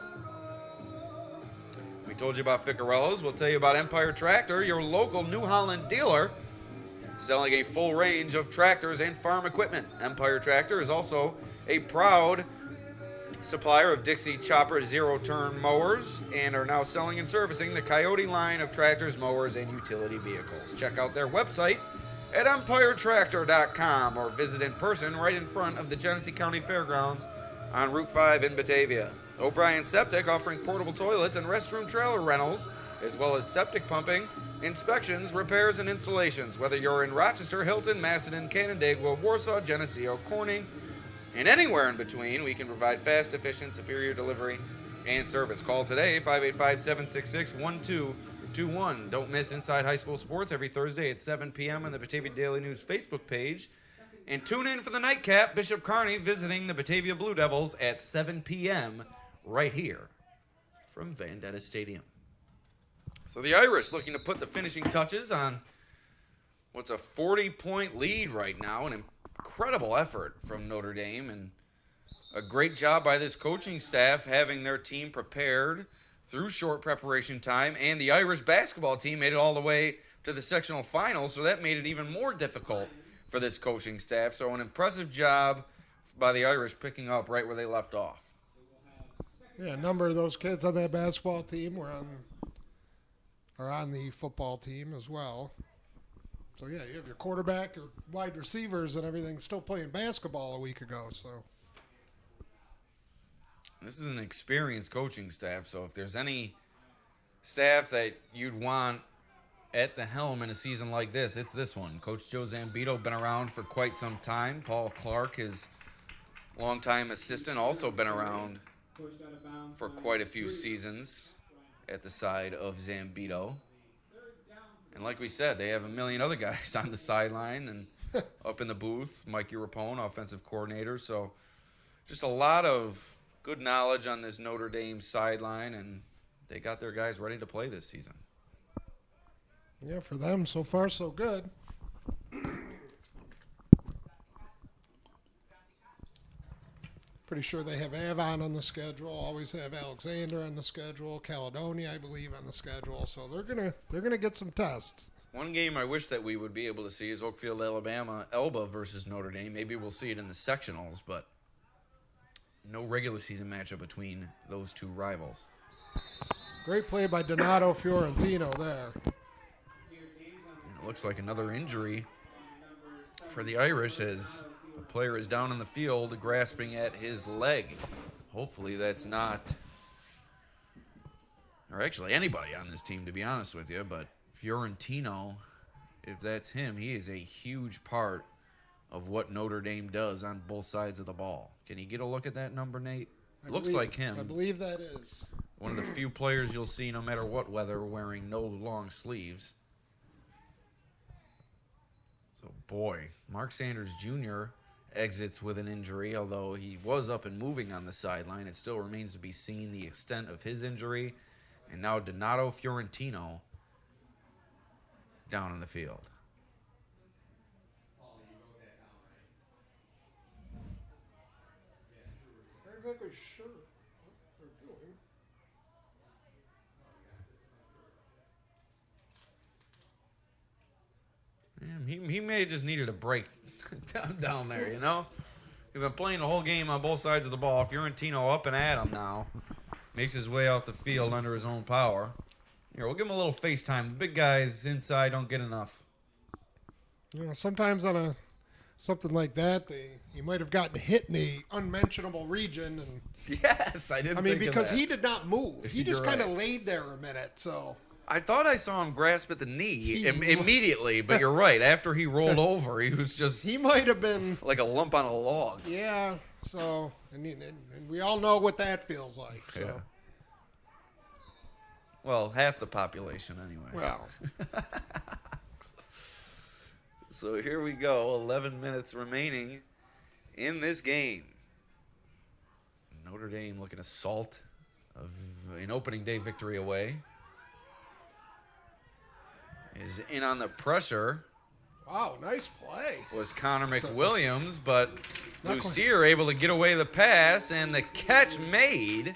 Speaker 2: We told you about Ficarello's. We'll tell you about Empire Tractor, your local New Holland dealer, selling a full range of tractors and farm equipment. Empire Tractor is also a proud supplier of Dixie Chopper zero-turn mowers and are now selling and servicing the Coyote line of tractors, mowers, and utility vehicles. Check out their website at empiretractor.com or visit in person right in front of the Genesee County Fairgrounds on Route 5 in Batavia. O'Brien Septic, offering portable toilets and restroom trailer rentals, as well as septic pumping, inspections, repairs, and installations. Whether you're in Rochester, Hilton, Macedon, Canandaigua, Warsaw, Geneseo, Corning, and anywhere in between, we can provide fast, efficient, superior delivery and service. Call today, 585-766-1221. Don't miss Inside High School Sports every Thursday at 7 p.m. on the Batavia Daily News Facebook page. And tune in for the nightcap, Bishop Kearney visiting the Batavia Blue Devils at 7 p.m. right here from Detta Stadium. So the Irish looking to put the finishing touches on what's a 40-point lead right now. An incredible effort from Notre Dame and a great job by this coaching staff having their team prepared through short preparation time, and the Irish basketball team made it all the way to the sectional finals, so that made it even more difficult for this coaching staff. So an impressive job by the Irish picking up right where they left off.
Speaker 3: Yeah, a number of those kids on that basketball team are on the football team as well. So, yeah, you have your quarterback, your wide receivers, and everything still playing basketball a week ago. So
Speaker 2: this is an experienced coaching staff, so if there's any staff that you'd want at the helm in a season like this, it's this one. Coach Joe Zambito, been around for quite some time. Paul Clark, his longtime assistant, also been around for quite a few seasons at the side of Zambito. And like we said, they have a million other guys on the sideline and up in the booth. Mikey Rapone, offensive coordinator. So just a lot of good knowledge on this Notre Dame sideline, and they got their guys ready to play this season.
Speaker 3: yeah, for them, so far so good. Pretty sure they have Avon on the schedule. Always have Alexander on the schedule. Caledonia, I believe, on the schedule. So they're gonna get some tests.
Speaker 2: One game I wish that we would be able to see is Oakfield, Alabama, Elba versus Notre Dame. Maybe we'll see it in the sectionals, but no regular season matchup between those two rivals.
Speaker 3: Great play by Donato Fiorentino there.
Speaker 2: And it looks like another injury for the Irish as a player is down in the field grasping at his leg. Hopefully that's not, or actually anybody on this team, to be honest with you, but Fiorentino, if that's him, he is a huge part of what Notre Dame does on both sides of the ball. Can you get a look at that number, Nate? Looks like him.
Speaker 3: I believe that is.
Speaker 2: One of the few players you'll see, no matter what weather, wearing no long sleeves. So, boy, Mark Sanders Jr. exits with an injury, although he was up and moving on the sideline. It still remains to be seen the extent of his injury. And now Donato Fiorentino down in the field.
Speaker 3: Not exactly sure what they're doing.
Speaker 2: Yeah, he may have just needed a break down there, you know? He's been playing the whole game on both sides of the ball. Fiorentino up and at him now. Makes his way out the field under his own power. Here, we'll give him a little FaceTime. The big guys inside don't get enough.
Speaker 3: You know, sometimes on something like that, you might have gotten hit in the unmentionable region, and
Speaker 2: Yes, I didn't.
Speaker 3: I mean,
Speaker 2: think of
Speaker 3: because
Speaker 2: that.
Speaker 3: he did not move. He just
Speaker 2: You're
Speaker 3: kind of
Speaker 2: right.
Speaker 3: laid there a minute. So
Speaker 2: I thought I saw him grasp at the knee immediately, but you're right. After he rolled over, he was just
Speaker 3: he might have been,
Speaker 2: like a lump on a log.
Speaker 3: yeah. So and we all know what that feels like. So.
Speaker 2: Yeah. Well, half the population anyway.
Speaker 3: Well,
Speaker 2: So here we go. 11 minutes remaining in this game. Notre Dame looking to salt an opening day victory away. Is in on the pressure.
Speaker 3: Wow, nice play.
Speaker 2: was Connor McWilliams, but
Speaker 3: Not
Speaker 2: Lucier able to get away the pass, and the catch made.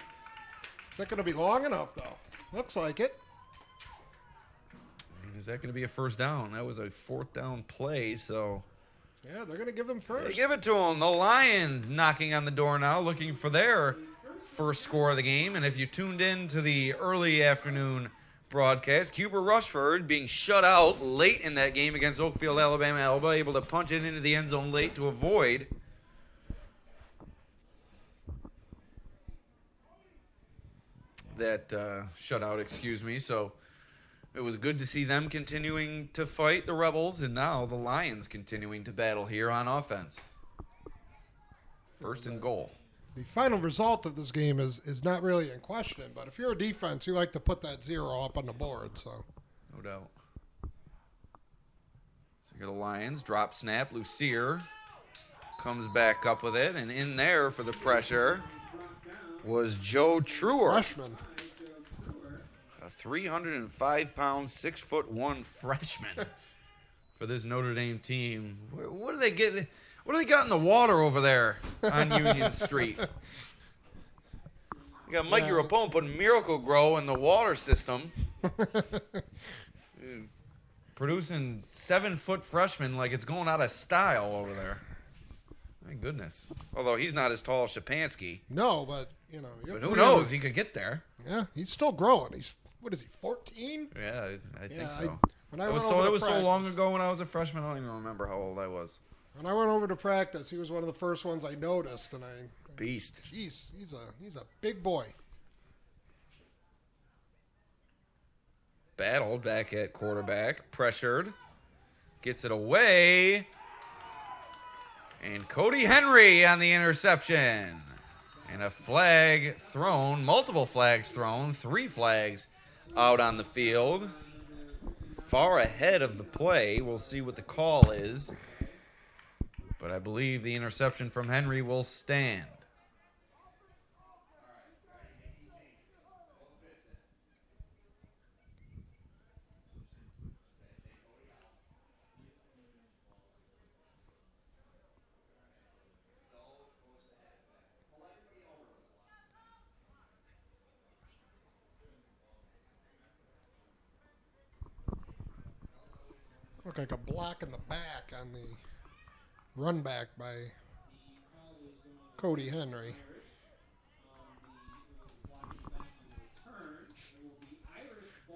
Speaker 3: Is that going to be long enough, though? Looks like it.
Speaker 2: Is that going to be a first down? That was a fourth down play, so
Speaker 3: Yeah, they're going to give him first.
Speaker 2: they give it to him. The Lions knocking on the door now, looking for their first score of the game. And if you tuned in to the early afternoon broadcast, Cuber Rushford being shut out late in that game against Oakfield, Alabama. Alba able to punch it into the end zone late to avoid that shutout, excuse me. So it was good to see them continuing to fight the Rebels, and now the Lions continuing to battle here on offense. First and goal.
Speaker 3: The final result of this game is not really in question, but if you're a defense, you like to put that 0 up on the board. So,
Speaker 2: No doubt. So here the Lions drop snap. Lucier comes back up with it, and in there for the pressure was Joe Truer,
Speaker 3: freshman.
Speaker 2: a 305-pound, 6'1" freshman for this Notre Dame team. What do they get? What do they got in the water over there on Union Street? You got Mikey Rapone putting Miracle Grow in the water system. Producing 7-foot freshmen like it's going out of style over there. My goodness. Although he's not as tall as Shapansky.
Speaker 3: No, but you know.
Speaker 2: But who knows? He could get there.
Speaker 3: Yeah, he's still growing. He's what is he? 14?
Speaker 2: Yeah, I think so.
Speaker 3: When I
Speaker 2: It was
Speaker 3: went over to
Speaker 2: so
Speaker 3: practice-
Speaker 2: long ago when I was a freshman. I don't even remember how old I was.
Speaker 3: When I went over to practice, he was one of the first ones I noticed, and
Speaker 2: Beast.
Speaker 3: he's a big boy.
Speaker 2: Battled back at quarterback. Pressured. Gets it away. And Cody Henry on the interception. And a flag thrown. Multiple flags thrown. 3 flags out on the field. Far ahead of the play. We'll see what the call is. But I believe the interception from Henry will stand.
Speaker 3: Look like a block in the back on the run back by Cody Henry.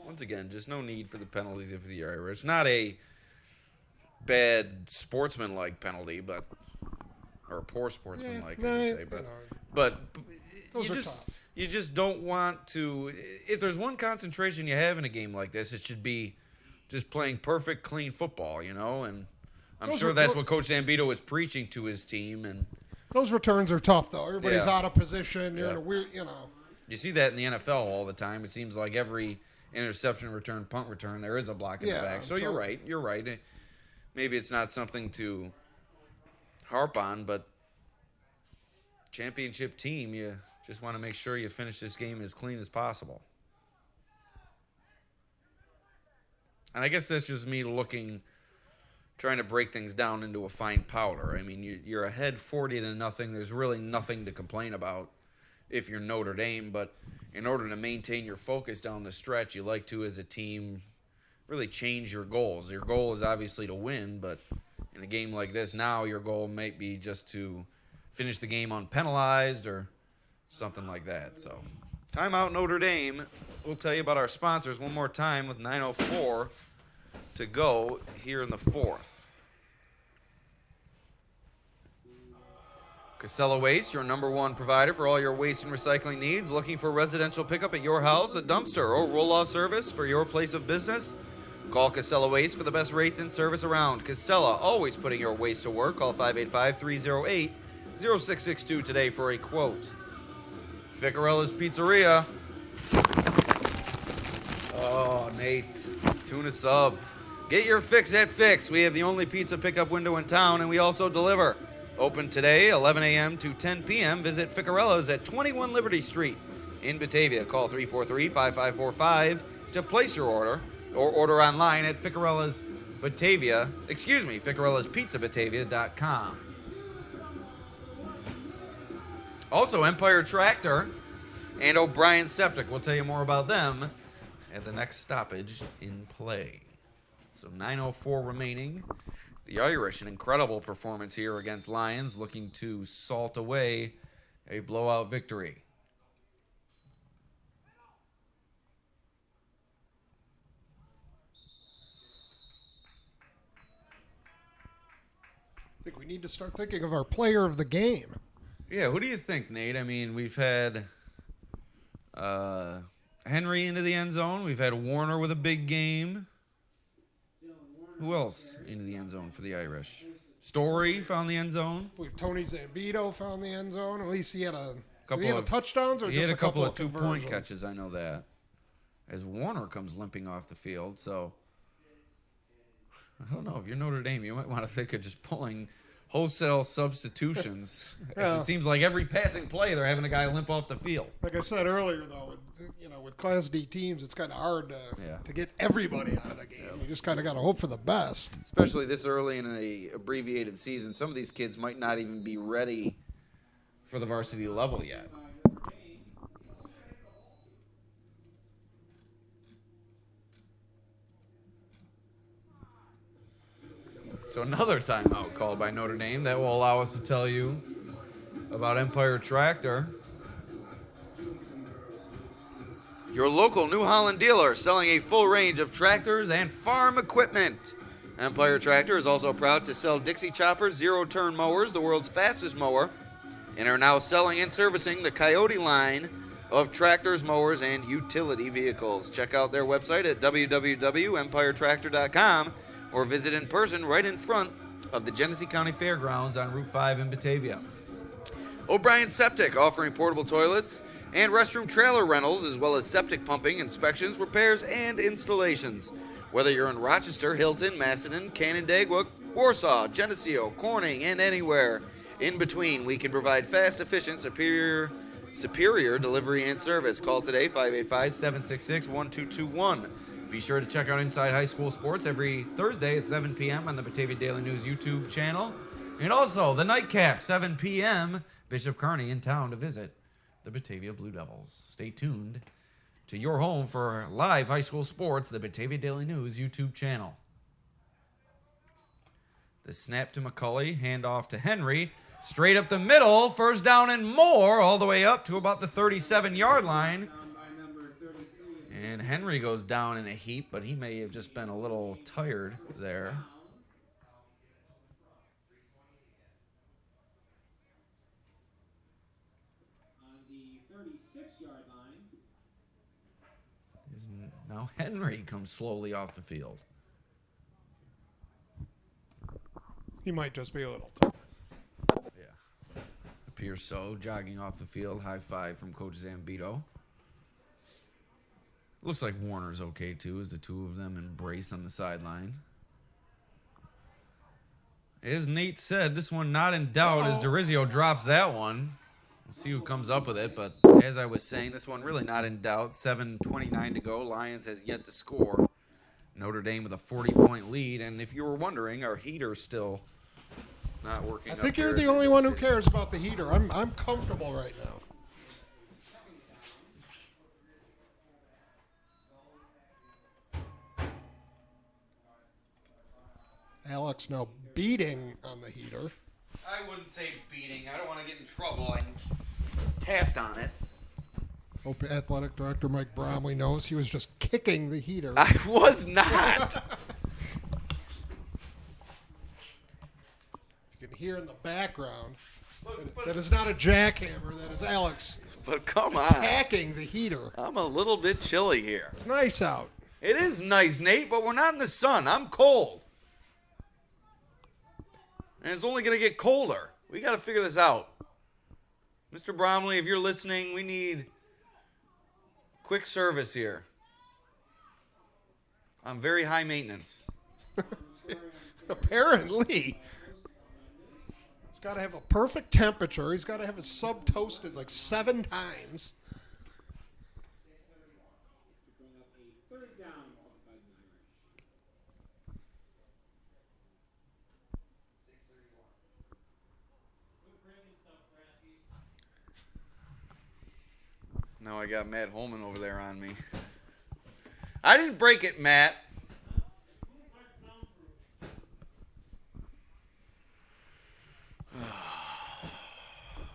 Speaker 2: Once again, just no need for the penalties if the Irish. Not a bad sportsman-like penalty, but or a poor sportsman-like, I should say. But you just don't want to. If there's one concentration you have in a game like this, it should be just playing perfect, clean football, you know. And I'm sure that's what Coach Zambito is preaching to his team. And
Speaker 3: those returns are tough, though. Everybody's
Speaker 2: Yeah.
Speaker 3: out of position. You're
Speaker 2: Yeah.
Speaker 3: in a weird, you know.
Speaker 2: you see that in the NFL all the time. It seems like every interception return, punt return, there is a block in the back. So you're right. You're right. Maybe it's not something to harp on, but championship team, you just want to make sure you finish this game as clean as possible. And I guess that's just me trying to break things down into a fine powder. I mean, you're ahead 40-0. There's really nothing to complain about if you're Notre Dame, but in order to maintain your focus down the stretch, you like to, as a team, really change your goals. Your goal is obviously to win, but in a game like this now, your goal might be just to finish the game unpenalized or something like that. So, timeout Notre Dame. We'll tell you about our sponsors one more time with 9:04 to go here in the fourth. Casella Waste, your #1 provider for all your waste and recycling needs. Looking for residential pickup at your house, a dumpster, or roll-off service for your place of business? Call Casella Waste for the best rates and service around. Casella, always putting your waste to work. Call 585-308-0662 today for a quote. Ficarella's Pizzeria. Oh, Nate, tuna sub. Get your fix at Fix. We have the only pizza pickup window in town, and we also deliver. Open today, 11 a.m. to 10 p.m. Visit Ficarella's at 21 Liberty Street in Batavia. Call 343-5545 to place your order, or order online at ficarellas.com. Batavia, Ficarella's Pizza Batavia.com. Also, Empire Tractor and O'Brien Septic. We'll tell you more about them at the next stoppage in play. So 9:04 remaining. The Irish, an incredible performance here against Lyons, looking to salt away a blowout victory.
Speaker 3: I think we need to start thinking of our player of the game.
Speaker 2: Yeah, who do you think, Nate? I mean, we've had Henry into the end zone. We've had Warner with a big game. Who else into the end zone for the Irish? Story found the end zone.
Speaker 3: I believe Tony Zambito found the end zone. At least he had a
Speaker 2: Couple
Speaker 3: did he have
Speaker 2: of
Speaker 3: touchdowns or
Speaker 2: He
Speaker 3: just
Speaker 2: had a couple of
Speaker 3: conversions?
Speaker 2: two-point catches, I know that. As Warner comes limping off the field, so I don't know. If you're Notre Dame, you might want to think of just pulling wholesale substitutions. As
Speaker 3: Yeah.
Speaker 2: it seems like every passing play, they're having a guy limp off the field.
Speaker 3: Like I said earlier, though, with Class D teams, it's kind of hard to get everybody out of the game. You just kind of got to hope for the best.
Speaker 2: Especially this early in an abbreviated season. Some of these kids might not even be ready for the varsity level yet. So another timeout called by Notre Dame. That will allow us to tell you about Empire Tractor. Your local New Holland dealer selling a full range of tractors and farm equipment. Empire Tractor is also proud to sell Dixie Chopper zero-turn mowers, the world's fastest mower, and are now selling and servicing the Coyote line of tractors, mowers, and utility vehicles. Check out their website at www.empiretractor.com or visit in person right in front of the Genesee County Fairgrounds on Route 5 in Batavia. O'Brien Septic, offering portable toilets and restroom trailer rentals, as well as septic pumping, inspections, repairs, and installations. Whether you're in Rochester, Hilton, Macedon, Canandaigua, Warsaw, Geneseo, Corning, and anywhere in between, we can provide fast, efficient, superior delivery and service. Call today, 585-766-1221. Be sure to check out Inside High School Sports every Thursday at 7 p.m. on the Batavia Daily News YouTube channel. And also, the Nightcap, 7 p.m., Bishop Kearney in town to visit the Batavia Blue Devils. Stay tuned to your home for live high school sports, the Batavia Daily News YouTube channel. The snap to McCulley, handoff to Henry, straight up the middle, first down and more, all the way up to about the 37-yard line. And Henry goes down in a heap, but he may have just been a little tired there. Now Henry comes slowly off the field.
Speaker 3: He might just be a little tough.
Speaker 2: Yeah. Appears so. Jogging off the field. High five from Coach Zambito. Looks like Warner's okay, too, as the two of them embrace on the sideline. As Nate said, this one not in doubt as DeRizio drops that one. We'll see who comes up with it, but as I was saying, this one really not in doubt. 7:29 to go. Lyons has yet to score. Notre Dame with a 40-point lead, and if you were wondering, our heater's still not working.
Speaker 3: I think you're the only one who cares about the heater. I'm comfortable right now. Alex now beating on the heater.
Speaker 2: I wouldn't say beating. I don't want to get in trouble. I tapped on it.
Speaker 3: Hope Athletic Director Mike Bromley knows he was just kicking the heater.
Speaker 2: I was not.
Speaker 3: You can hear in the background that is not a jackhammer. That is Alex
Speaker 2: But come on.
Speaker 3: attacking the heater.
Speaker 2: I'm a little bit chilly here.
Speaker 3: It's nice out.
Speaker 2: It is nice, Nate, but we're not in the sun. I'm cold. And it's only going to get colder. We got to figure this out. Mr. Bromley, if you're listening, we need quick service here. I'm very high maintenance.
Speaker 3: Apparently. He's got to have a perfect temperature. He's got to have his sub toasted like 7 times.
Speaker 2: Now I got Matt Holman over there on me. I didn't break it, Matt.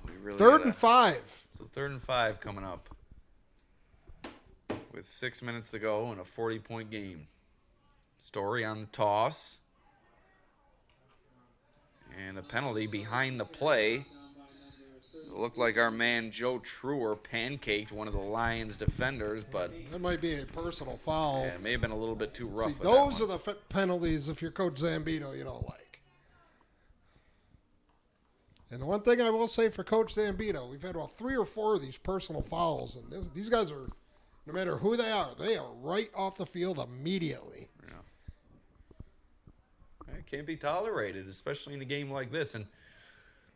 Speaker 2: We really
Speaker 3: Third and 5.
Speaker 2: So 3rd and 5 coming up. With 6 minutes to go in a 40-point game. Story on the toss. And a penalty behind the play. It looked like our man Joe Truer pancaked one of the Lions defenders, but
Speaker 3: That might be a personal foul.
Speaker 2: yeah, it may have been a little bit too rough.
Speaker 3: See, those are the penalties if you're Coach Zambito you don't like. And the one thing I will say for Coach Zambito, we've had about 3 or 4 of these personal fouls, and these guys are, no matter who they are right off the field immediately.
Speaker 2: Yeah. It can't be tolerated, especially in a game like this. And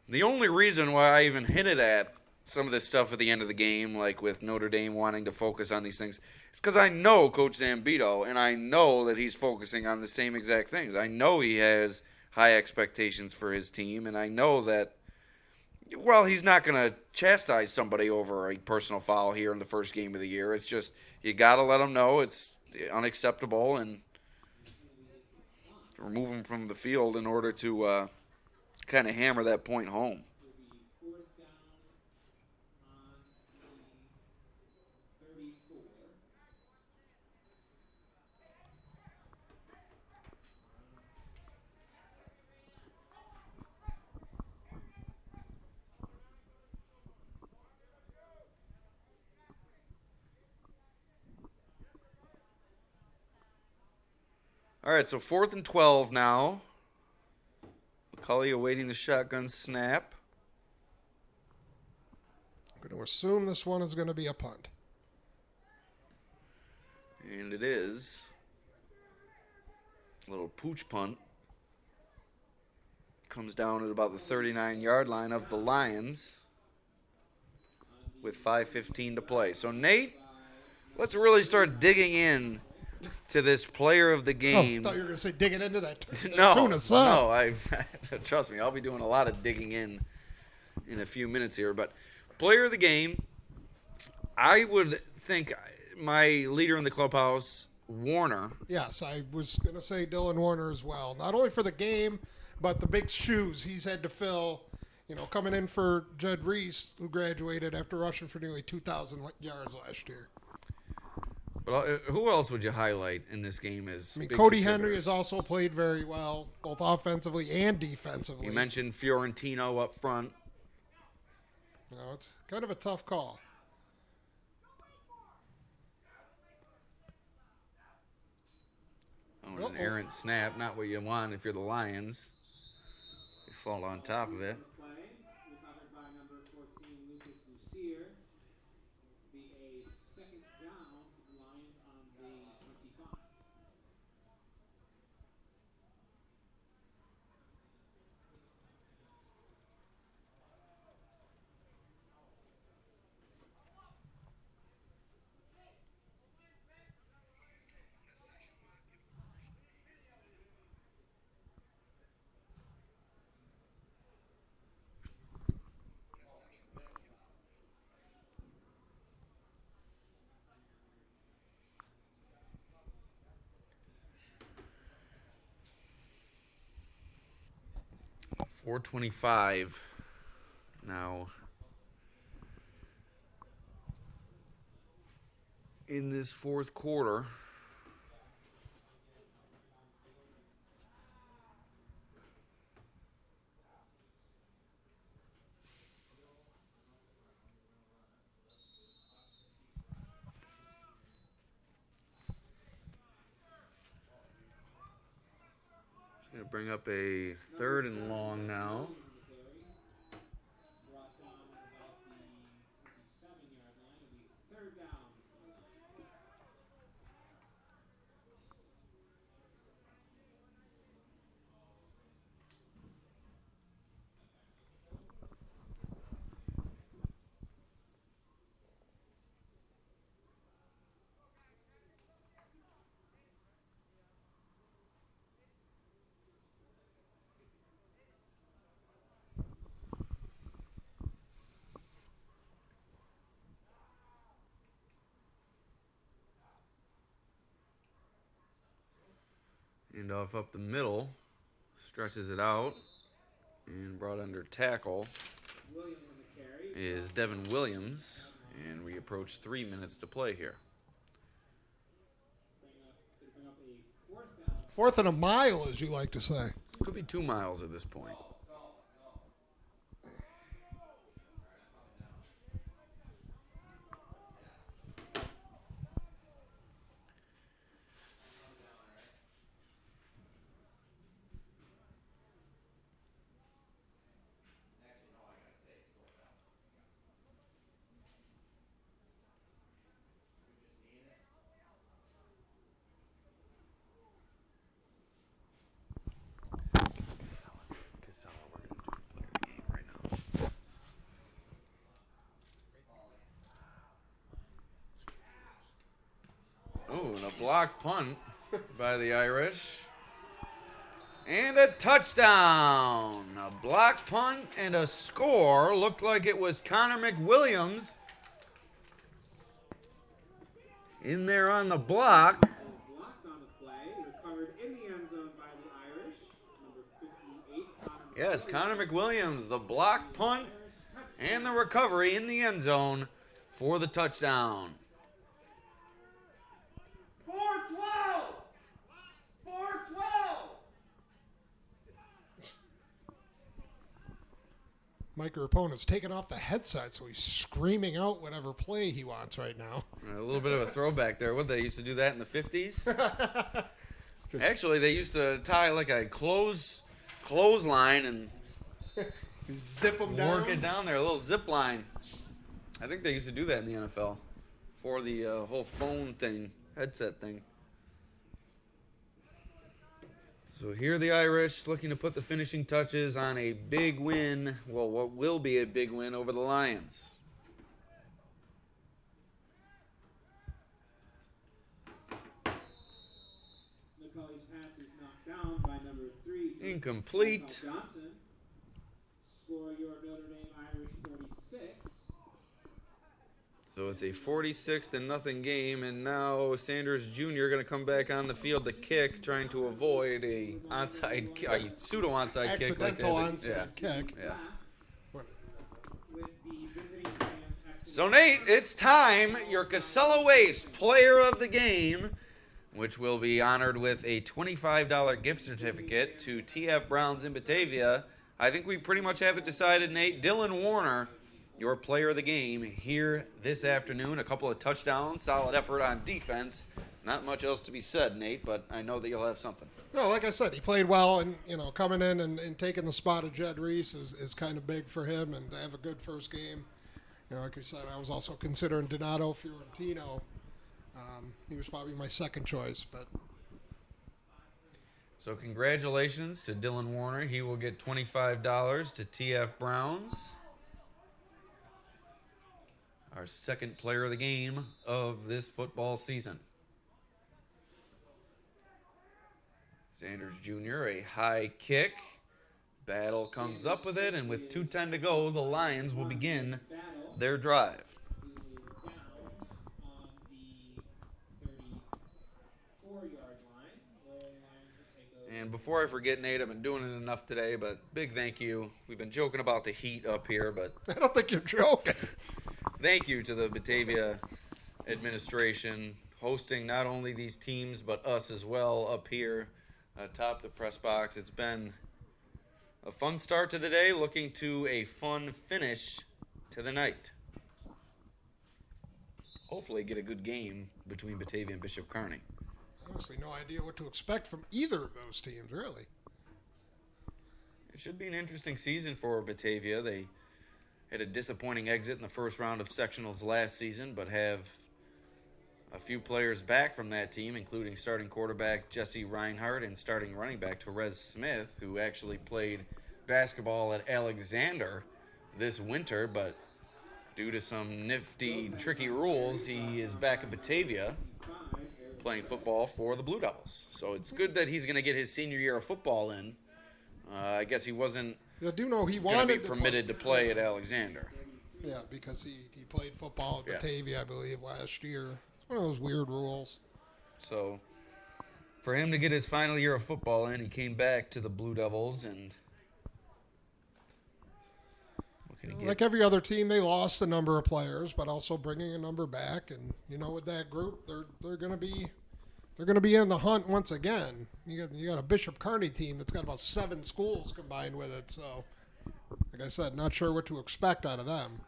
Speaker 2: the only reason why I even hinted at some of this stuff at the end of the game, like with Notre Dame wanting to focus on these things, is because I know Coach Zambito, and I know that he's focusing on the same exact things. I know he has high expectations for his team, and I know that, well, he's not going to chastise somebody over a personal foul here in the first game of the year. It's just you got to let them know it's unacceptable and remove him from the field in order to kind of hammer that point home. All right, so 4th and 12 now. McCulley awaiting the shotgun snap.
Speaker 3: I'm going to assume this one is going to be a punt.
Speaker 2: And it is. A little pooch punt. Comes down at about the 39-yard line of the Lions with 5:15 to play. So, Nate, let's really start digging in to this player of the game.
Speaker 3: Oh, I thought you were going to say digging into that
Speaker 2: No,
Speaker 3: tuna sub.
Speaker 2: I trust me, I'll be doing a lot of digging in a few minutes here. But player of the game, I would think my leader in the clubhouse, Warner.
Speaker 3: Yes, I was going to say Dylan Warner as well. Not only for the game, but the big shoes he's had to fill, coming in for Judd Reese, who graduated after rushing for nearly 2,000 yards last year.
Speaker 2: But who else would you highlight in this game as big
Speaker 3: Cody Henry
Speaker 2: contributors?
Speaker 3: has also played very well, both offensively and defensively.
Speaker 2: You mentioned Fiorentino up front.
Speaker 3: It's kind of a tough call.
Speaker 2: Oh, an errant snap, not what you want if you're the Lions. You fall on top of it.
Speaker 1: Play, recovered by number 14, Lucas Lucier. Be a second down, Lions on the 25.
Speaker 2: .425 now in this fourth quarter. Going to bring up a 3rd and long now.
Speaker 1: Brought down at about the 27-yard line. It'll be third down.
Speaker 2: Handoff up the middle. Stretches it out. And brought under tackle
Speaker 1: Williams on the carry.
Speaker 2: is Devin Williams. And we approach 3 minutes to play here.
Speaker 1: Bring up a fourth down.
Speaker 3: Fourth and a mile, as you like to say.
Speaker 2: Could be 2 miles at this point. Oh, and a blocked punt by the Irish. And a touchdown. A blocked punt and a score. Looked like it was Connor McWilliams in there on the block.
Speaker 1: Blocked on the play. Recovered in the end zone by the Irish. Number 58, Connor
Speaker 2: Yes, Connor McWilliams, the blocked punt and the recovery in the end zone for the touchdown.
Speaker 4: 4-12! 4-12!
Speaker 3: Mike Rapone's taken off the headset, so he's screaming out whatever play he wants right now.
Speaker 2: A little bit of a throwback there. What, they used to do that in the 50s? Actually, they used to tie like a clothesline and
Speaker 3: Zip him down.
Speaker 2: work it down there, a little zip line. I think they used to do that in the NFL for the whole phone thing, headset thing. So here the Irish looking to put the finishing touches on a big win, well, what will be a big win over the Lions.
Speaker 1: McCauley's pass is knocked down by number 3.
Speaker 2: Incomplete.
Speaker 1: Johnson. Score your Notre Dame Irish 46.
Speaker 2: So it's a 46-0 game, and now Sanders Jr. going to come back on the field to kick, trying to avoid a pseudo onside kick like
Speaker 3: Accidental
Speaker 2: that.
Speaker 3: onside kick.
Speaker 2: Yeah.
Speaker 1: With the visiting fans.
Speaker 2: So Nate, it's time. Your Casella Waste Player of the Game, which will be honored with a $25 gift certificate to TF Browns in Batavia. I think we pretty much have it decided, Nate. Dylan Warner, your player of the game here this afternoon. A couple of touchdowns, solid effort on defense. Not much else to be said, Nate, but I know that you'll have something.
Speaker 3: No, like I said, he played well, and coming in and taking the spot of Jed Reese is kind of big for him, and to have a good first game. Like you said, I was also considering Donato Fiorentino. He was probably my second choice, but
Speaker 2: So congratulations to Dylan Warner. He will get $25 to TF Browns. Our second player of the game of this football season. Sanders Jr., a high kick. Battle comes up with it, and with 2:10 to go, the Lions will begin their drive.
Speaker 1: Down on the 34-yard line. The Lions will take over.
Speaker 2: And before I forget, Nate, I've been doing it enough today, but big thank you. We've been joking about the heat up here, but
Speaker 3: I don't think you're joking.
Speaker 2: thank you to the Batavia administration hosting not only these teams but us as well up here atop the press box. It's been a fun start to the day, looking to a fun finish to the night. Hopefully get a good game between Batavia and Bishop Kearney.
Speaker 3: Honestly, no idea what to expect from either of those teams, really.
Speaker 2: It should be an interesting season for Batavia. They had a disappointing exit in the first round of sectionals last season, but have a few players back from that team, including starting quarterback Jesse Reinhardt and starting running back Therese Smith, who actually played basketball at Alexander this winter, but due to some nifty, tricky rules, he is back at Batavia playing football for the Blue Devils. So it's good that he's going to get his senior year of football in. I guess he wasn't
Speaker 3: I do know he
Speaker 2: going to
Speaker 3: wanted
Speaker 2: be permitted to play at Alexander.
Speaker 3: Yeah, because he played football at
Speaker 2: Yes.
Speaker 3: Batavia, I believe, last year. It's one of those weird rules.
Speaker 2: So For him to get his final year of football in, he came back to the Blue Devils and looking to get
Speaker 3: Like every other team, they lost a number of players, but also bringing a number back. And with that group, they're going to be in the hunt once again. You got a Bishop Kearney team that's got about 7 schools combined with it. So, like I said, not sure what to expect out of them.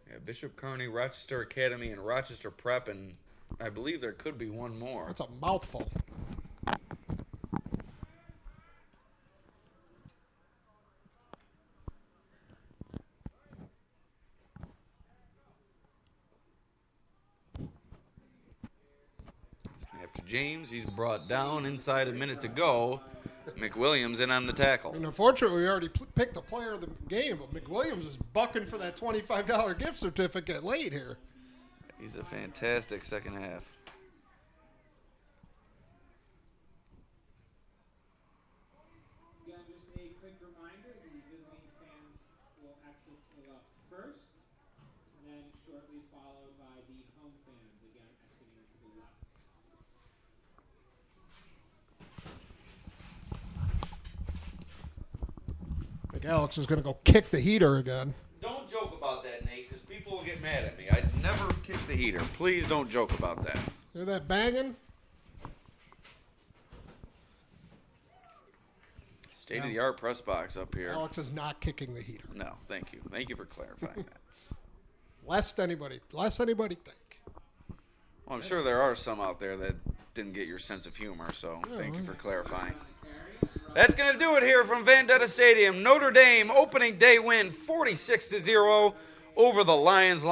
Speaker 2: yeah, Bishop Kearney, Rochester Academy, and Rochester Prep, and I believe there could be one more.
Speaker 3: That's a mouthful.
Speaker 2: Snap to James. He's brought down inside a minute to go. McWilliams in on the tackle.
Speaker 3: And unfortunately, we already picked the player of the game, but McWilliams is bucking for that $25 gift certificate late here.
Speaker 2: He's a fantastic second half.
Speaker 1: Again, just a quick reminder, the visiting fans will exit to the left first, and then shortly followed by the home fans, again exiting to the left.
Speaker 3: I think Alex is going to go kick the heater again.
Speaker 2: Don't joke about that, Nate, because people will get mad at me. I'd never kick the heater. Please don't joke about that.
Speaker 3: Hear that banging?
Speaker 2: State-of-the-art press box up here.
Speaker 3: Alex is not kicking the heater.
Speaker 2: No, thank you. Thank you for clarifying that.
Speaker 3: Lest anybody think.
Speaker 2: Well, I'm sure there are some out there that didn't get your sense of humor, so thank you for clarifying. That's going to do it here from Detta Stadium. Notre Dame opening day win 46-0 over the Lyons.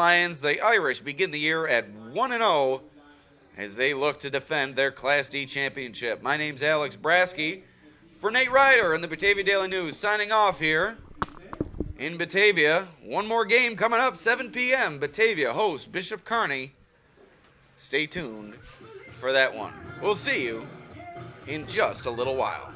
Speaker 2: The Irish begin the year at 1-0 as they look to defend their Class D championship. My name's Alex Brasky. For Nate Ryder in the Batavia Daily News, signing off here in Batavia. One more game coming up, 7 p.m. Batavia hosts Bishop Kearney. Stay tuned for that one. We'll see you in just a little while.